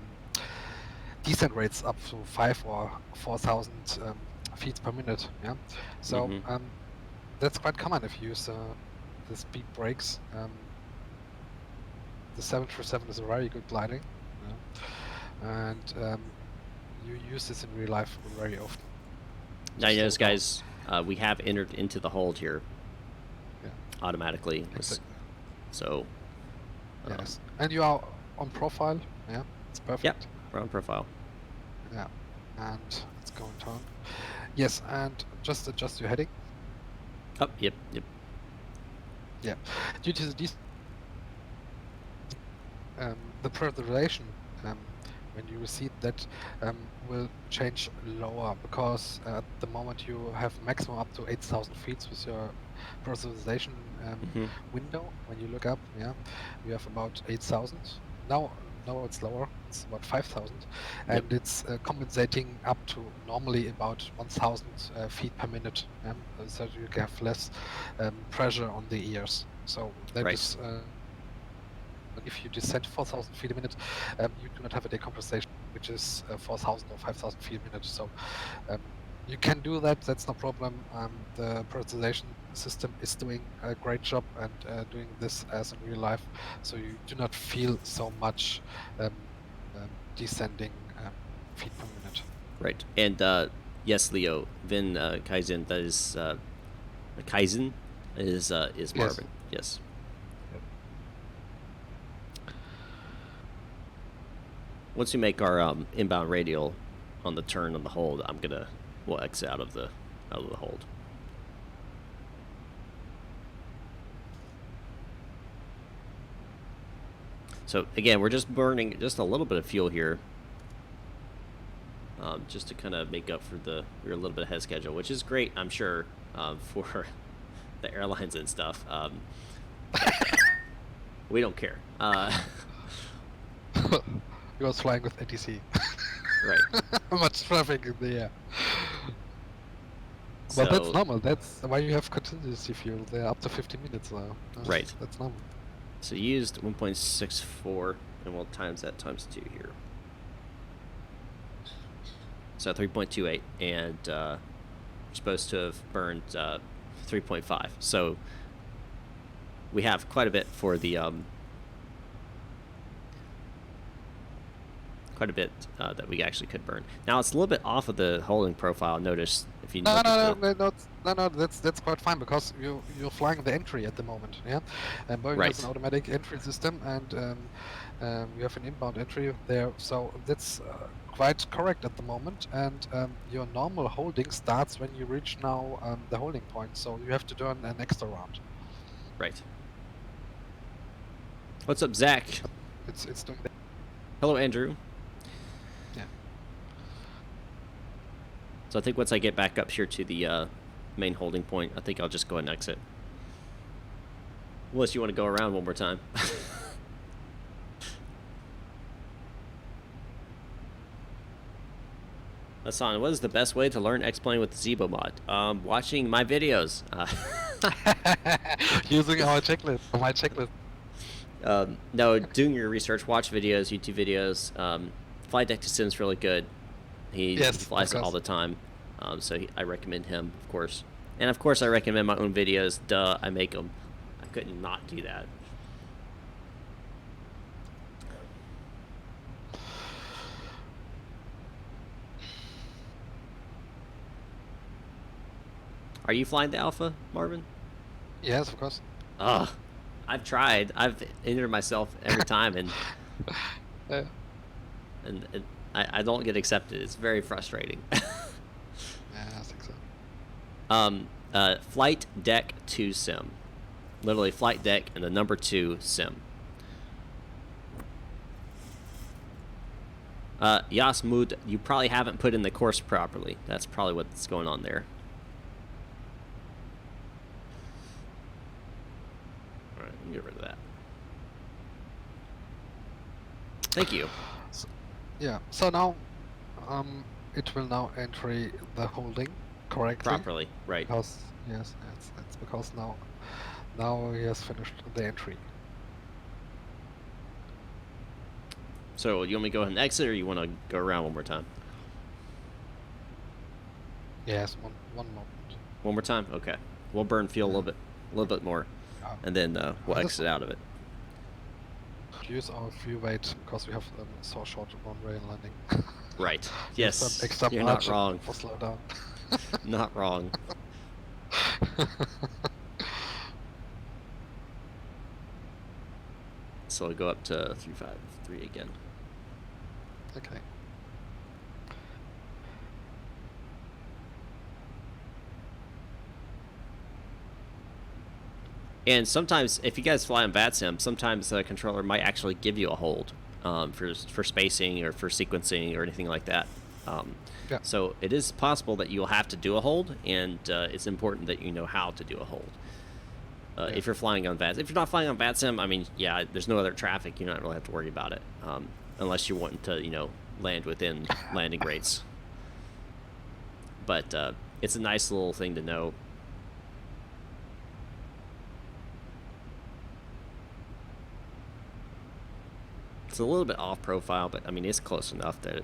descent rates up to 5 or 4,000 feet per minute. Yeah, so that's quite common if you use the speed brakes. The 737 is a very good gliding, and you use this in real life very often. Now, you notice, guys, we have entered into the hold here automatically. Exactly. So, yes, and you are on profile. Yeah, it's perfect. Yep, we're on profile. Yeah, and it's going to turn. Yes, and just adjust your heading. Oh, yep. Yeah, due to the pressurization, when you receive that, will change lower, because at the moment you have maximum up to 8,000 feet with your pressurization window. When you look up, you have about 8,000. Now it's lower. It's about 5,000, and it's compensating up to normally about 1,000 feet per minute, so you have less pressure on the ears. So that is. If you descend 4,000 feet a minute, you do not have a decompensation, which is 4,000 or 5,000 feet a minute. So you can do that. That's no problem. The pressurization system is doing a great job and doing this as in real life. So you do not feel so much descending feet per minute. Right. And yes, Leo, Vin Kaizen, that is Kaizen is Marvin. Yes. Once we make our inbound radial on the turn on the hold, we'll exit out of the hold. So again, we're just burning just a little bit of fuel here, just to kind of make up for we're a little bit ahead of schedule, which is great, I'm sure, for the airlines and stuff. We don't care. He was flying with ATC. Right. Much traffic in the air. But that's normal. That's why you have contingency fuel. They're up to 50 minutes now. Right. That's normal. So you used 1.64, and we'll times that times 2 here. So 3.28, and we're supposed to have burned 3.5. So we have quite a bit for the that we actually could burn. Now it's a little bit off of the holding profile. Notice if you no, that's quite fine, because you're flying the entry at the moment, and Boeing has an automatic entry system, and you have an inbound entry there, so that's quite correct at the moment. And your normal holding starts when you reach now the holding point, so you have to do an extra round. Right. What's up, Zach? It's doing that. Hello, Andrew. Yeah. So I think once I get back up here to the main holding point, I think I'll just go ahead and exit. Unless you want to go around one more time. Hassan, what is the best way to learn X-Plane with the Zibo mod? Watching my videos. Using my checklist. No, doing your research, watch videos, YouTube videos. Flight Deck to Sim's really good. He flies it all the time. So I recommend him, of course. And of course I recommend my own videos. Duh, I make them. I couldn't not do that. Are you flying the Alpha, Marvin? Yes, of course. I've tried. I've entered myself every time, and and I don't get accepted. It's very frustrating. Yeah, I think so. Flight Deck to Sim. Literally flight deck and the number 2 sim. Yasmud, you probably haven't put in the course properly. That's probably what's going on there. Alright, get rid of that. Thank you. So now it will now enter the holding correctly. Properly, right. Because, yes, it's because now he has finished the entry. So you want me to go ahead and exit, or you want to go around one more time? Yes, one moment. One more time? Okay. We'll burn fuel a little bit more, and then we'll exit out of it. Use our fuel weight because we have so short runway and landing. Right. Yes. Extra You're not wrong. For slow down. Not wrong. So we'll go up to 353 again. Okay. And sometimes, if you guys fly on VATSIM, sometimes the controller might actually give you a hold for spacing or for sequencing or anything like that. Yeah. So it is possible that you'll have to do a hold, and it's important that you know how to do a hold. If you're flying on VATSIM. If you're not flying on VATSIM, I mean, yeah, there's no other traffic. You don't really have to worry about it, unless you're wanting to, land within landing rates. But it's a nice little thing to know. It's a little bit off profile, but I mean, it's close enough that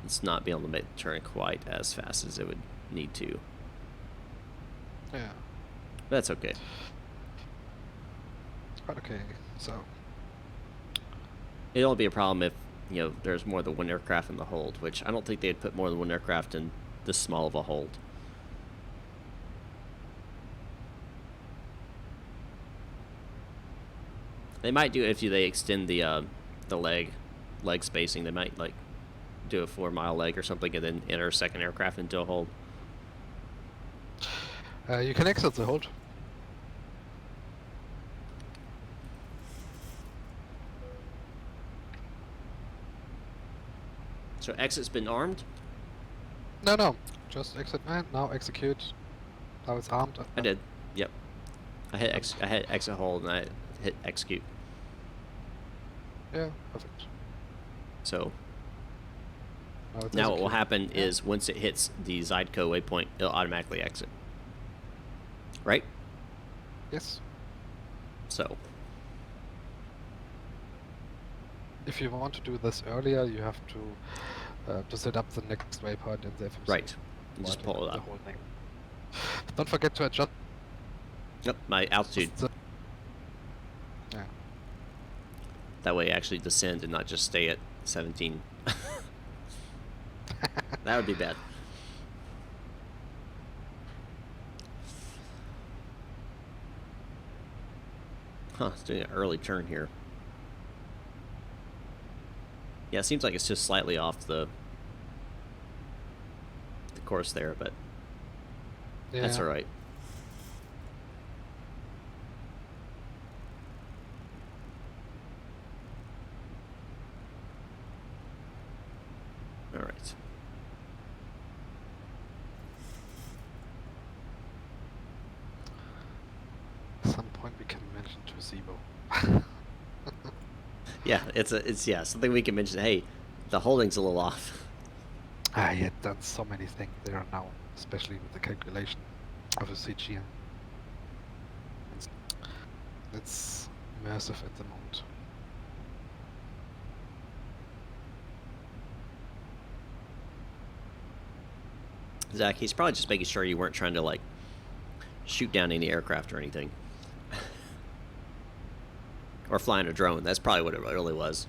it's not being able to make the turn quite as fast as it would need to. Yeah. That's okay. Okay, so It'll be a problem if, there's more than one aircraft in the hold, which I don't think they'd put more than one aircraft in this small of a hold. They might do it if they extend the leg spacing. They might do a 4-mile leg or something and then enter a second aircraft into a hold. you can exit the hold. So exit's been armed? No. Just exit, man. Now execute. Now it's armed. I did. Yep. I hit exit hold and I hit execute. Yeah, perfect. So Now now what will happen is once it hits the Zydeco waypoint, it'll automatically exit. Right? Yes. So If you want to do this earlier, you have to set up the next waypoint in the FMC. right. You just pull it The up. whole thing. Don't forget to adjust. Yep, my altitude. Yeah. That way I actually descend and not just stay at 17. That would be bad. Huh, it's doing an early turn here. Yeah, it seems like it's just slightly off the course there, but that's alright. Alright. At some point we can mention to Zibo. Yeah, it's something we can mention. Hey, the holding's a little off. He had done so many things there now, especially with the calculation of a CG. It's immersive at the moment. Zach, he's probably just making sure you weren't trying to shoot down any aircraft or anything. Or flying a drone. That's probably what it really was.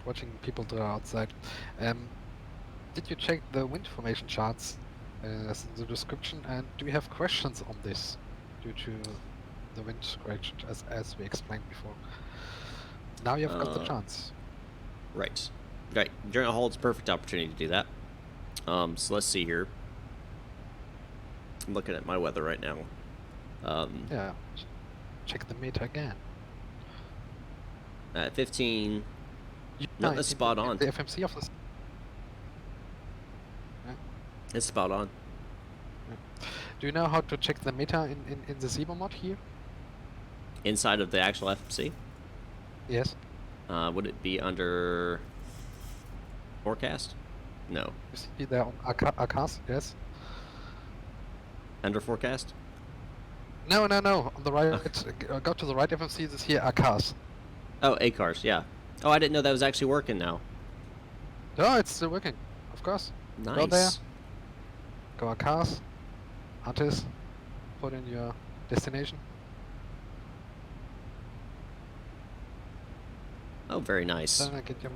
Watching people to the outside. Did you check the wind formation charts in the description? And do you have questions on this? Due to the wind correction as we explained before. Now you've got the chance. Right. Right. During a hold, it's a perfect opportunity to do that. So let's see here. I'm looking at my weather right now. Yeah. Check the meter again. At 15. No, that's spot on. The FMC of this. Yeah. It's spot on. Yeah. Do you know how to check the meter in the Zibo mod here? Inside of the actual FMC? Yes. Would it be under forecast? No. You see there on ACAS? Yes. Under forecast? No. On the right, go to the right FMC. This here ACAS. Oh, ACARS, yeah. Oh, I didn't know that was actually working now. No, it's still working. Of course. Nice. Go there. Go ACAS. Artist. Put in your destination. Oh, very nice. Then get your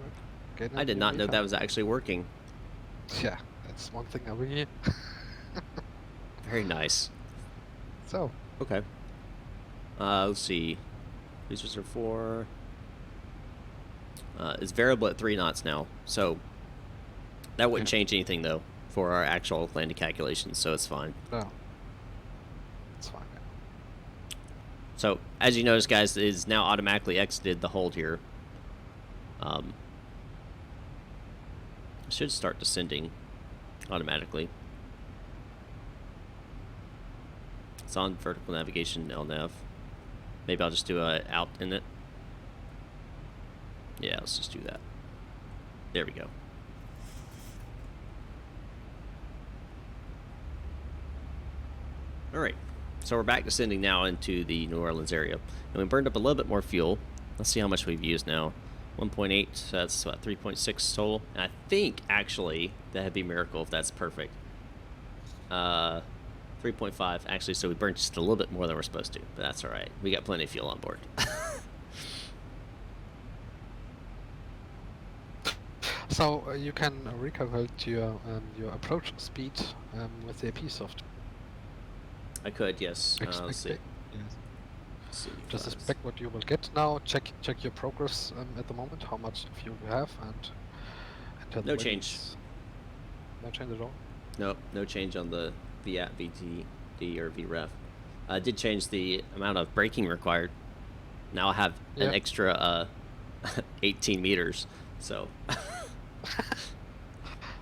I did not know that was actually working. Yeah, that's one thing over here. Very nice. So. Okay. Let's see. These are 4. It's variable at 3 knots now, so that wouldn't change anything though for our actual landing calculations, so it's fine. No. It's fine. Yeah. So as you notice, guys, it is now automatically exited the hold here. It should start descending automatically. It's on vertical navigation LNAV. Maybe I'll just do a out in it. Yeah, let's just do that. There we go. Alright, so we're back descending now into the New Orleans area. And we burned up a little bit more fuel. Let's see how much we've used now. 1.8, so that's about 3.6 total. And I think, actually, that'd be a miracle if that's perfect. 3.5, actually, so we burned just a little bit more than we're supposed to. But that's alright. We got plenty of fuel on board. So you can recalculate your approach speed with the AP soft. I could, yes. Let's see. Yes. Let's see. Just expect what you will get now. Check your progress at the moment, how much fuel you have, and enter the No weights. change. No change at all. Nope, no change on the VAT, VTD, or VREF. I did change the amount of braking required. Now I have an extra 18 meters, so...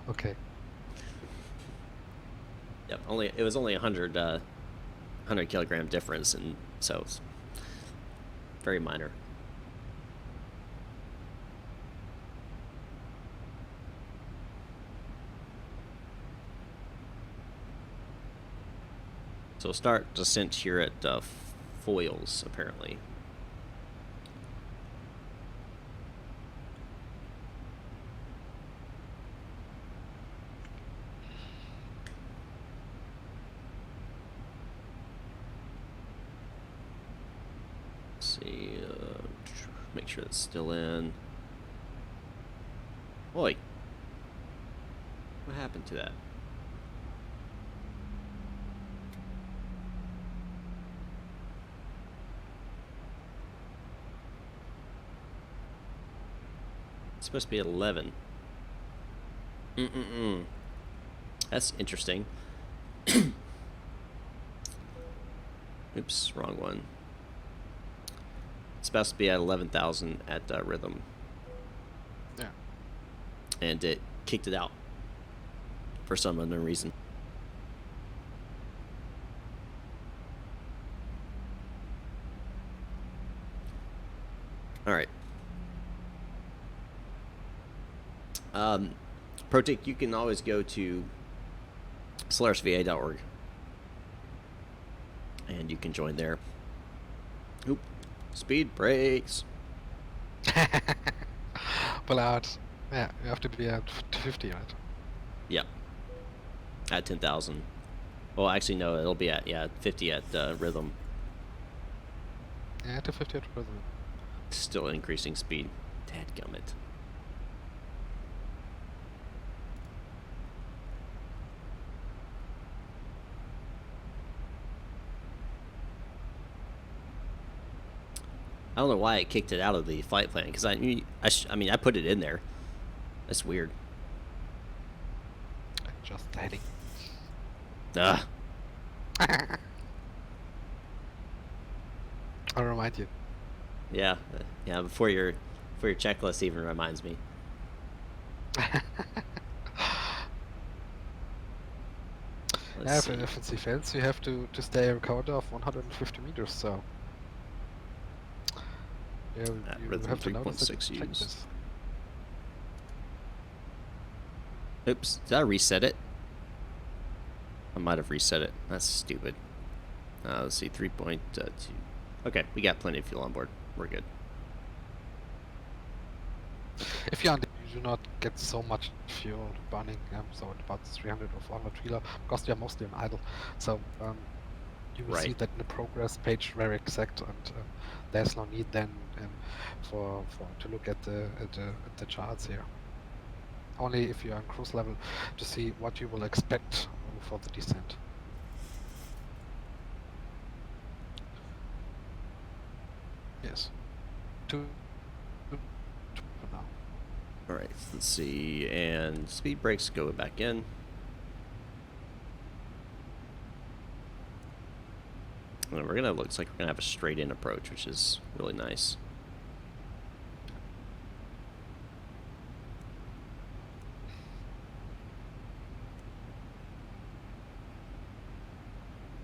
Okay. Yep, it was only 100 kilogram difference, and so it's very minor. So we'll start descent here at Foils, apparently. See, make sure it's still in. Oi, what happened to that? It's supposed to be at 11. That's interesting. Oops, wrong one. It's supposed to be at 11,000 at rhythm. Yeah. And it kicked it out for some unknown reason. All right. Pro tip, you can always go to solarisva.org and you can join there. Oop. Speed brakes. Pull out. Yeah, you have to be at 50, right? Yep. At 10,000. Well, actually, no, it'll be at, 50 at rhythm. Yeah, to 50 at rhythm. Still increasing speed. Dadgummit. I don't know why it kicked it out of the flight plan, because I mean, I put it in there. That's weird. Just the heading. Ugh. I'll remind you. Yeah, yeah. Before your checklist even reminds me. Yeah, if it's events, you have to stay a corridor of 150 meters. So yeah, you have to notice that you check this. Oops, did I reset it? I might have reset it. That's stupid. Let's see, 3.2. Okay, we got plenty of fuel on board. We're good. If you're on the, you do not get so much fuel burning, so about 300 or 400 kilo, because they are mostly on idle. So you will see that in the progress page very exact, and there's no need then for to look at the charts here. Only if you're on cruise level to see what you will expect for the descent. Yes. Two for now. All right, let's see, and speed brakes go back in. And looks like we're gonna have a straight in approach, which is really nice.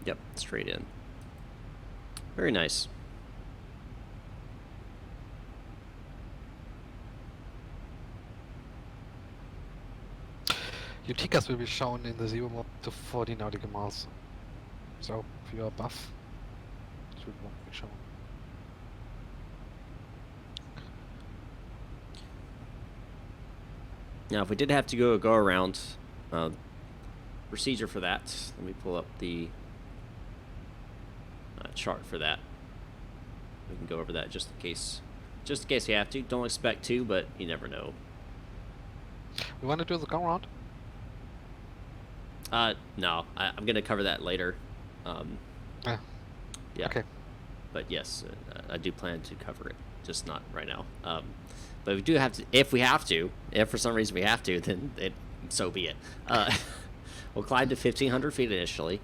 Yep, straight in. Very nice. Your TCAS will be shown in the Zibo mode to 40 nautical miles. So if you're above, it should not be shown. Now, if we did have to go around, procedure for that. Let me pull up the chart for that. We can go over that just in case we have to. Don't expect to, but you never know. We want to do the go around? No, I'm gonna cover that later. Yeah. Okay. But yes, I do plan to cover it, just not right now. But we do have to, if for some reason we have to, then so be it. We'll climb to 1,500 feet initially,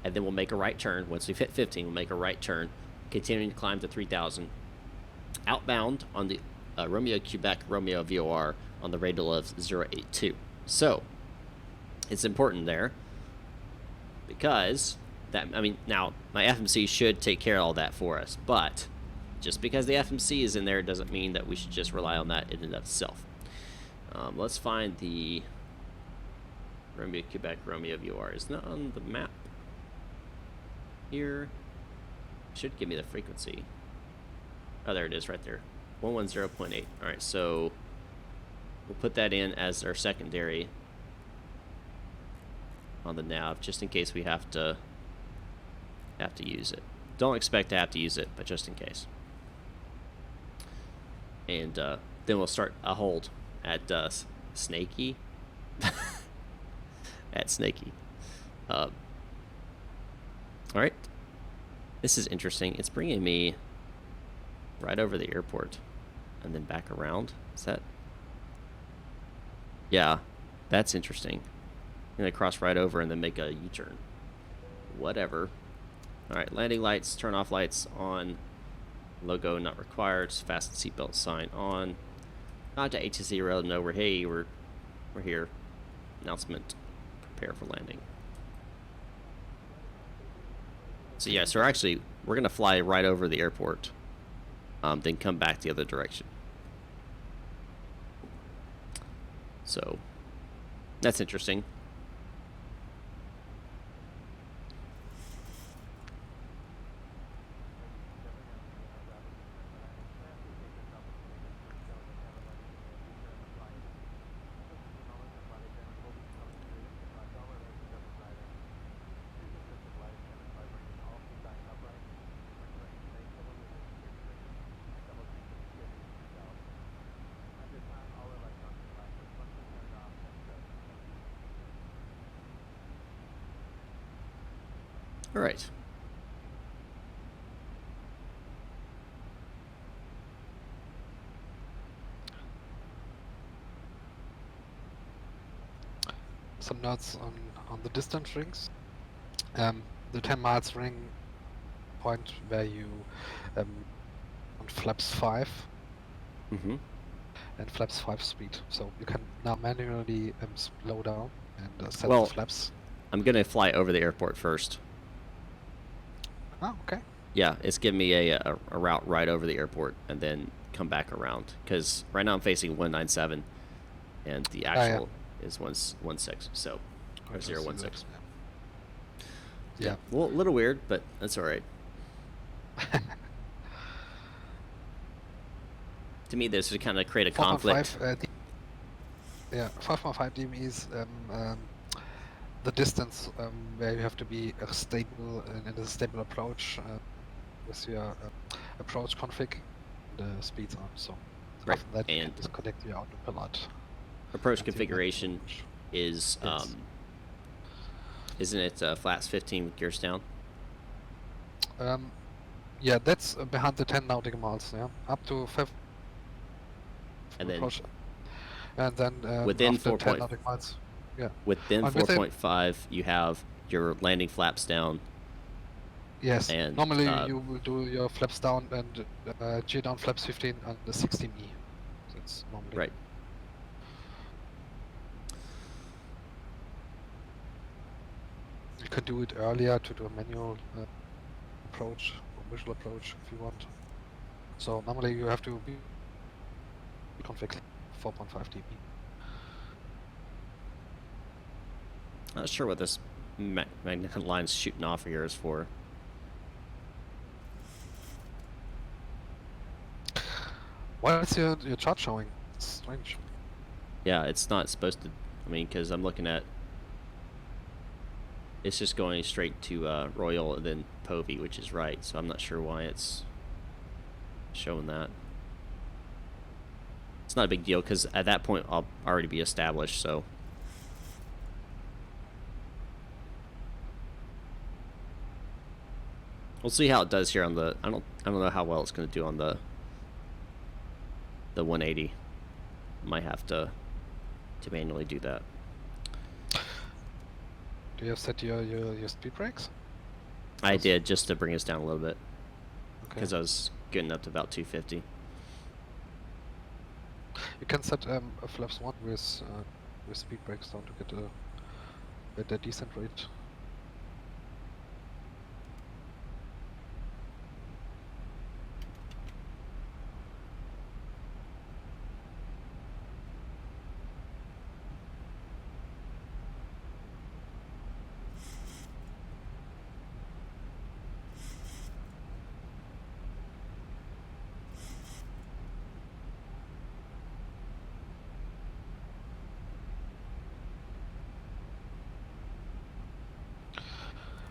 and then we'll make a right turn. Once we've hit 15, we'll make a right turn, continuing to climb to 3,000. Outbound on the Romeo Quebec Romeo VOR on the radial of 082. So it's important there because now my FMC should take care of all that for us, but just because the FMC is in there doesn't mean that we should just rely on that in and of itself. Let's find the Romeo Quebec Romeo VOR. Is not on the map here. Should give me the frequency. Oh, there it is right there. 110.8. Alright, so we'll put that in as our secondary on the nav, just in case we have to use it. Don't expect to have to use it, but just in case. And then we'll start a hold at Snakey. At Snakey. All right. This is interesting. It's bringing me right over the airport and then back around. Is that? Yeah, that's interesting. I'm gonna cross right over and then make a U-turn. Whatever. All right, landing lights, turn off lights on. Logo not required. Fasten seatbelt sign on. Not to HSC rail. No, we're here. Announcement. Prepare for landing. So yeah, so we're gonna fly right over the airport, then come back the other direction. So that's interesting. All right. some notes on the distance rings. The 10 miles ring point where you on flaps 5 Mm-hmm. and flaps 5 speed. So you can now manually slow down and set Well, the flaps. I'm gonna fly over the airport first. Oh, okay. Yeah, it's giving me a route right over the airport and then come back around. Because right now I'm facing 197, and the actual is 116. So, or 016. Yeah. Well, a little weird, but that's all right. To me, this would kind of create a conflict. 5.5 dB is the distance where you have to be stable in a stable approach with your approach config. The speeds on, so Right. after that you And can disconnect your autopilot. approach configuration is Yes. isn't it flats 15 with gears down? Yeah, that's behind the 10 nautical miles. Yeah, up to 5. And then approach. And then within after 4. 10 nautical miles. Yeah. Within And within- 4.5, you have your landing flaps down. Yes. And, normally you will do your flaps down and G down flaps 15 on the 16E. That's normally. Right. You can do it earlier to do a manual approach or visual approach if you want. So normally you have to be config 4.5 dB. Not sure what this magnetic line's shooting off here is for. Why is your chart showing? It's strange. Yeah, it's not supposed to. I mean, because I'm looking at. It's just going straight to Royal and then Povey, which is right. So I'm not sure why it's showing that. It's not a big deal because at that point I'll already be established. So. We'll see how it does here on the. I don't know how well it's going to do on the 180. Might have to manually do that. Do you have set your speed brakes? I did, just to bring us down a little bit, Okay. because I was getting up to about 250. You can set a flaps 1 with speed brakes down to get a decent rate.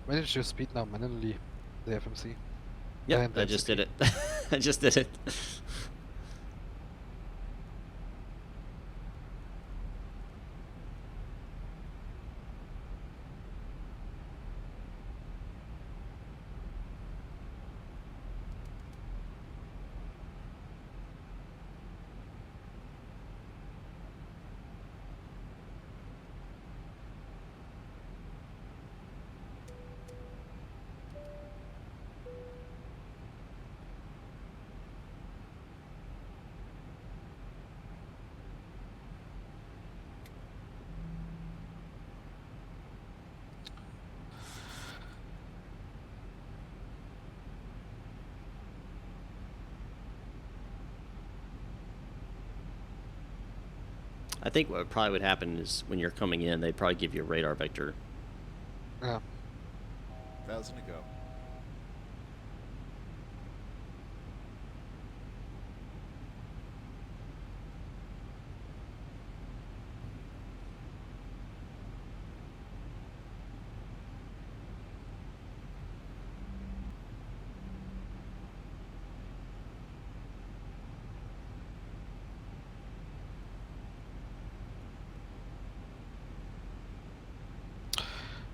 Manage your speed now manually, the FMC. Yep, And I that's just the did key. it. I just did it. I think what probably would happen is when you're coming in, they'd probably give you a radar vector. Yeah. 1,000 to go.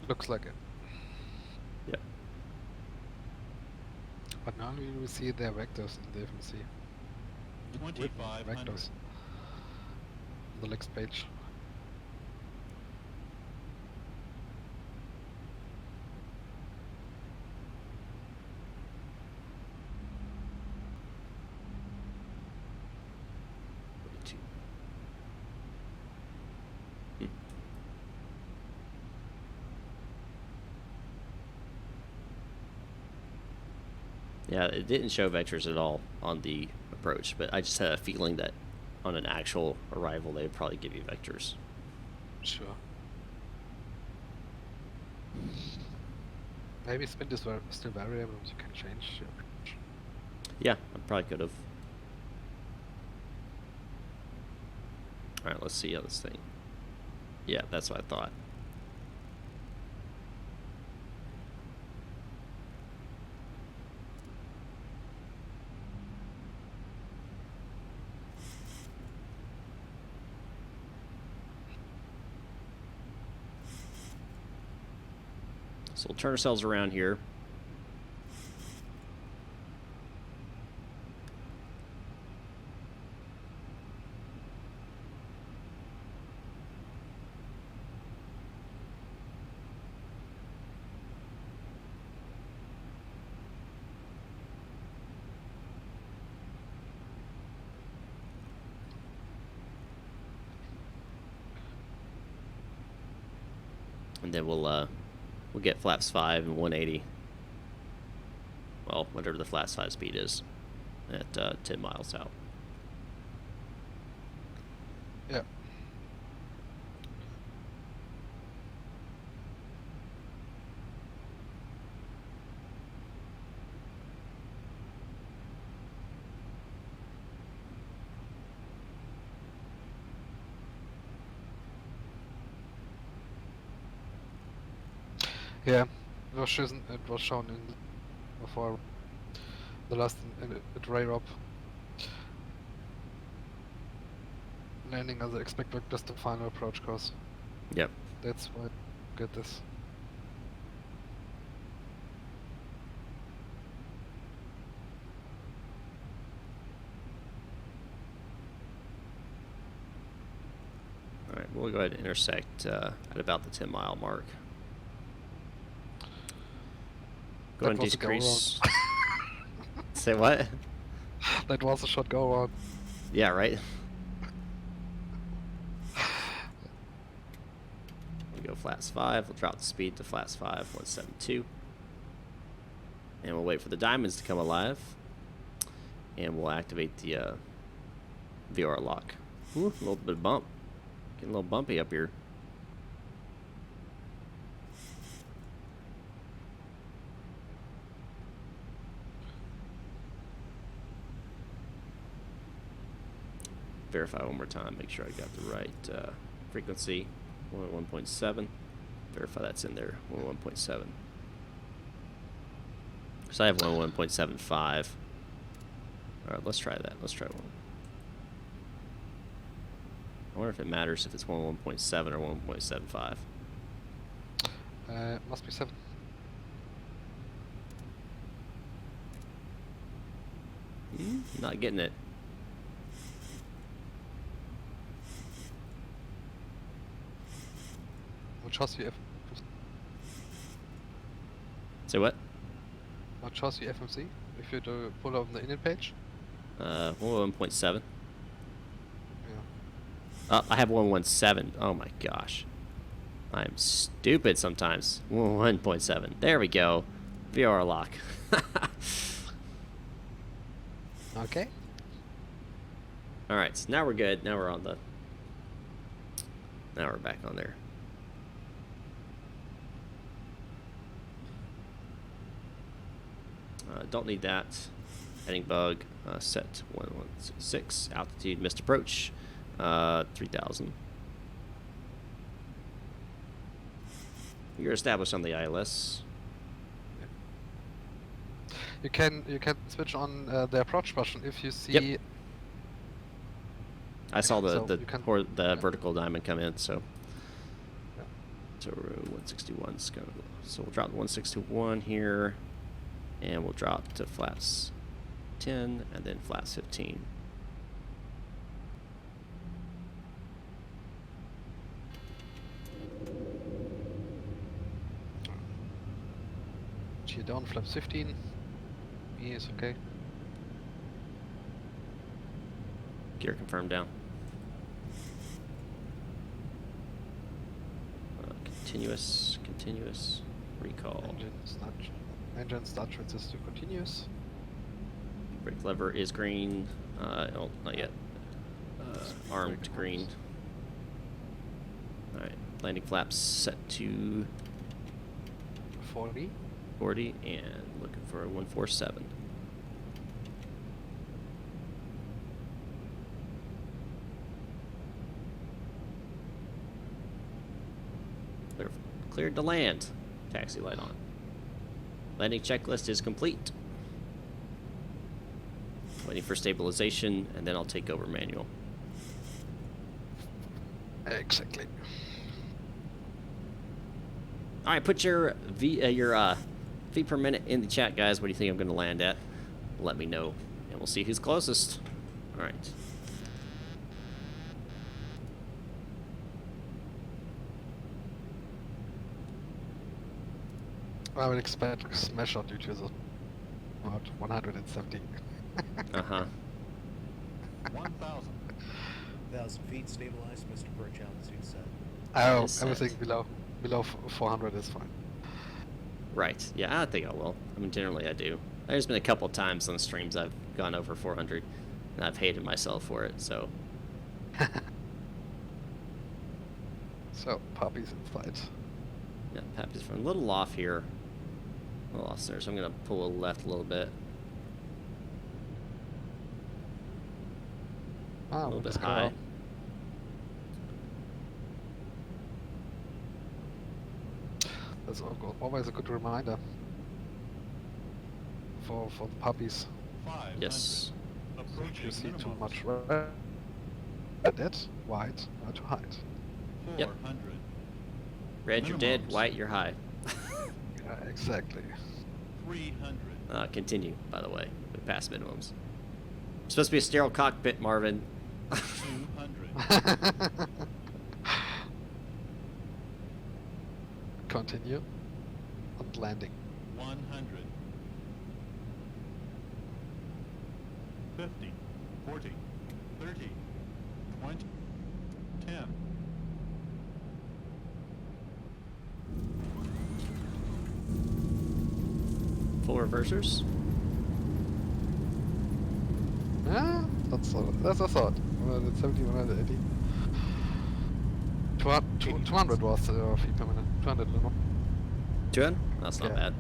Looks like it. Yep. But now you will see their vectors in the FMC. 2500. Vectors. On the next page. Yeah, it didn't show vectors at all on the approach, but I just had a feeling that on an actual arrival, they would probably give you vectors. Sure. Maybe spin is still variable, you can change your approach. Yeah, I probably could have. All right, let's see how this thing. Yeah, that's what I thought. So we'll turn ourselves around here. And then we'll get flaps 5 and 180. Well, whatever the flaps 5 speed is at 10 miles out. Yeah. Yeah, it was shown in before the last at Rayrop. Landing as expected, just the final approach course. Yep. That's why I get this. All right, we'll go ahead and intersect at about the 10-mile mark. Go ahead and decrease. Say what? That was a short go around. Yeah, right. We'll go flaps 5. We'll drop the speed to flaps 5, 172. And we'll wait for the diamonds to come alive. And we'll activate the VR lock. Ooh, a little bit of bump. Getting a little bumpy up here. Verify one more time, make sure I got the right frequency. 101.7. Verify that's in there. 101.7. So I have 101.75. All right, let's try that. Let's try one. I wonder if it matters if it's 101.7 or 1.75. Must be 7. Not getting it. What chassis Say what? What chassis FMC? If you do pull up the init page? 101.7. Yeah. I have 117. Oh my gosh. I'm stupid sometimes. 1.7. There we go. VR lock. Okay. Alright, so now we're good. Now we're on the... Now we're back on there. Don't need that. Heading bug. Set 116. Altitude missed approach. 3000. You're established on the ILS. You can switch on the approach button if you see. Yep. I saw the yeah. vertical diamond come in, so. Yeah. So 161 is gonna. So we'll drop 161 here, and we'll drop to flaps 10 and then flaps 15. Gear down, flaps 15. E is okay. Gear confirmed down. Continuous, recall. Engine start transistor continuous. Brake lever is green. Oh, not yet. Armed green. Alright, landing flaps set to 40. 40 and looking for a 147. Cleared to land. Taxi light on. Landing checklist is complete. Waiting for stabilization, and then I'll take over manual. Exactly. All right, put your feet per minute in the chat, guys. What do you think I'm going to land at? Let me know, and we'll see who's closest. All right. I would expect a smash out due to the about 170. Uh-huh. 1,000 feet stabilized, Mr. Birch altitude set. Oh, Is set. everything below 400 is fine. Right. Yeah, I think I will. I mean, generally I do. There's been a couple times on streams I've gone over 400, and I've hated myself for it, so... So, puppies in flight. Yeah, Pappy's from a little off here. A little off there, so I'm going to pull left a little bit. Ah, A little bit let's go high. up. That's always a good reminder for the puppies. Yes. If you see too much red, white, or too high. Yep. Red, you're dead. White, you're high. Yeah, exactly. 300. Continue, by the way, with past minimums. It's supposed to be a sterile cockpit, Marvin. 200. Continue. And landing. 100. 50. 40. 30. 20. 10. Full reversers. Yeah, that's a thought. 170, 180. 200 was feet per minute. 200 little. 200? That's not Yeah. bad.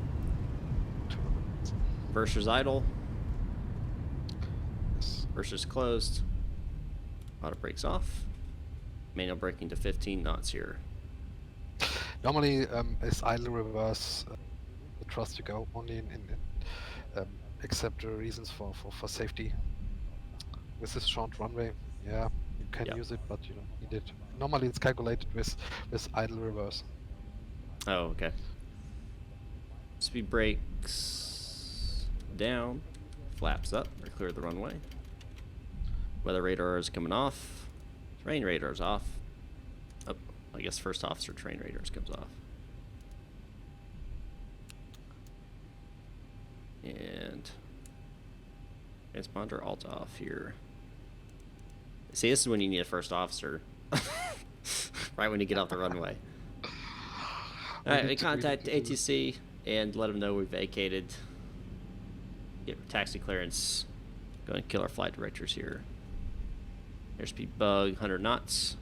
200. Reversers idle. Yes. Reversers closed. Auto brakes off. Manual braking to 15 knots here. Normally, is idle reverse the trust you go only in except reasons for safety. With this short runway, yeah, you can Yep. use it, but you don't need it. Normally, it's calculated with idle reverse. Oh, okay. Speed brakes down. Flaps up or clear the runway. Weather radar is coming off. Terrain radar is off. Oh, I guess first officer terrain radars comes off. And transponder alt off here. See, this is when you need a first officer. Right when you get off the runway. Alright, we contact ATC and let them know we vacated. Get taxi clearance. Go and kill our flight directors here. Airspeed bug, 100 knots.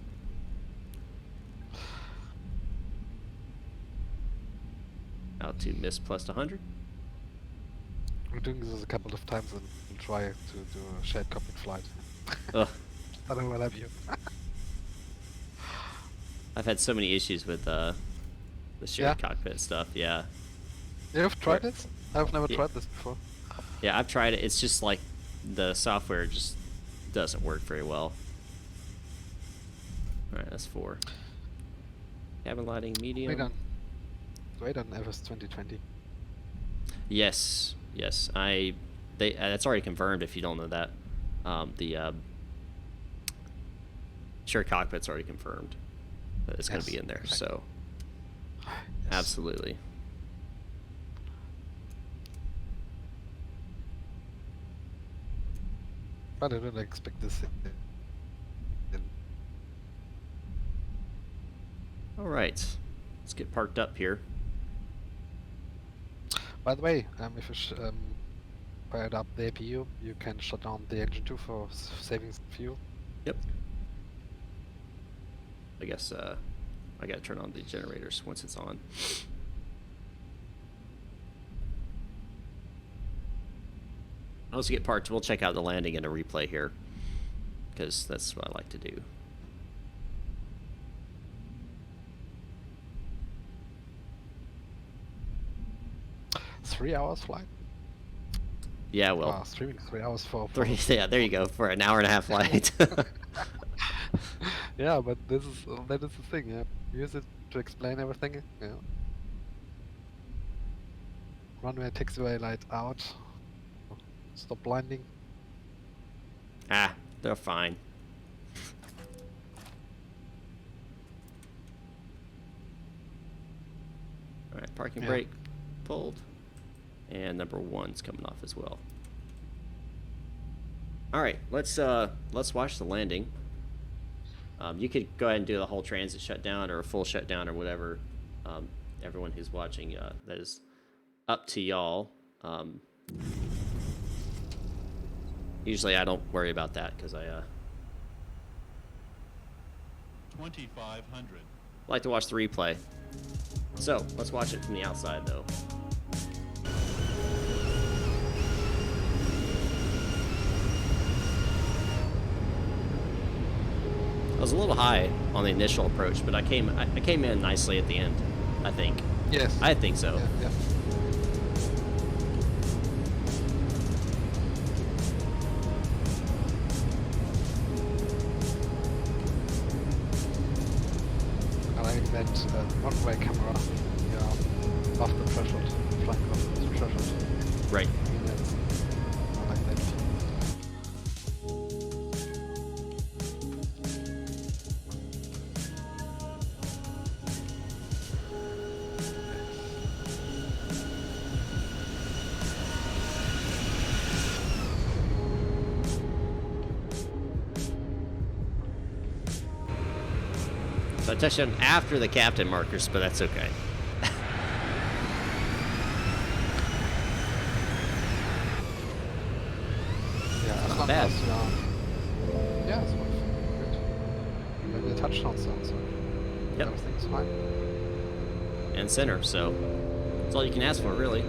Altitude miss plus 100. We're doing this a couple of times and we'll try to do a shared cockpit flight. Ugh. I don't know, I love you. I've had so many issues with the shared Yeah? cockpit stuff, yeah. You've tried Right. it? I've never Yeah. tried this before. Yeah, I've tried it. It's just like the software just doesn't work very well. Alright, that's 4. Cabin lighting, medium. Wait on Everest 2020. Yes, yes. That's already confirmed. If you don't know that, the shared cockpit's already confirmed that it's going to Yes, be in there. exactly. So, Yes. absolutely. But I don't expect this in All right, let's get parked up here. By the way, if you fired up the APU, you can shut down the engine too for saving fuel. Yep. I guess I gotta turn on the generators once it's on. Once we get parts, we'll check out the landing and a replay here, because that's what I like to do. Three hours flight? Yeah, well, streaming 3 hours for yeah, there you go, for an hour and a half flight. Yeah, but that is the thing. Yeah, use it to explain everything. Yeah. Runway taxiway light out. Stop blinding. Ah, they're fine. All right, parking brake pulled, and number 1's coming off as well. All right, let's watch the landing. You could go ahead and do the whole transit shutdown or a full shutdown or whatever. Everyone who's watching, that is up to y'all. Usually I don't worry about that because I 2500. like to watch the replay. So let's watch it from the outside though. I was a little high on the initial approach, but I came in nicely at the end, I think. Yes. I think so. Yeah. I like that one-way camera. Yeah, above the threshold, flying above the threshold. Right. I like that. So I touched on after the captain markers, but that's okay. Yeah, Not bad. Yeah, it's good. Maybe a touchdown sound, so Yep. everything's fine. And center, so that's all you can ask for, really.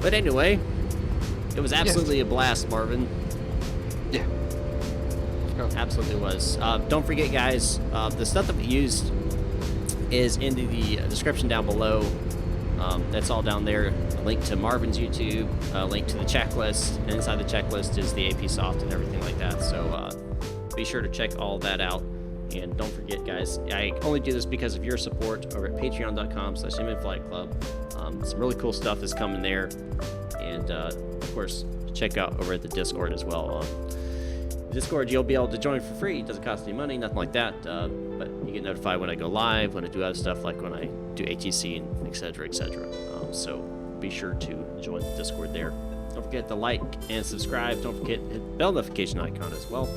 But anyway, it was absolutely a blast, Marvin. Yeah. Absolutely was. Don't forget, guys, the stuff that we used is in the description down below. That's all down there. A link to Marvin's YouTube, a link to the checklist, and inside the checklist is the AP soft and everything like that. So be sure to check all that out. And don't forget, guys, I only do this because of your support over at patreon.com/InfiniteFlightClub. Some really cool stuff is coming there. And, of course, check out over at the Discord as well. Discord, you'll be able to join for free. It doesn't cost any money, nothing like that. But you get notified when I go live, when I do other stuff, like when I do ATC, and et cetera, et cetera. So be sure to join the Discord there. Don't forget to like and subscribe. Don't forget to hit the bell notification icon as well.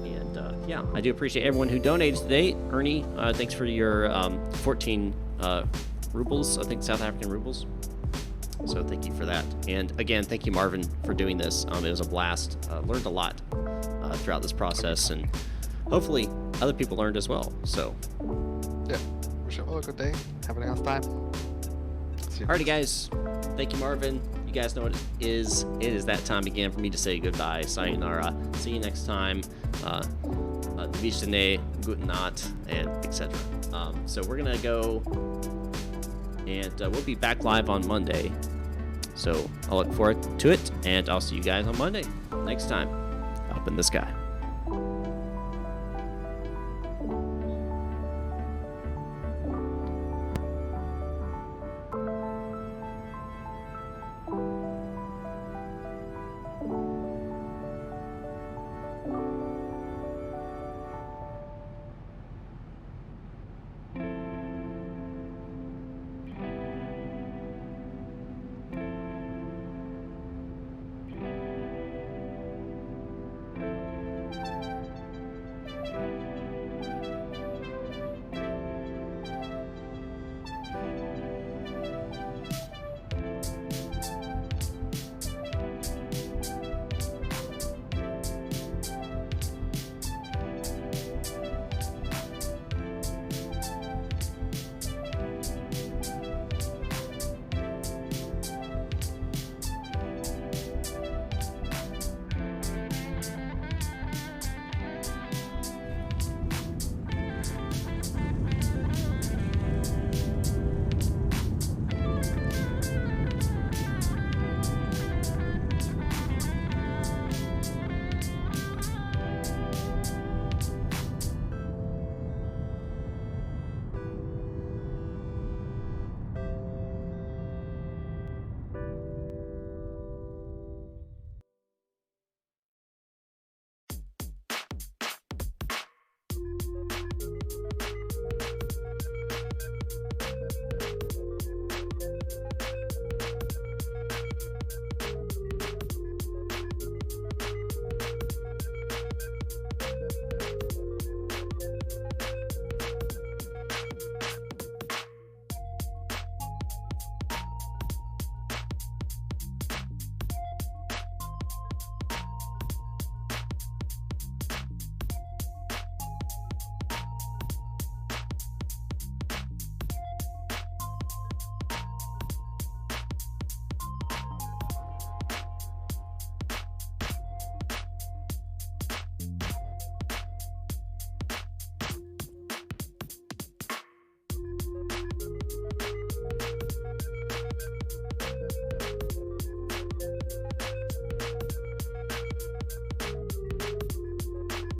And, yeah, I do appreciate everyone who donated today. Ernie, thanks for your 14 rubles, I think South African rubles. So thank you for that. And again, thank you, Marvin, for doing this. It was a blast. Learned a lot throughout this process, and hopefully other people learned as well. So, yeah, wish you all a good day. Have a nice time. See you. Alrighty, guys. Thank you, Marvin. You guys know what it is. It is that time again for me to say goodbye. Sayonara. See you next time. Vishane, guten Nacht, and etc. So we're gonna go, and we'll be back live on Monday. So I'll look forward to it, and I'll see you guys on Monday next time up in the sky.